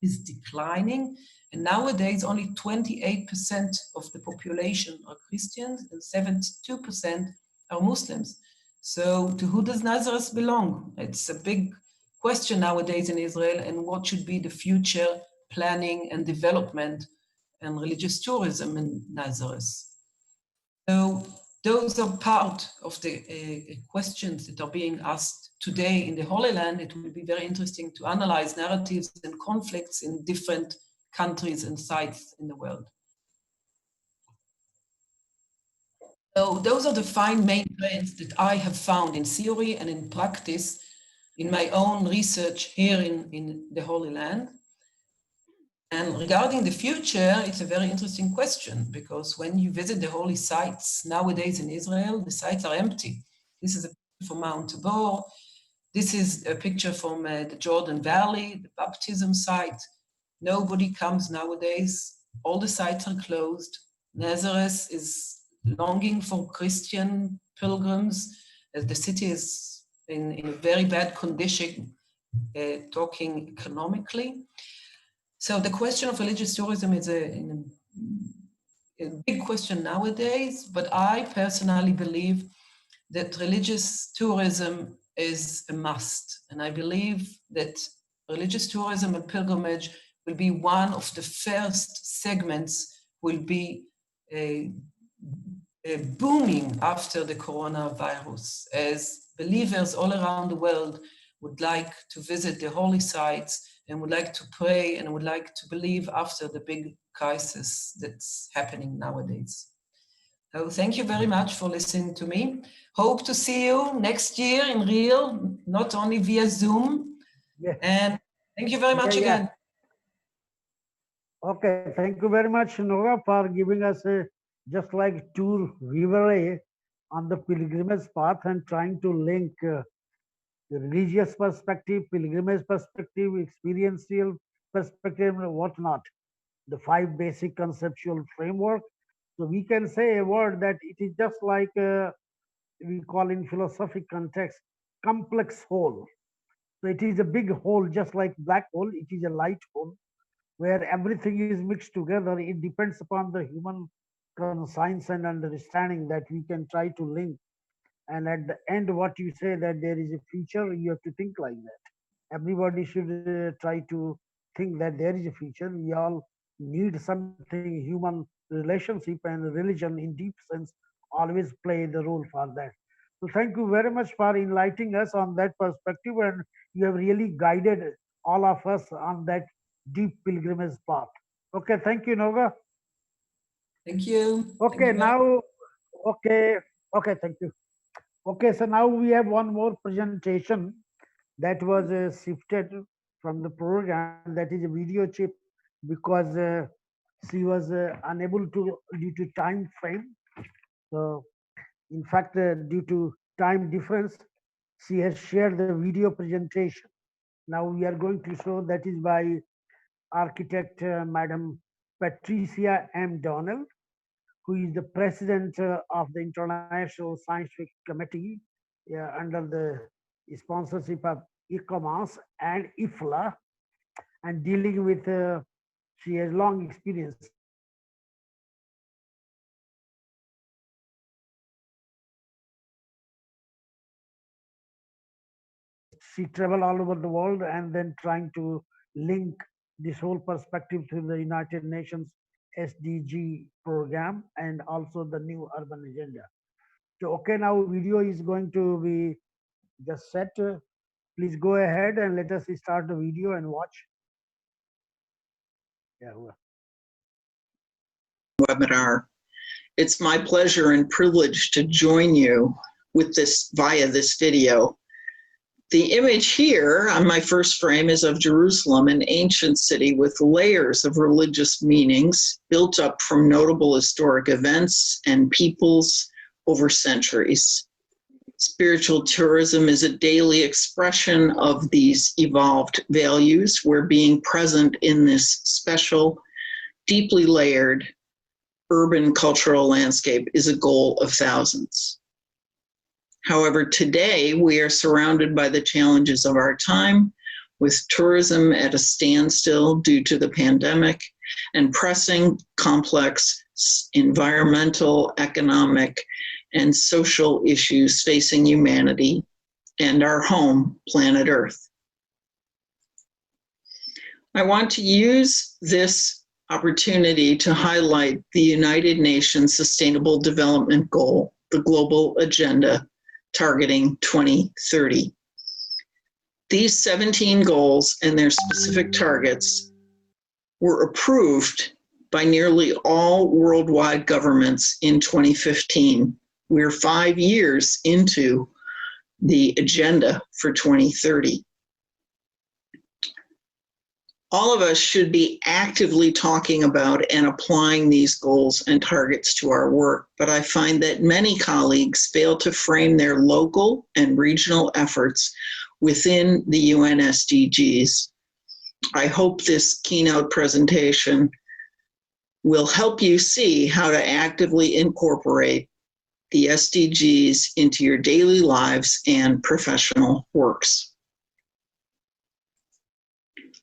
is declining, and nowadays only 28% of the population are Christians and 72% are Muslims. So to who does Nazareth belong? It's a big question nowadays in Israel, and what should be the future planning and development and religious tourism in Nazareth. So those are part of the questions that are being asked today in the Holy Land. It will be very interesting to analyze narratives and conflicts in different countries and sites in the world. So those are the 5 main trends that I have found in theory and in practice in my own research here in the Holy Land. And regarding the future, it's a very interesting question, because when you visit the holy sites nowadays in Israel, the sites are empty. This is a picture from Mount Tabor. This is a picture from the Jordan Valley, the baptism site. Nobody comes nowadays. All the sites are closed. Nazareth is longing for Christian pilgrims. as the city is in a very bad condition, talking economically. So the question of religious tourism is a big question nowadays, but I personally believe that religious tourism is a must. And I believe that religious tourism and pilgrimage will be one of the first segments will be booming after the coronavirus, as believers all around the world would like to visit the holy sites and would like to pray and would like to believe after the big crisis that's happening nowadays. So thank you very much for listening to me. Hope to see you next year in Rio, not only via Zoom. Yeah. And thank you very much again. Okay, thank you very much, Noga, for giving us a just like tour vivere on the pilgrimage path and trying to link the religious perspective, pilgrimage perspective, experiential perspective, and whatnot. The 5 basic conceptual framework. So we can say a word that it is just like we call in philosophic context, complex whole. So it is a big hole, just like black hole. It is a light hole where everything is mixed together. It depends upon the human conscience and understanding that we can try to link. And at the end, what you say that there is a future, you have to think like that. Everybody should try to think that there is a future. We all need something, human relationship and religion in deep sense always play the role for that. So thank you very much for enlightening us on that perspective, and you have really guided all of us on that deep pilgrimage path. Okay, thank you, Noga. Thank you. Okay, Thank you now, okay, thank you. Okay, so now we have one more presentation that was shifted from the program. That is a video chip because she was unable to due to time frame. So, in fact, due to time difference, she has shared the video presentation. Now we are going to show that is by architect Madam Patricia M. Donnell, who is the president of the International Scientific Committee under the sponsorship of ICOMOS and IFLA, and dealing with, she has long experience. She traveled all over the world and then trying to link this whole perspective to the United Nations SDG program and also the new urban agenda. So, okay, now video is going to be just set. Please go ahead and let us start the video and watch. Yeah. Webinar. It's my pleasure and privilege to join you with this via this video. The image here on my first frame is of Jerusalem, an ancient city with layers of religious meanings built up from notable historic events and peoples over centuries. Spiritual tourism is a daily expression of these evolved values, where being present in this special, deeply layered urban cultural landscape is a goal of thousands. However, today we are surrounded by the challenges of our time, with tourism at a standstill due to the pandemic and pressing, complex environmental, economic, and social issues facing humanity and our home, planet Earth. I want to use this opportunity to highlight the United Nations Sustainable Development Goal, the Global Agenda, targeting 2030. These 17 goals and their specific targets were approved by nearly all worldwide governments in 2015. We're 5 years into the agenda for 2030. All of us should be actively talking about and applying these goals and targets to our work, but I find that many colleagues fail to frame their local and regional efforts within the UN SDGs. I hope this keynote presentation will help you see how to actively incorporate the SDGs into your daily lives and professional works.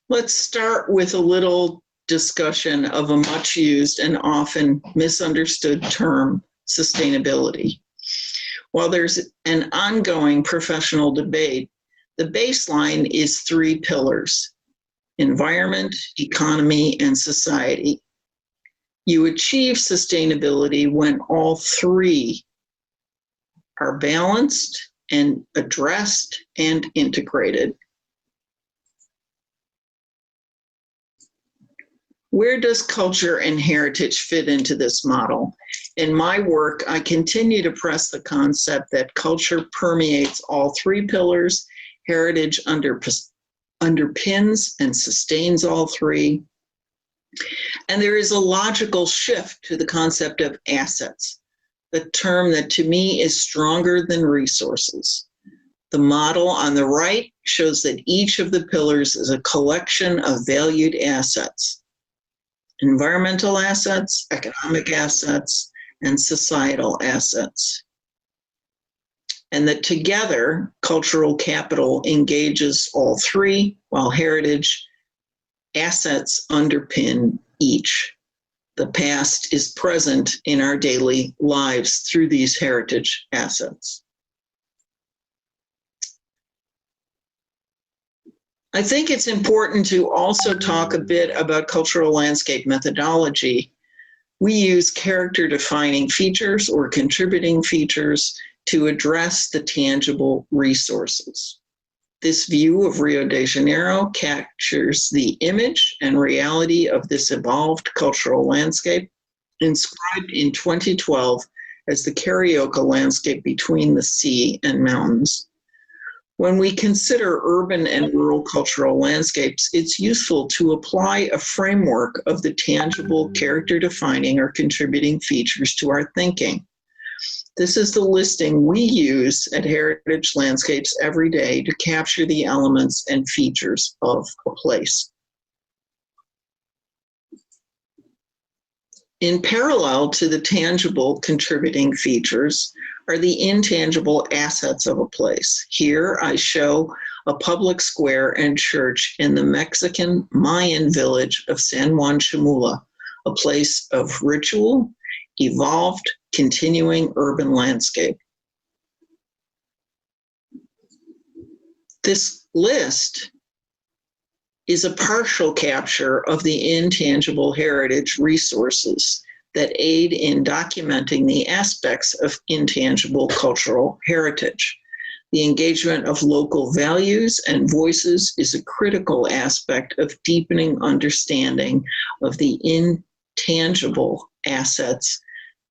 Let's start with a little discussion of a much used and often misunderstood term, sustainability. While there's an ongoing professional debate, the baseline is 3 pillars: environment, economy, and society. You achieve sustainability when all 3 are balanced and addressed and integrated. Where does culture and heritage fit into this model? In my work, I continue to press the concept that culture permeates all 3 pillars, heritage underpins and sustains all 3, and there is a logical shift to the concept of assets, the term that to me is stronger than resources. The model on the right shows that each of the pillars is a collection of valued assets: environmental assets, economic assets, and societal assets. And that together, cultural capital engages all 3, while heritage assets underpin each. The past is present in our daily lives through these heritage assets. I think it's important to also talk a bit about cultural landscape methodology. We use character-defining features or contributing features to address the tangible resources. This view of Rio de Janeiro captures the image and reality of this evolved cultural landscape, inscribed in 2012 as the Carioca landscape between the sea and mountains. When we consider urban and rural cultural landscapes, it's useful to apply a framework of the tangible character-defining or contributing features to our thinking. This is the listing we use at Heritage Landscapes every day to capture the elements and features of a place. In parallel to the tangible contributing features are the intangible assets of a place. Here I show a public square and church in the Mexican Mayan village of San Juan Chamula, a place of ritual, evolved, continuing urban landscape. This list is a partial capture of the intangible heritage resources that aid in documenting the aspects of intangible cultural heritage. The engagement of local values and voices is a critical aspect of deepening understanding of the intangible assets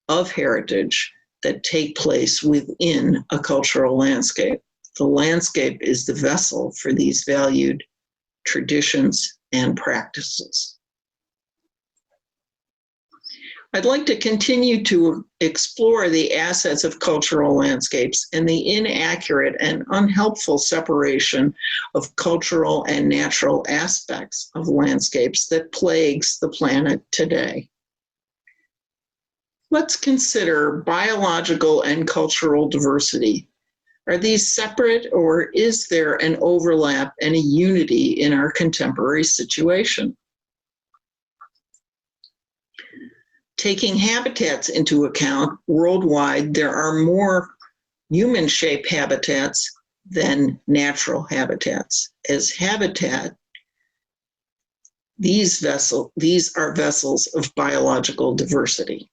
of heritage that take place within a cultural landscape. The landscape is the vessel for these valued traditions and practices. I'd like to continue to explore the assets of cultural landscapes and the inaccurate and unhelpful separation of cultural and natural aspects of landscapes that plagues the planet today. Let's consider biological and cultural diversity. Are these separate, or is there an overlap and a unity in our contemporary situation? Taking habitats into account, worldwide, there are more human-shaped habitats than natural habitats. As habitat, these are vessels of biological diversity.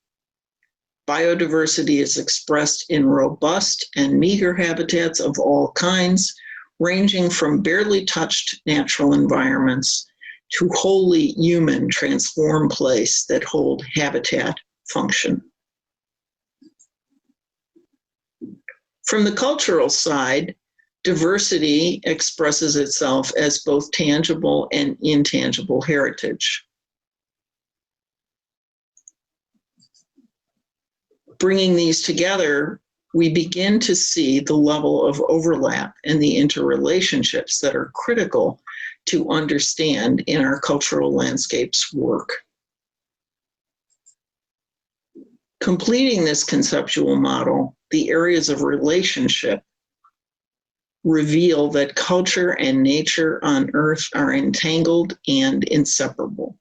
Biodiversity is expressed in robust and meager habitats of all kinds, ranging from barely touched natural environments to wholly human transformed place that hold habitat function. From the cultural side, diversity expresses itself as both tangible and intangible heritage. Bringing these together, we begin to see the level of overlap and the interrelationships that are critical to understand in our cultural landscapes work. Completing this conceptual model, the areas of relationship reveal that culture and nature on Earth are entangled and inseparable.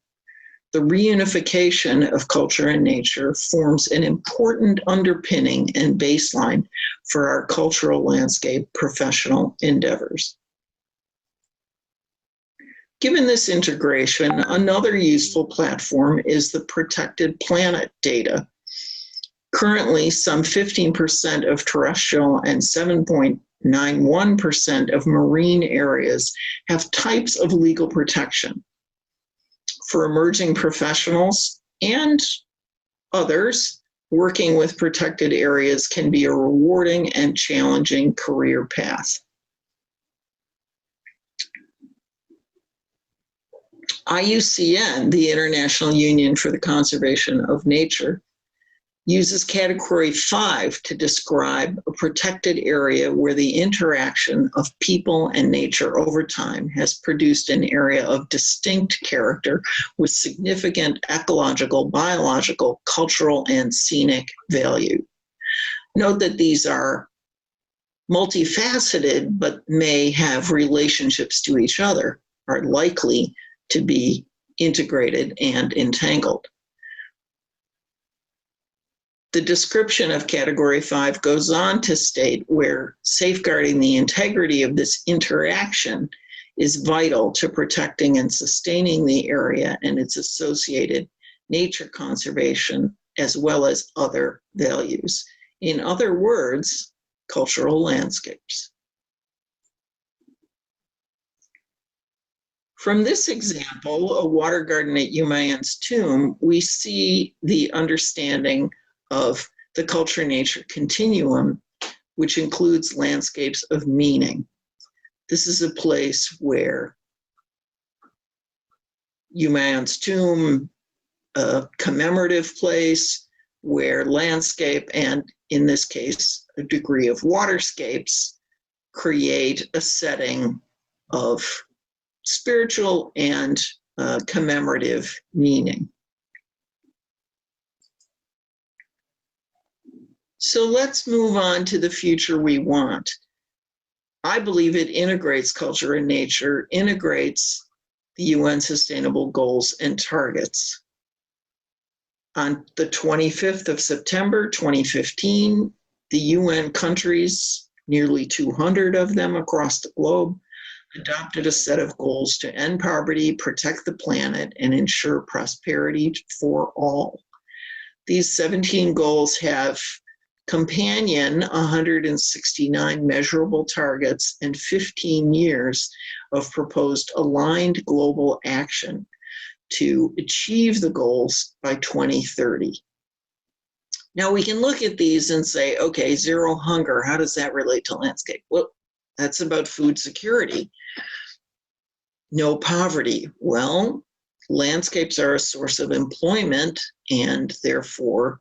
The reunification of culture and nature forms an important underpinning and baseline for our cultural landscape professional endeavors. Given this integration, another useful platform is the protected planet data. Currently, some 15% of terrestrial and 7.91% of marine areas have types of legal protection. For emerging professionals and others, working with protected areas can be a rewarding and challenging career path. IUCN, the International Union for the Conservation of Nature, uses category 5 to describe a protected area where the interaction of people and nature over time has produced an area of distinct character with significant ecological, biological, cultural, and scenic value. Note that these are multifaceted, but may have relationships to each other, are likely to be integrated and entangled. The description of category 5 goes on to state where safeguarding the integrity of this interaction is vital to protecting and sustaining the area and its associated nature conservation, as well as other values. In other words, cultural landscapes. From this example, a water garden at Humayun's tomb, we see the understanding of the culture-nature continuum, which includes landscapes of meaning. This is a place where Humayun's tomb, a commemorative place, where landscape and, in this case, a degree of waterscapes create a setting of spiritual and commemorative meaning. So let's move on to the future we want. I believe it integrates culture and nature, integrates the UN Sustainable Goals and Targets. On the 25th of September, 2015, the UN countries, nearly 200 of them across the globe, adopted a set of goals to end poverty, protect the planet, and ensure prosperity for all. These 17 goals have companion 169 measurable targets and 15 years of proposed aligned global action to achieve the goals by 2030. Now we can look at these and say, okay, zero hunger, how does that relate to landscape? Well, that's about food security. No poverty. Well, landscapes are a source of employment and therefore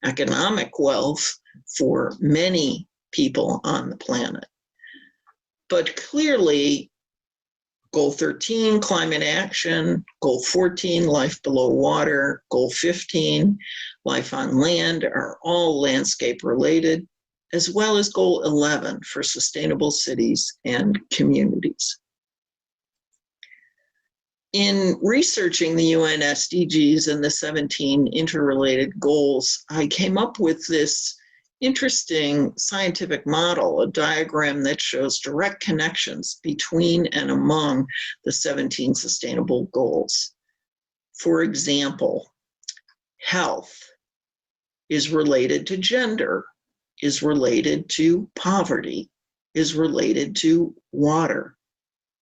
economic wealth for many people on the planet. But clearly, Goal 13, climate action, Goal 14, life below water, Goal 15, life on land, are all landscape related, as well as Goal 11 for sustainable cities and communities. In researching the UN SDGs and the 17 interrelated goals, I came up with this interesting scientific model, a diagram that shows direct connections between and among the 17 sustainable goals. For example, health is related to gender, is related to poverty, is related to water,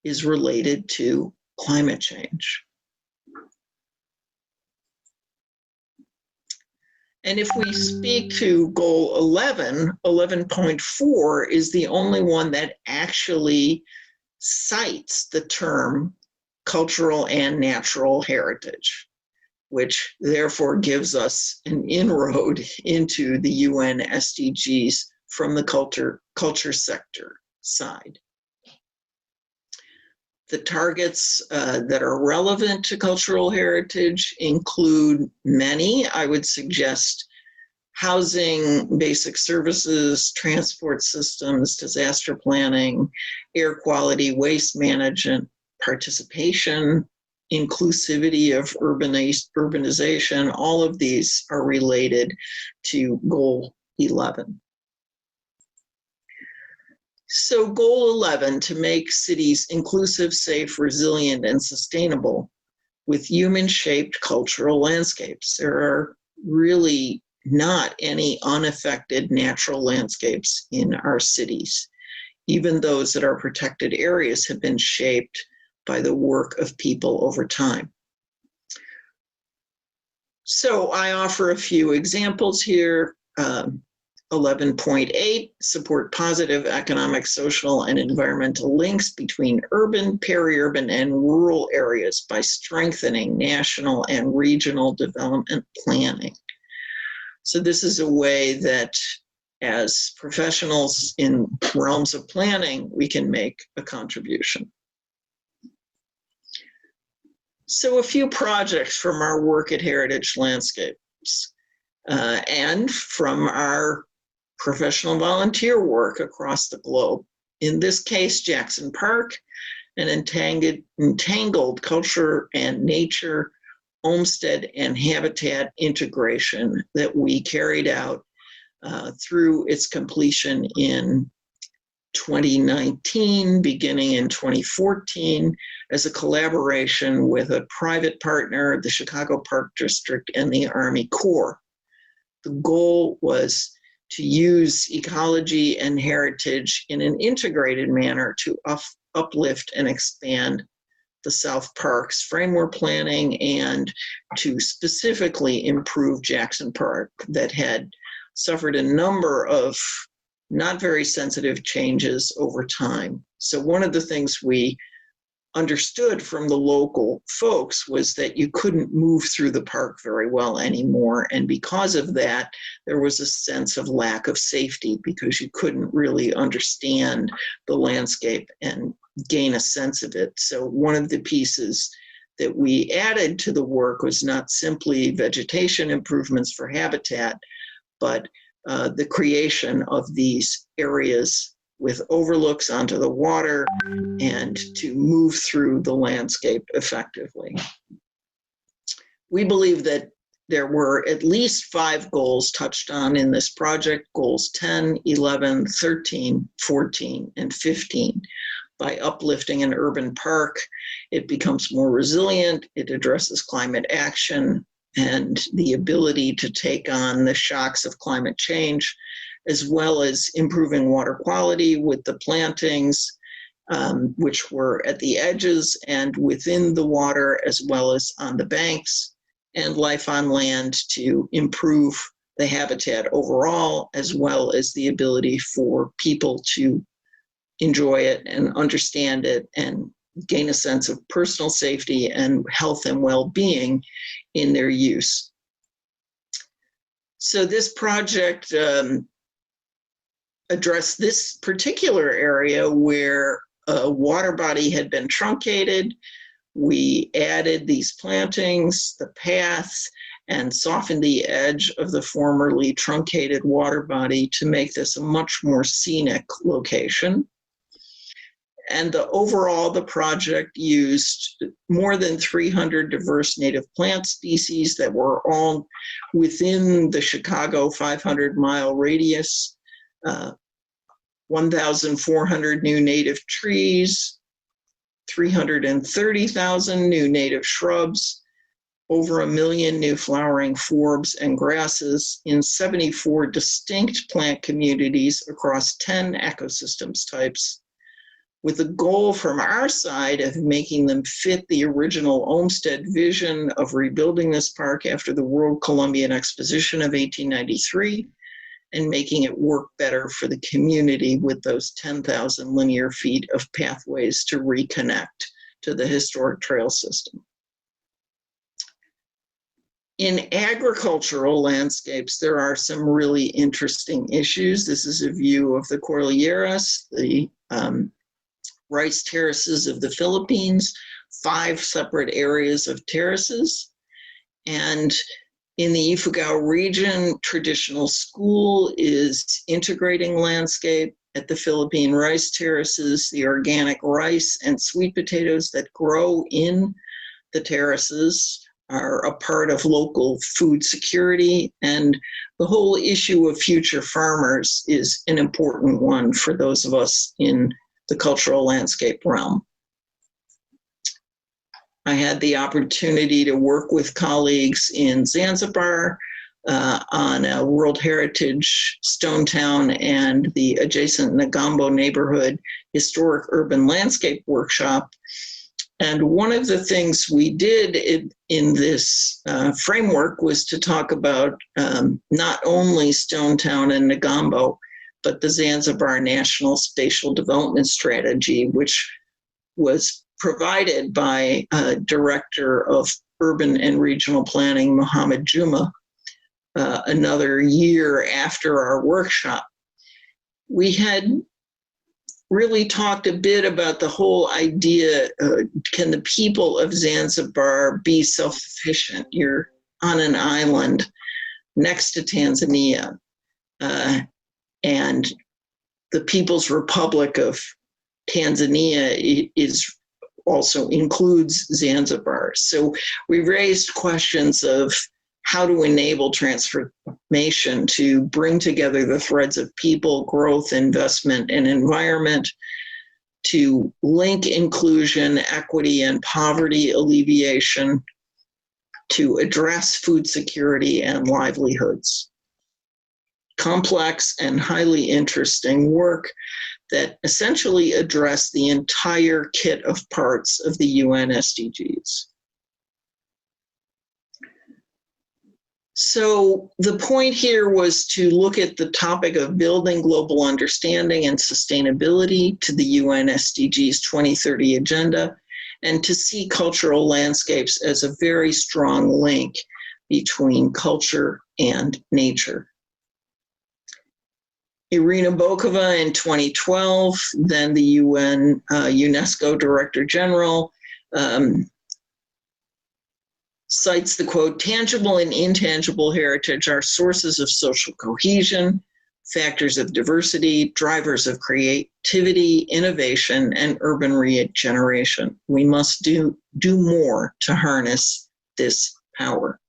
is related to climate change. And if we speak to goal 11, 11.4 is the only one that actually cites the term cultural and natural heritage, which therefore gives us an inroad into the UN SDGs from the culture sector side. The targets that are relevant to cultural heritage include many. I would suggest housing, basic services, transport systems, disaster planning, air quality, waste management, participation, inclusivity of urbanization, all of these are related to Goal 11. So Goal 11, to make cities inclusive, safe, resilient, and sustainable with human-shaped cultural landscapes. There are really not any unaffected natural landscapes in our cities. Even those that are protected areas have been shaped by the work of people over time. So I offer a few examples here. 11.8, support positive economic, social, and environmental links between urban, peri-urban, and rural areas by strengthening national and regional development planning. So this is a way that as professionals in realms of planning, we can make a contribution. So a few projects from our work at Heritage Landscapes and from our professional volunteer work across the globe. In this case, Jackson Park, an entangled culture and nature, homestead and habitat integration that we carried out through its completion in 2019, beginning in 2014, as a collaboration with a private partner, the Chicago Park District, and the Army Corps. The goal was to use ecology and heritage in an integrated manner to uplift and expand the South Park's framework planning and to specifically improve Jackson Park that had suffered a number of not very sensitive changes over time. So one of the things we understood from the local folks was that you couldn't move through the park very well anymore. And because of that, there was a sense of lack of safety because you couldn't really understand the landscape and gain a sense of it. So one of the pieces that we added to the work was not simply vegetation improvements for habitat, but the creation of these areas with overlooks onto the water and to move through the landscape effectively. We believe that there were at least 5 goals touched on in this project, goals 10, 11, 13, 14, and 15. By uplifting an urban park, it becomes more resilient, it addresses climate action and the ability to take on the shocks of climate change, as well as improving water quality with the plantings, which were at the edges and within the water, as well as on the banks, and life on land to improve the habitat overall, as well as the ability for people to enjoy it and understand it and gain a sense of personal safety and health and well-being in their use. So this project addressed this particular area where a water body had been truncated. We added these plantings, the paths, and softened the edge of the formerly truncated water body to make this a much more scenic location. And the project used more than 300 diverse native plant species that were all within the Chicago 500-mile radius, 1,400 new native trees, 330,000 new native shrubs, over 1 million new flowering forbs and grasses in 74 distinct plant communities across 10 ecosystems types, with the goal from our side of making them fit the original Olmsted vision of rebuilding this park after the World Columbian Exposition of 1893 and making it work better for the community with those 10,000 linear feet of pathways to reconnect to the historic trail system. In agricultural landscapes, there are some really interesting issues. This is a view of the Cordilleras, the rice terraces of the Philippines, 5 separate areas of terraces. And In the Ifugao region, traditional school is integrating landscape. At the Philippine rice terraces, the organic rice and sweet potatoes that grow in the terraces are a part of local food security, and the whole issue of future farmers is an important one for those of us in the cultural landscape realm. I had the opportunity to work with colleagues in Zanzibar on a World Heritage Stone Town and the adjacent Nagambo neighborhood historic urban landscape workshop. And one of the things we did in this framework was to talk about not only Stone Town and Nagambo, but the Zanzibar National Spatial Development Strategy, which was provided by Director of Urban and Regional Planning, Mohammed Juma, another year after our workshop. We had really talked a bit about the whole idea, can the people of Zanzibar be self-sufficient? You're on an island next to Tanzania, and the People's Republic of Tanzania also includes Zanzibar. So we raised questions of how to enable transformation to bring together the threads of people, growth, investment, and environment, to link inclusion, equity, and poverty alleviation, to address food security and livelihoods. Complex and highly interesting work that essentially address the entire kit of parts of the UN SDGs. So the point here was to look at the topic of building global understanding and sustainability to the UN SDGs 2030 agenda, and to see cultural landscapes as a very strong link between culture and nature. Irina Bokova in 2012, then the UN UNESCO Director General, cites the quote, tangible and intangible heritage are sources of social cohesion, factors of diversity, drivers of creativity, innovation, and urban regeneration. We must do more to harness this power.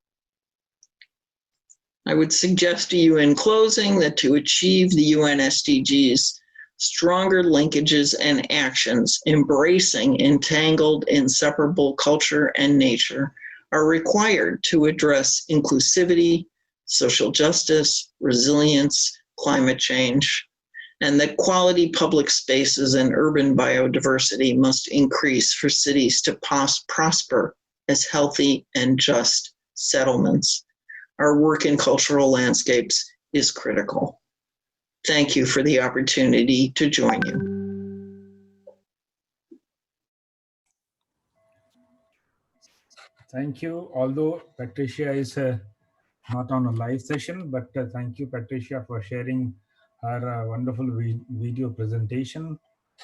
I would suggest to you in closing that to achieve the UN SDGs, stronger linkages and actions embracing entangled, inseparable culture and nature are required to address inclusivity, social justice, resilience, climate change, and that quality public spaces and urban biodiversity must increase for cities to prosper as healthy and just settlements. Our work in cultural landscapes is critical. Thank you for the opportunity to join you. Thank you. Although Patricia is not on a live session, but thank you, Patricia, for sharing her wonderful video presentation,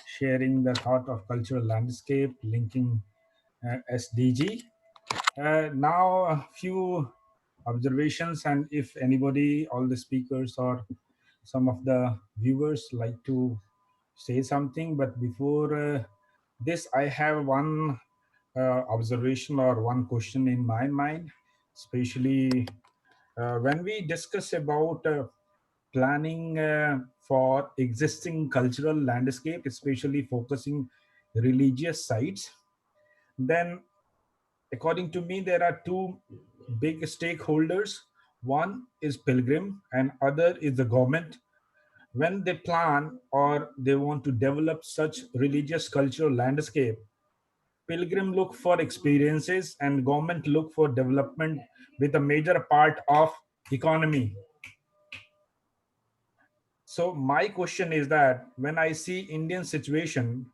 sharing the thought of cultural landscape, linking SDG. Now, a few observations, and if anybody, all the speakers or some of the viewers like to say something, but before this, I have one observation or one question in my mind, especially when we discuss about planning for existing cultural landscape, especially focusing religious sites, then according to me, there are two big stakeholders. One is pilgrim and other is the government. When they plan or they want to develop such religious cultural landscape, pilgrim look for experiences and government look for development with a major part of economy. So my question is that when I see Indian situation,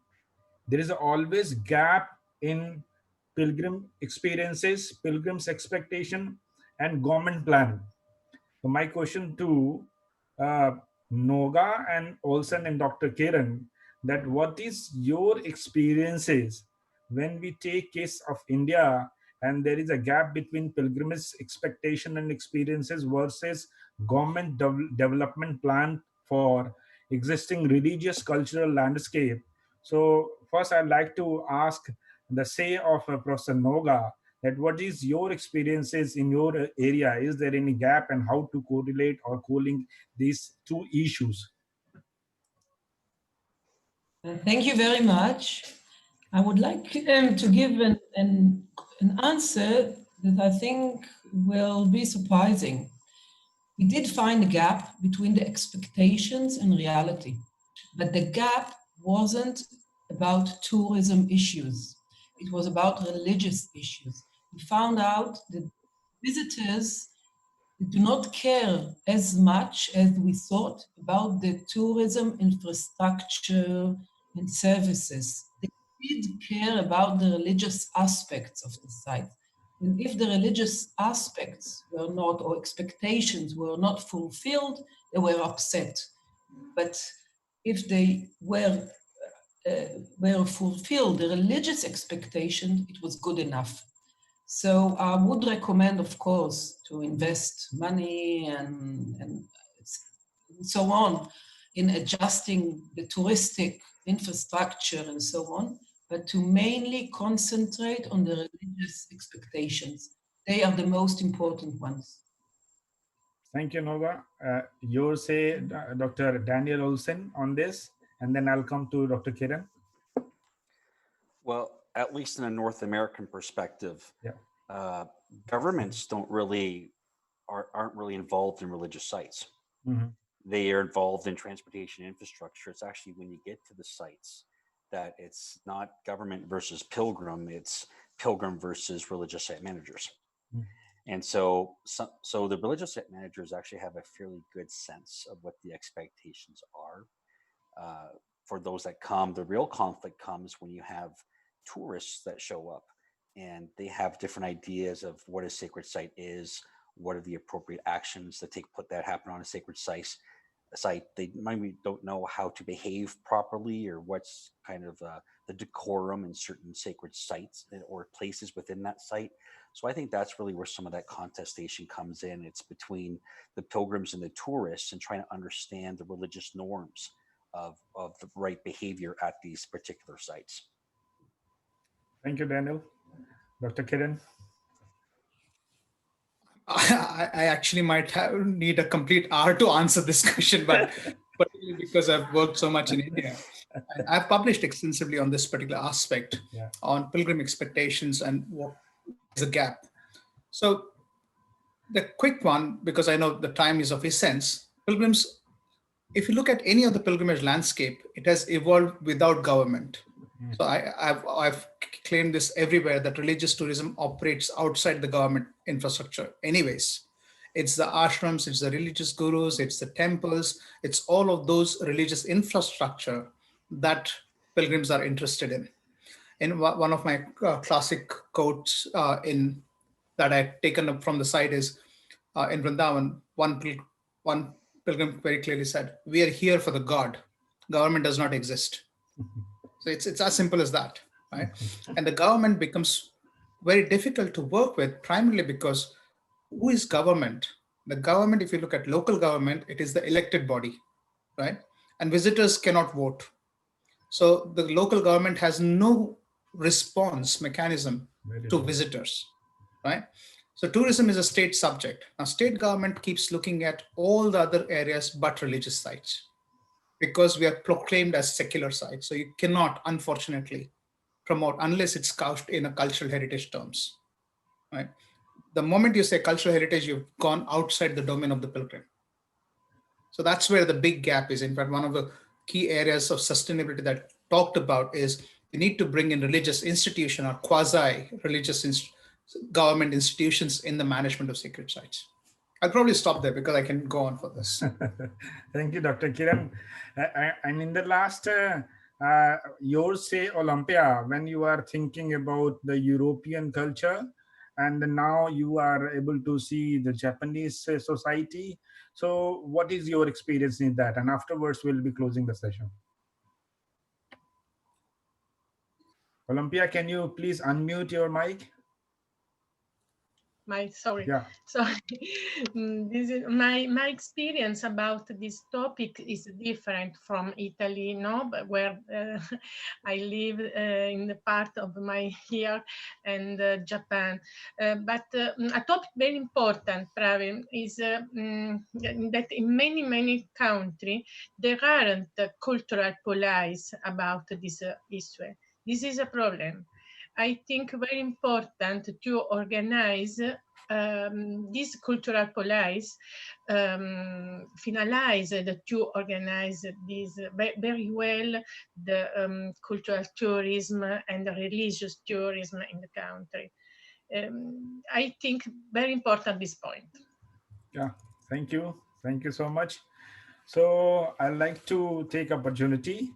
there is always gap in pilgrim experiences, pilgrim's expectation, and government plan. So my question to Noga and Olsen and Dr. Kiran, that what is your experiences when we take case of India and there is a gap between pilgrimage expectation and experiences versus government development plan for existing religious cultural landscape. So first I'd like to ask the say of Professor Noga, that what is your experiences in your area? Is there any gap, and how to correlate or co-link these two issues? Thank you very much. I would like to give an answer that I think will be surprising. We did find a gap between the expectations and reality, but the gap wasn't about tourism issues. It was about religious issues. We found out that visitors do not care as much as we thought about the tourism infrastructure and services. They did care about the religious aspects of the site. And if the religious aspects were not, or expectations were not fulfilled, they were upset. But if they were fulfilled, the religious expectation, it was good enough. So I would recommend, of course, to invest money and so on in adjusting the touristic infrastructure and so on, but to mainly concentrate on the religious expectations. They are the most important ones. Thank you, Noga. Your say, Dr. Daniel Olsen, on this, and then I'll come to Dr. Kiran. Well, at least in a North American perspective, yeah. Governments aren't really involved in religious sites. Mm-hmm. They are involved in transportation infrastructure. It's actually when you get to the sites that it's not government versus pilgrim, it's pilgrim versus religious site managers. Mm-hmm. And so the religious site managers actually have a fairly good sense of what the expectations are for those that come. The real conflict comes when you have tourists that show up and they have different ideas of what a sacred site is, what are the appropriate actions that happen on a sacred site. They maybe don't know how to behave properly or what's kind of the decorum in certain sacred sites or places within that site. So I think that's really where some of that contestation comes in. It's between the pilgrims and the tourists and trying to understand the religious norms of the right behavior at these particular sites. Thank you, Daniel. Dr. Kiran? I actually might need a complete hour to answer this question, but particularly because I've worked so much in India. And I've published extensively on this particular aspect on pilgrim expectations and what is the gap. So the quick one, because I know the time is of essence, pilgrims, if you look at any of the pilgrimage landscape, it has evolved without government. So I've claimed this everywhere that religious tourism operates outside the government infrastructure anyways. It's the ashrams, it's the religious gurus, it's the temples, it's all of those religious infrastructure that pilgrims are interested in. And one of my classic quotes that I've taken up from the site is in Vrindavan, one pilgrim very clearly said, "We are here for the God. Government does not exist." So it's as simple as that, right? And the government becomes very difficult to work with, primarily because who is government? The government, if you look at local government, it is the elected body, right? And visitors cannot vote. So the local government has no response mechanism to visitors, right? So tourism is a state subject. Now, state government keeps looking at all the other areas but religious sites, because we are proclaimed as secular sites. So you cannot, unfortunately, promote unless it's couched in a cultural heritage terms, right? The moment you say cultural heritage, you've gone outside the domain of the pilgrim. So that's where the big gap is. In fact, one of the key areas of sustainability that talked about is we need to bring in religious institution or quasi-religious government institutions in the management of sacred sites. I'll probably stop there because I can go on for this. Thank you, Dr. Kiran. And in the last, your say Olimpia, when you are thinking about the European culture, and now you are able to see the Japanese society. So what is your experience in that? And afterwards, we'll be closing the session. Olimpia, can you please unmute your mic? sorry. Yeah. Sorry. This is my experience about this topic is different from Italy, no, but where I live in the part of my here and Japan. But a topic very important, Pravin, is that in many countries there aren't cultural policies about this issue. This is a problem. I think very important to organize these cultural policies, finalized to organize this very well, the cultural tourism and the religious tourism in the country. I think very important this point. Yeah, thank you. Thank you so much. So I'd like to take opportunity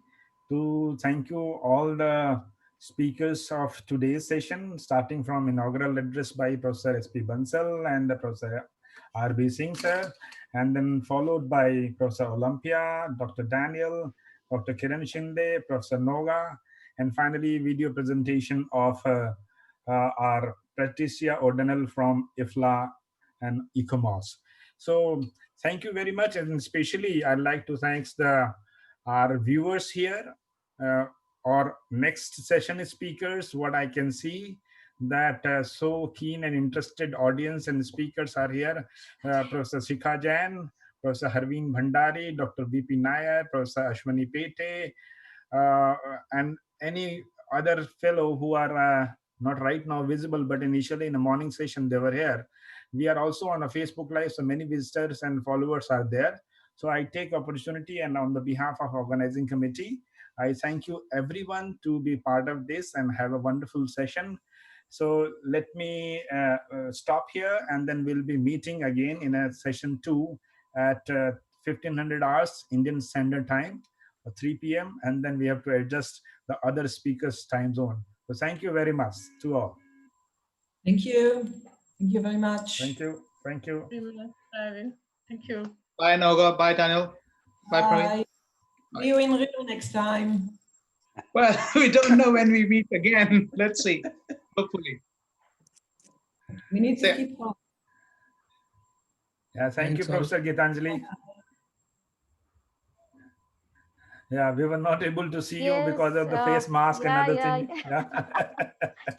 to thank you all the speakers of today's session, starting from inaugural address by Professor S.P. Bansal and Professor R.B. Singh sir, and then followed by Professor Olimpia, Dr. Daniel, Dr. Kiran Shinde, Professor Noga, and finally video presentation of our Patricia O'Donnell from IFLA and ICOMOS. So thank you very much, and especially I'd like to thank our viewers here. Our next session speakers, what I can see that so keen and interested audience and speakers are here. Professor Shikha Jain, Professor Harveen Bhandari, Dr. B.P. Nair, Professor Ashwani Pete, and any other fellow who are not right now visible, but initially in the morning session they were here. We are also on a Facebook Live, so many visitors and followers are there. So I take opportunity, and on the behalf of organizing committee, I thank you everyone to be part of this and have a wonderful session. So let me stop here, and then we'll be meeting again in a session 2 at 1500 hours Indian Standard Time, 3 p.m. And then we have to adjust the other speakers' time zone. So thank you very much to all. Thank you. Thank you very much. Thank you. Thank you. Thank you. Bye, Noga. Bye, Daniel. Bye, Praveen. See you in Rio next time. Well, we don't know when we meet again. Let's see. Hopefully. We need to keep on. Yeah, thank you, Professor Gitanjali. Yeah, we were not able to see you because of the face mask and other things. Yeah.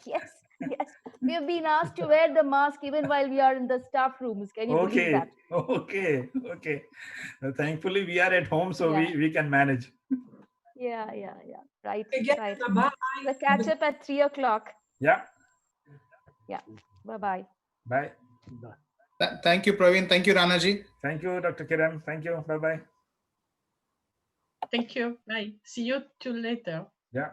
Yes, yes. We have been asked to wear the mask even while we are in the staff rooms. Can you believe that? Okay. Thankfully, we are at home, so we can manage. Yeah. Right. Again, right. bye. We'll catch up at 3 o'clock. Yeah. Yeah. Bye-bye. Bye. Thank you, Praveen. Thank you, Ranaji. Thank you, Dr. Kiran. Thank you. Bye-bye. Thank you. Bye. See you later. Yeah.